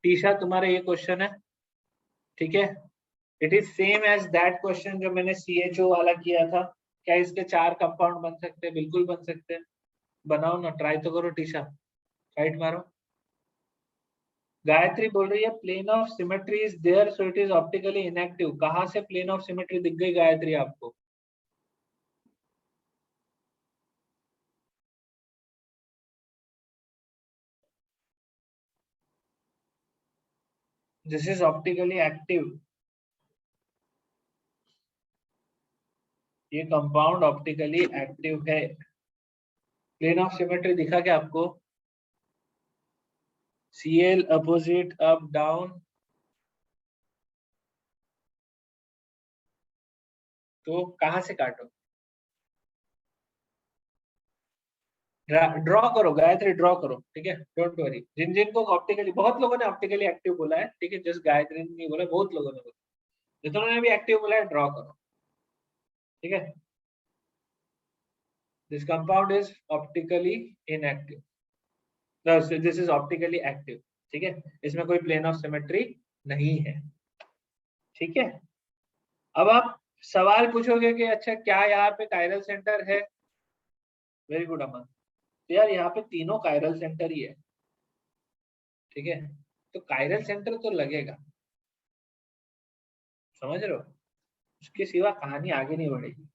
टीशा तुम्हारा ये क्वेश्चन है, ठीक है, it is same as that question जो मैंने CHO वाला किया था। क्या इसके 4 कंपाउंड बन सकते हैं, बिल्कुल बन सकते हैं, बनाओ ना, ट्राई तो करो टीशा, राइट मारो। गायत्री बोल रही है plane of symmetry is there so it is optically inactive. कहां से प्लेन ऑफ सिमेट्री दिख गई गायत्री आपको। दिस इज ऑप्टिकली एक्टिव, ये कंपाउंड ऑप्टिकली एक्टिव है। प्लेन ऑफ सिमेट्री दिखा क्या आपको, Cl अपोजिट अप डाउन, तो कहां से काटो, ड्रॉ करो गायत्री, ड्रॉ करो, ठीक है, डोंट वरी। जिन जिन को ऑप्टिकली, बहुत लोगों ने ऑप्टिकली एक्टिव बोला है, ठीक है, जस्ट गायत्री ने नहीं बोला, बहुत लोगों ने बोला, जितनों ने भी एक्टिव बोला है ड्रॉ करो, ठीक है। This compound is optically inactive, this is optically active, ठीक है, इसमें कोई प्लेन ऑफ सिमेट्री नहीं है, ठीक है। अब आप सवाल पूछोगे कि अच्छा क्या यहाँ पे कायरल सेंटर है, वेरी गुड अमन, तो यार यहाँ पे तीनों कायरल सेंटर ही है, ठीक है, तो कायरल सेंटर तो लगेगा, समझ रहे हो, उसके सिवा कहानी आगे नहीं बढ़ेगी।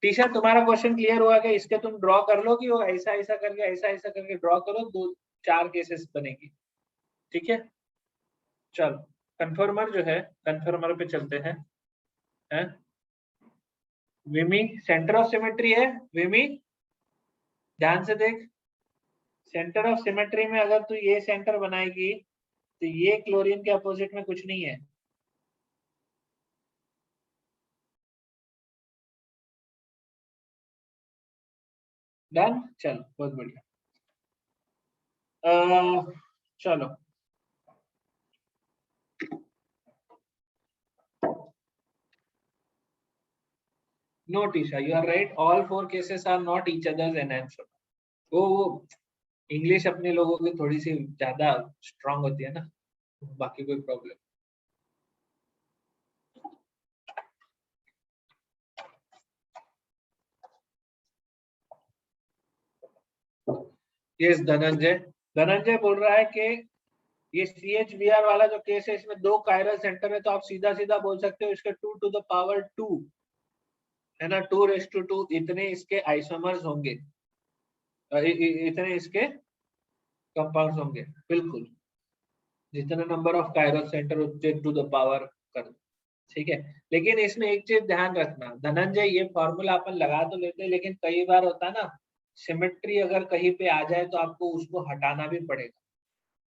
टीचर तुम्हारा क्वेश्चन क्लियर हुआ कि इसके तुम ड्रॉ कर लो कि वो ऐसा ऐसा करके ड्रॉ करो, 2-4 केसेस बनेगी, ठीक है। चलो कन्फर्मर जो है, कन्फर्मर पे चलते हैं, विमी सेंटर ऑफ सिमेट्री है, विमी ध्यान से देख, सेंटर ऑफ सिमेट्री में अगर तू ये सेंटर बनाएगी तो ये क्लोरीन के अपोजिट में कुछ नहीं है, डन, चलो बहुत बढ़िया। चलो no Tisha, you are right, all 4 cases are not each others enhancer. वो इंग्लिश अपने लोगों की थोड़ी सी ज्यादा स्ट्रांग होती है ना, बाकी कोई प्रॉब्लम। यस धनंजय, धनंजय बोल रहा है कि ये CHBr वाला जो केस है इसमें 2 कायरल सेंटर है, तो आप सीधा सीधा बोल सकते हो इसके 2 to the power 2 है ना, 2 to 2 इतने इसके आइसोमर्स होंगे, इतने इसके कंपाउंड्स होंगे, बिल्कुल, जितने नंबर ऑफ कायरल सेंटर उतने टू द पावर कर, ठीक है। लेकिन इसमें एक चीज ध्यान रखना धनंजय, ये फॉर्मूला अपन लगा तो लेते हैं, लेकिन कई बार होता है ना, सिमेट्री अगर कहीं पे आ जाए तो आपको उसको हटाना भी पड़ेगा,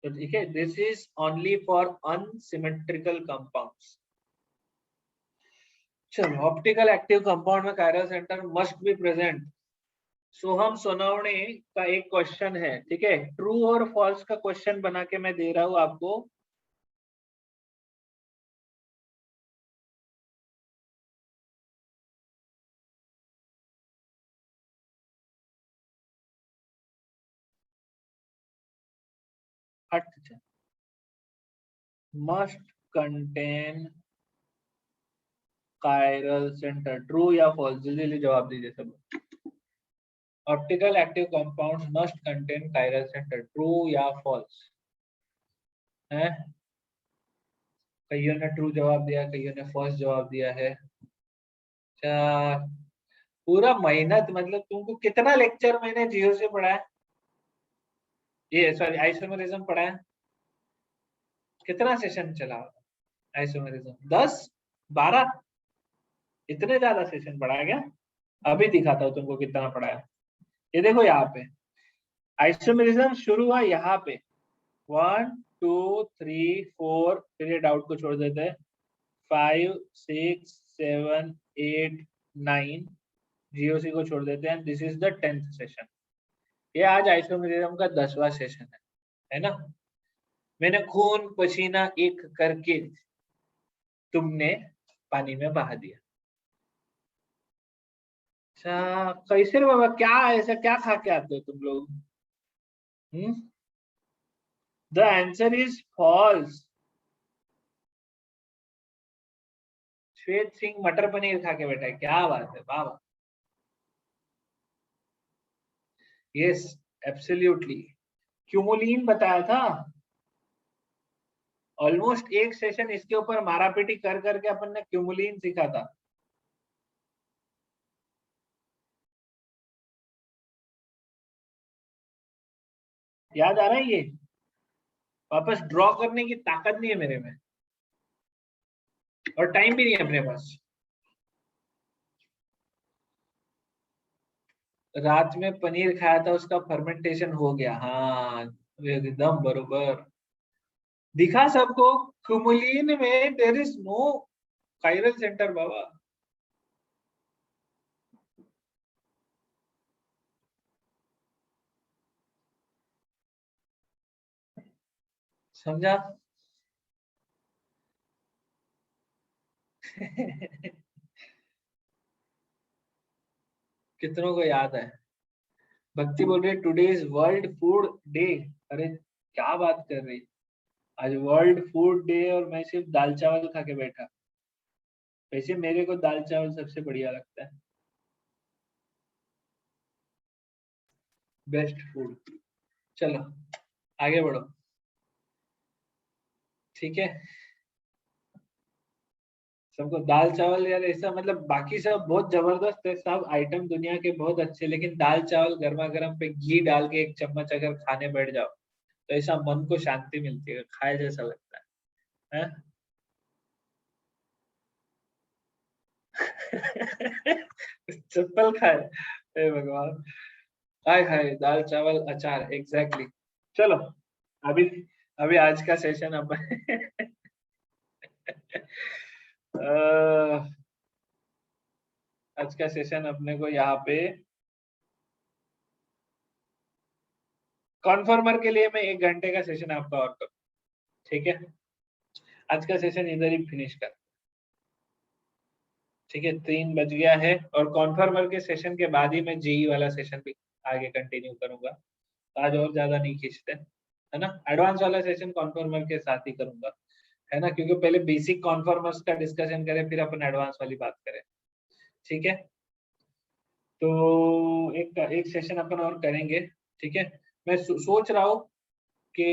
तो ठीक है, this is only for unsymmetrical compounds. चलो ऑप्टिकल एक्टिव कंपाउंड में chiral centre must be present. Soham Sonawane का एक क्वेश्चन है, ठीक है, ट्रू और फॉल्स का क्वेश्चन बना के मैं दे रहा हूं आपको। Must contain chiral centre, true या फॉल्स, जल्दी जल्दी जवाब दीजिए सब। Optical active compounds must contain chiral centre, true या फॉल्स है? कईयों ने ट्रू जवाब दिया, कईयों ने फॉल्स जवाब दिया है। अच्छा, पूरा मेहनत, मतलब तुमको कितना लेक्चर मैंने जियो से पढ़ा है, ये सॉरी आइसोमेरिज्म पढ़ा है, कितना सेशन चला आइसोमेरिज्म, 10-12, इतने ज्यादा सेशन पढ़ाया गया। अभी दिखाता हूँ तुमको कितना पढ़ाया। ये देखो यहाँ पे आइसोमेरिज्म शुरू हुआ यहाँ पे 1 2 3 4, फिर ये डाउट को छोड़ देते हैं, 5 6 7 8 9, जीओसी को छोड़ देते हैं, this is the 10th session. ये आज आइसोमेरिज्म का 10वां सेशन है ना। मैंने खून पसीना एक करके तुमने पानी में बहा दिया। अच्छा कैसे रे बाबा, क्या ऐसा क्या खा के आते हो तुम लोग? The answer is false. Shwet Singh मटर पनीर खा के बैठा है, क्या बात है, वाह वाह। यस एब्सोल्युटली, क्यूमुलिन बताया था, ऑलमोस्ट एक सेशन इसके ऊपर मारापीटी कर करके अपन ने क्यूमुलिन सीखा था। याद आ रहा है ये? वापस ड्रॉ करने की ताकत नहीं है मेरे में, और टाइम भी नहीं है अपने पास। रात में पनीर खाया था, उसका फर्मेंटेशन हो गया, हाँ एकदम बरोबर दिखा सबको। क्यूमुलिन में there is no chiral centre बाबा, समझा? कितनों को याद है? भक्ति बोल रही है today is world food day. अरे क्या बात कर रही, आज वर्ल्ड फूड डे और मैं सिर्फ दाल चावल खा के बैठा। वैसे मेरे को दाल चावल सबसे बढ़िया लगता है, बेस्ट फूड। चलो आगे बढ़ो, ठीक है। सबको दाल चावल यार ऐसा, मतलब बाकी सब बहुत जबरदस्त है, सब आइटम दुनिया के बहुत अच्छे, लेकिन दाल चावल गर्मा गर्म पे घी डाल के एक चम्मच अगर खाने बैठ जाओ तो ऐसा मन को शांति मिलती है, खाए जैसा लगता है, हैं? चप्पल खाए, हे भगवान। हाय हाय, दाल चावल अचार, एग्जैक्टली। चलो अभी, अभी आज का सेशन अब आज का सेशन अपने को यहाँ पे कॉन्फर्मर के लिए मैं 1 घंटे का सेशन आपका और करूँ, ठीक है। आज का सेशन इधर ही फिनिश कर, ठीक है। 3 बज गया है, और कॉन्फर्मर के सेशन के बाद ही मैं जेई वाला सेशन भी आगे कंटिन्यू करूंगा। आज और ज्यादा नहीं खींचते, है ना। एडवांस वाला सेशन कॉन्फर्मर के साथ ही करूंगा, है ना, क्योंकि पहले बेसिक कॉन्फर्मर्स का डिस्कशन करें फिर अपन एडवांस वाली बात करें, ठीक है। तो एक एक सेशन अपन और करेंगे, ठीक है। मैं सोच रहा हूँ कि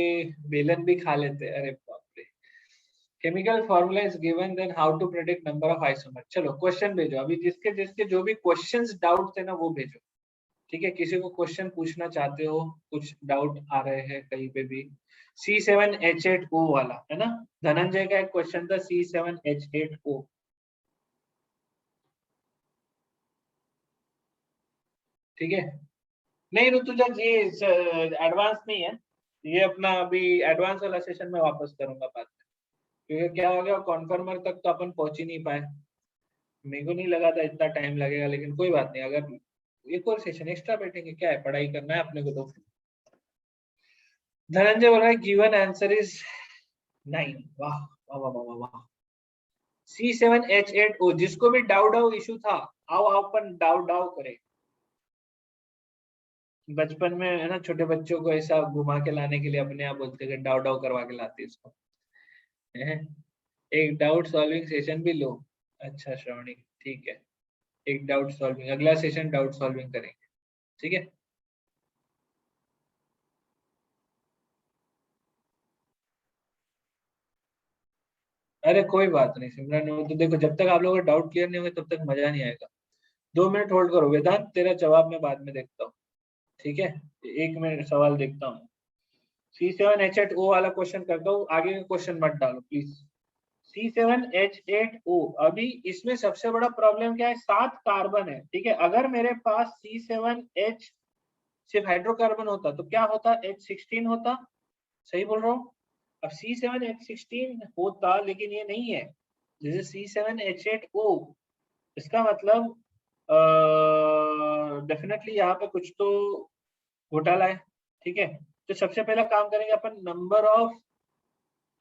बेलन भी खा लेते हैं। अरे बाप रे। Chemical formula is given, then how to predict number of isomer. चलो क्वेश्चन भेजो अभी, जिसके जिसके जो भी क्वेश्चंस डाउट थे ना वो भेजो, ठीक है। किसी को क्वेश्चन पूछना चाहते हो, कुछ डाउट आ रहे हैं कहीं पे भी। C7H8O वाला, है ना, धनंजय का एक क्वेश्चन था C7H8O, ठीक है। नहीं ऋतुजा जी, एडवांस नहीं है ये अपना, अभी एडवांस वाला सेशन में वापस करूंगा बाद में, क्योंकि क्या हो गया, कॉन्फर्मर तक तो अपन पहुंच ही नहीं पाए। मेरे को नहीं लगा था इतना टाइम लगेगा, लेकिन कोई बात नहीं, अगर एक और सेशन एक्स्ट्रा बैठेंगे, क्या है, पढ़ाई करना है अपने को तो। धनंजय बोल रहा है गिवन आंसर इज 9। वाह वाह वाह वाह वाह। C7H8O, जिसको भी डाउ डाउ इशू था, आओ आओ अपन डाउ डाउ करें। बचपन में है ना, छोटे बच्चों को ऐसा घुमा के लाने के लिए अपने आप बोलते थे डाउ डाउ करवा के लाते इसको, हैं? एक डाउट सॉल्विंग सेशन भी लो। अच्छा श्रावणी, ठीक है। एक डाउट सॉल्विंग, अगला सेशन डाउट सॉल्विंग करेंगे, ठीक है। अरे कोई बात नहीं सिमरन, वो तो देखो, जब तक आप लोगों का डाउट क्लियर नहीं होगा तब तक मजा नहीं आएगा। 2 मिनट होल्ड करो वेदांत, तेरा जवाब मैं बाद में देखता हूँ, ठीक है। 1 मिनट सवाल देखता हूँ। C7H8O वाला क्वेश्चन करता हूँ, आगे का क्वेश्चन मत डालो प्लीज। C7H8O, अभी इसमें सबसे बड़ा प्रॉब्लम क्या है, 7 कार्बन है, ठीक है। अगर मेरे पास C7H सिर्फ हाइड्रोकार्बन होता तो क्या होता, H16 होता, सही बोल रहा हूँ। अब C7H16 होता, लेकिन ये नहीं है, जैसे C7H8O, इसका मतलब डेफिनेटली यहाँ पे कुछ तो घोटाला है, ठीक है। तो सबसे पहला काम करेंगे अपन, number of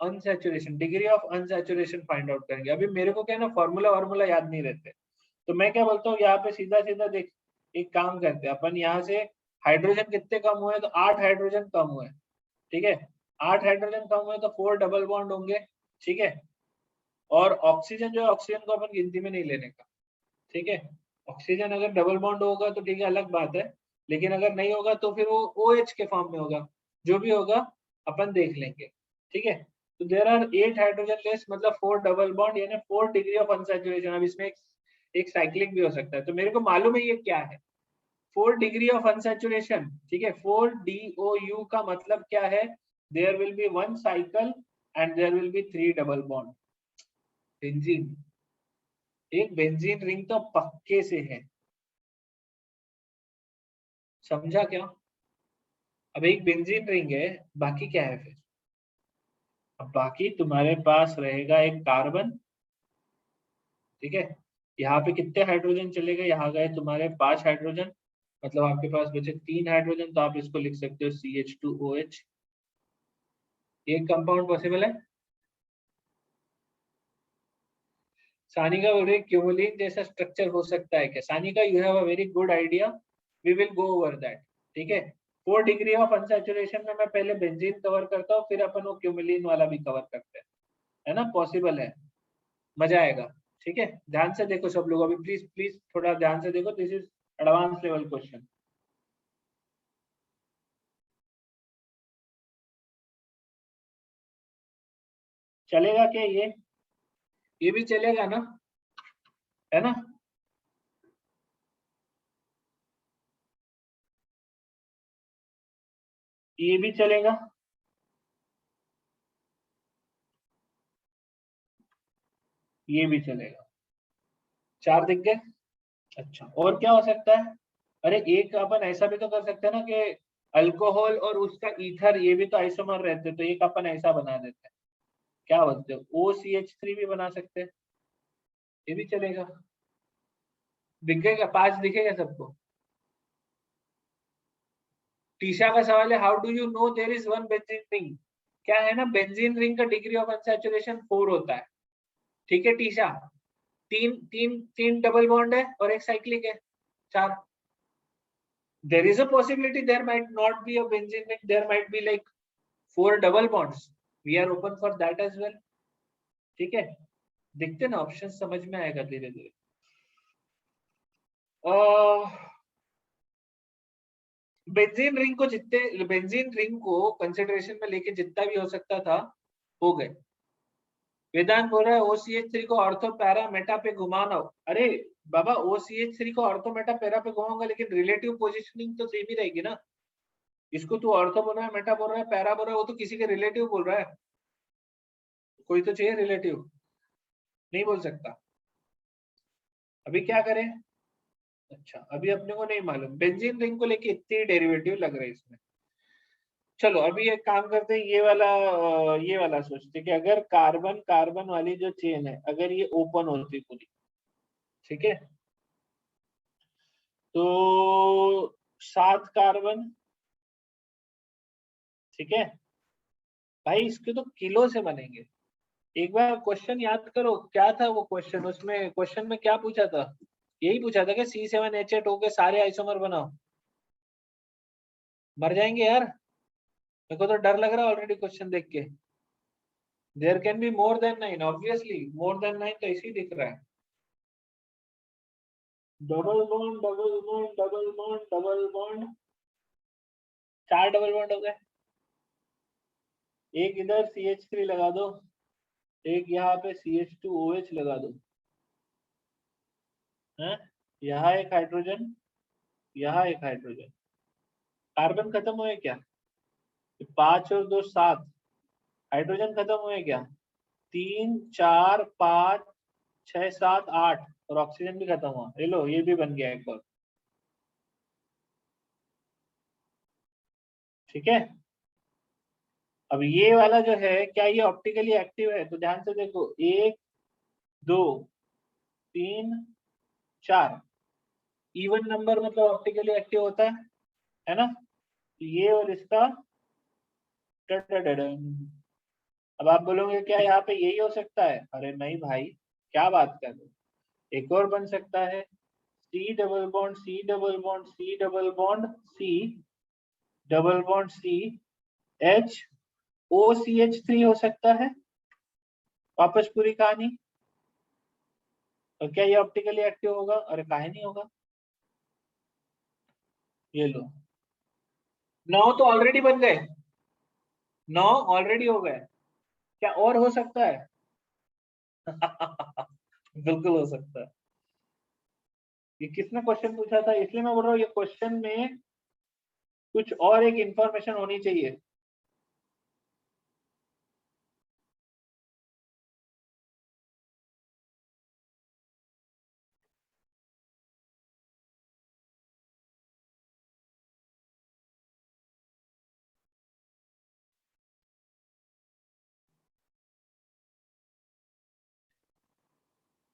unsaturation, degree of unsaturation find out करेंगे। अभी मेरे को क्या है ना, फॉर्मूला वार्मूला याद नहीं रहते, तो मैं क्या बोलता हूँ, यहाँ पे सीधा सीधा देख, एक काम करते हैं अपन, यहाँ से हाइड्रोजन कितने कम हुए, तो 8 हाइड्रोजन कम हुए, ठीक है। 8 हाइड्रोजन कम हुए तो 4 डबल बॉन्ड होंगे, ठीक है। और ऑक्सीजन जो है, ऑक्सीजन को अपन गिनती में नहीं लेने का, ठीक है। ऑक्सीजन अगर डबल बॉन्ड होगा तो ठीक है, अलग बात है, लेकिन अगर नहीं होगा तो फिर वो OH के फॉर्म में होगा, जो भी होगा अपन देख लेंगे, ठीक है। तो देर आर 8 हाइड्रोजन लेस, मतलब 4 डबल बॉन्ड, यानी 4 डिग्री ऑफ अनसैचुरेशन। अब इसमें एक साइक्लिक भी हो सकता है, तो मेरे को मालूम है ये क्या है, 4 डिग्री ऑफ अनसैचुरेशन, ठीक है। 4 DOU का मतलब क्या है, there will be 1 cycle and there will be 3 double bond. Benzene, एक बेंजीन रिंग तो पक्के से है, समझा क्या। अब एक बेंजीन रिंग है, बाकी क्या है फिर, अब बाकी तुम्हारे पास रहेगा एक कार्बन, ठीक है। यहाँ पे कितने हाइड्रोजन चले गए, यहाँ गए तुम्हारे 5 हाइड्रोजन, मतलब आपके पास बचे 3 हाइड्रोजन, तो आप इसको लिख सकते हो CH2OH। एक कंपाउंड पॉसिबल है। सानिका बोल रही है क्यूमुलिन जैसा स्ट्रक्चर हो सकता है क्या? Sanika you have a very good idea, we will go over that. ठीक है, 4 डिग्री ऑफ अनसैचुरेशन में मैं पहले बेंजीन कवर करता हूँ, फिर अपन वो क्यूमुलिन वाला भी कवर करते हैं, है ना, पॉसिबल है, मजा आएगा। ठीक है, ध्यान से देखो सब लोग, अभी प्लीज प्लीज थोड़ा ध्यान से देखो, this is advance level question. चलेगा क्या ये भी चलेगा ना, है ना? ये भी चलेगा, ये भी चलेगा। 4 दिख गए। अच्छा, और क्या हो सकता है? अरे एक अपन ऐसा भी तो कर सकते हैं ना कि अल्कोहल और उसका ईथर ये भी तो आइसोमर रहते, तो एक अपन ऐसा बना देते हैं, क्या बोलते हो, OCH3 भी बना सकते हैं, ये भी चलेगा। दिखेगा 5 दिखेगा सबको? टीशा का सवाल है, how do you know there is one benzene ring? क्या है ना, बेंजीन रिंग का डिग्री ऑफ अनसैचुरेशन 4 होता है। ठीक है टीशा, तीन तीन तीन डबल बॉन्ड है और एक साइक्लिक है, 4। there is a possibility there might not be a benzene ring, there might be like 4 double bonds, we are open for that as well। ठीक है, देखते ना, ऑप्शन समझ में आएगा धीरे धीरे। बेंजीन रिंग को जितने, बेंजीन रिंग को कंसिडरेशन में लेके जितना भी हो सकता था हो गए। वेदांत बोल रहा है OCH3 को ऑर्थो पैरा मेटा पे घुमाना। अरे बाबा, OCH3 को ऑर्थो मेटा पैरा पे घुमाऊंगा, लेकिन रिलेटिव पोजीशनिंग तो सेम ही रहेगी ना। इसको तू ऑर्थो बोल रहा है, मेटा बोल रहा है, पैरा बोल रहा है, वो तो किसी के रिलेटिव बोल रहा है, कोई तो चाहिए रिलेटिव, नहीं बोल सकता। अभी क्या करें? अच्छा, अभी अपने को नहीं मालूम, बेंजीन रिंग को लेके इतने डेरिवेटिव लग रहे हैं इसमें। चलो अभी एक काम करते हैं, ये वाला सोचते हैं कि अगर कार्बन कार्बन वाली जो चेन है, अगर ये ओपन होती पूरी, ठीक है, तो 7 कार्बन, ठीक है भाई, इसके तो किलो से बनेंगे। एक बार क्वेश्चन याद करो, क्या था वो क्वेश्चन, उसमें क्वेश्चन में क्या पूछा था? यही पूछा था कि C7H8O के सारे आइसोमर बनाओ। मर जाएंगे यार, मेरे को तो डर लग रहा है ऑलरेडी क्वेश्चन देख के। There can be more than 9, obviously more than 9 तो ऐसे ही दिख रहा है। Double bond double bond double bond double bond, 4 double bond हो गए। एक इधर CH3 लगा दो, एक यहाँ पे CH2OH लगा दो, है, यहाँ एक हाइड्रोजन, यहाँ एक हाइड्रोजन। कार्बन खत्म हुए क्या? 5 और 2 7। हाइड्रोजन खत्म हुए क्या? 3 4 5 6 7 8, और ऑक्सीजन भी खत्म हुआ। ले लो, ये भी बन गया एक बार। ठीक है, अब ये वाला जो है, क्या ये ऑप्टिकली एक्टिव है? तो ध्यान से देखो, 1 2 3 4, इवन नंबर मतलब ऑप्टिकली एक्टिव होता है ना? ये और इसका अब आप बोलोगे क्या यहाँ पे यही हो सकता है? अरे नहीं भाई, क्या बात कर रहे हो, एक और बन सकता है, C double bond C double bond C double bond C double bond C H OCH3 हो सकता है। वापस पूरी कहानी, और क्या ये ऑप्टिकली एक्टिव होगा? अरे काहे नहीं होगा, ये लो, 9 तो ऑलरेडी बन गए, 9 ऑलरेडी हो गए, क्या और हो सकता है? बिल्कुल हो सकता है। ये किसने क्वेश्चन पूछा था, इसलिए मैं बोल रहा हूँ ये क्वेश्चन में कुछ और एक इंफॉर्मेशन होनी चाहिए।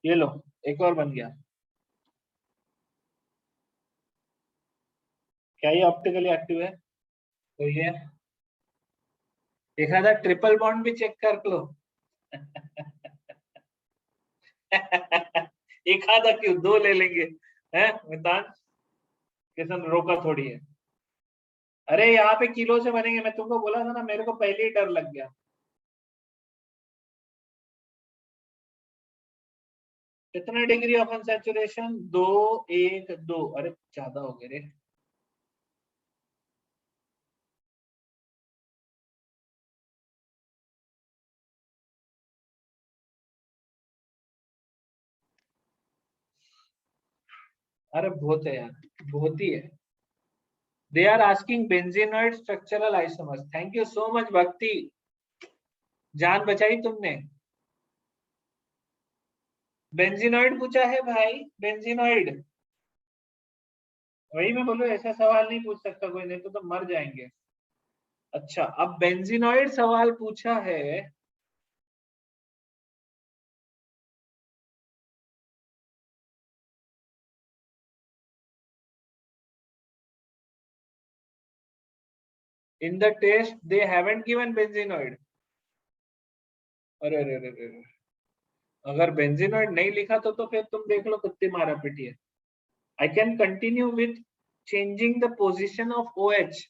ये लो, एक और बन गया, क्या ये ऑप्टिकली एक्टिव है? तो ये देखा था, ट्रिपल बॉन्ड भी चेक कर लो। एक आधा क्यों, 2 ले लेंगे हैं मितान, किसन रोका थोड़ी है। अरे यहाँ पे किलो से बनेंगे, मैं तुमको बोला था ना, मेरे को पहले ही डर लग गया। कितना डिग्री ऑफ अनसैचुरेशन, 2 1 2, अरे ज्यादा हो गए रे। अरे बहुत है यार, बहुत ही है। They are asking benzenoid structural isomers, thank you so much Bhakti, जान बचाई तुमने। बेंजीनॉइड पूछा है भाई, बेंजीनॉइड। वही मैं बोलूं, ऐसा सवाल नहीं पूछ सकता कोई, नहीं तो मर जाएंगे। अच्छा, अब बेंजीनॉइड सवाल पूछा है। In the test they haven't given benzenoid. अरे अरे अरे अरे, अगर बेंजीनॉइड नहीं लिखा तो फिर तुम देख लो कितनी मारा पिटी है। I can continue with changing the position of OH,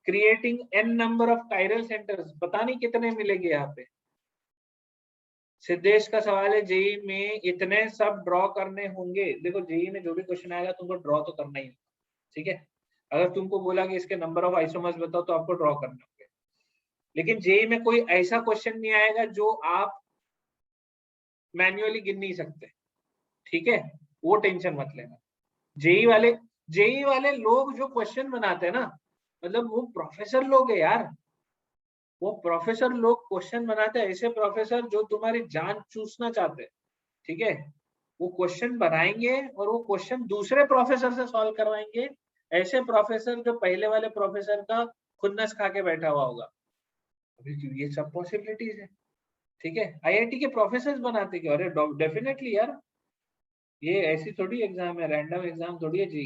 creating n number of chiral centers, पता नहीं कितने मिलेंगे यहाँ पे। सिद्धेश का सवाल है, जेई में इतने सब ड्रॉ करने होंगे। देखो जेई में जो भी क्वेश्चन आएगा तुमको ड्रॉ तो करना ही, ठीक है। अगर तुमको बोला कि इसके नंबर ऑफ आइसोमर्स बताओ तो आपको ड्रॉ करने होंगे, लेकिन जेई में कोई ऐसा क्वेश्चन नहीं आएगा जो आप मैन्युअली गिन नहीं सकते, ठीक है, वो टेंशन मत लेना। जेई वाले लोग जो क्वेश्चन बनाते हैं ना, मतलब वो प्रोफेसर लोग है यार, वो प्रोफेसर लोग क्वेश्चन बनाते हैं, ऐसे प्रोफेसर जो तुम्हारी जान चूसना चाहते हैं, ठीक है। वो क्वेश्चन बनाएंगे और वो क्वेश्चन दूसरे प्रोफेसर से सॉल्व करवाएंगे, ऐसे प्रोफेसर जो पहले वाले प्रोफेसर का खुन्नस खा के बैठा हुआ होगा। अभी ये सब पॉसिबिलिटीज है, ठीक है। आईआईटी के प्रोफेसर बनाते क्यों, अरे डेफिनेटली यार, ये ऐसी थोड़ी एग्जाम है, रैंडम एग्जाम थोड़ी है जी।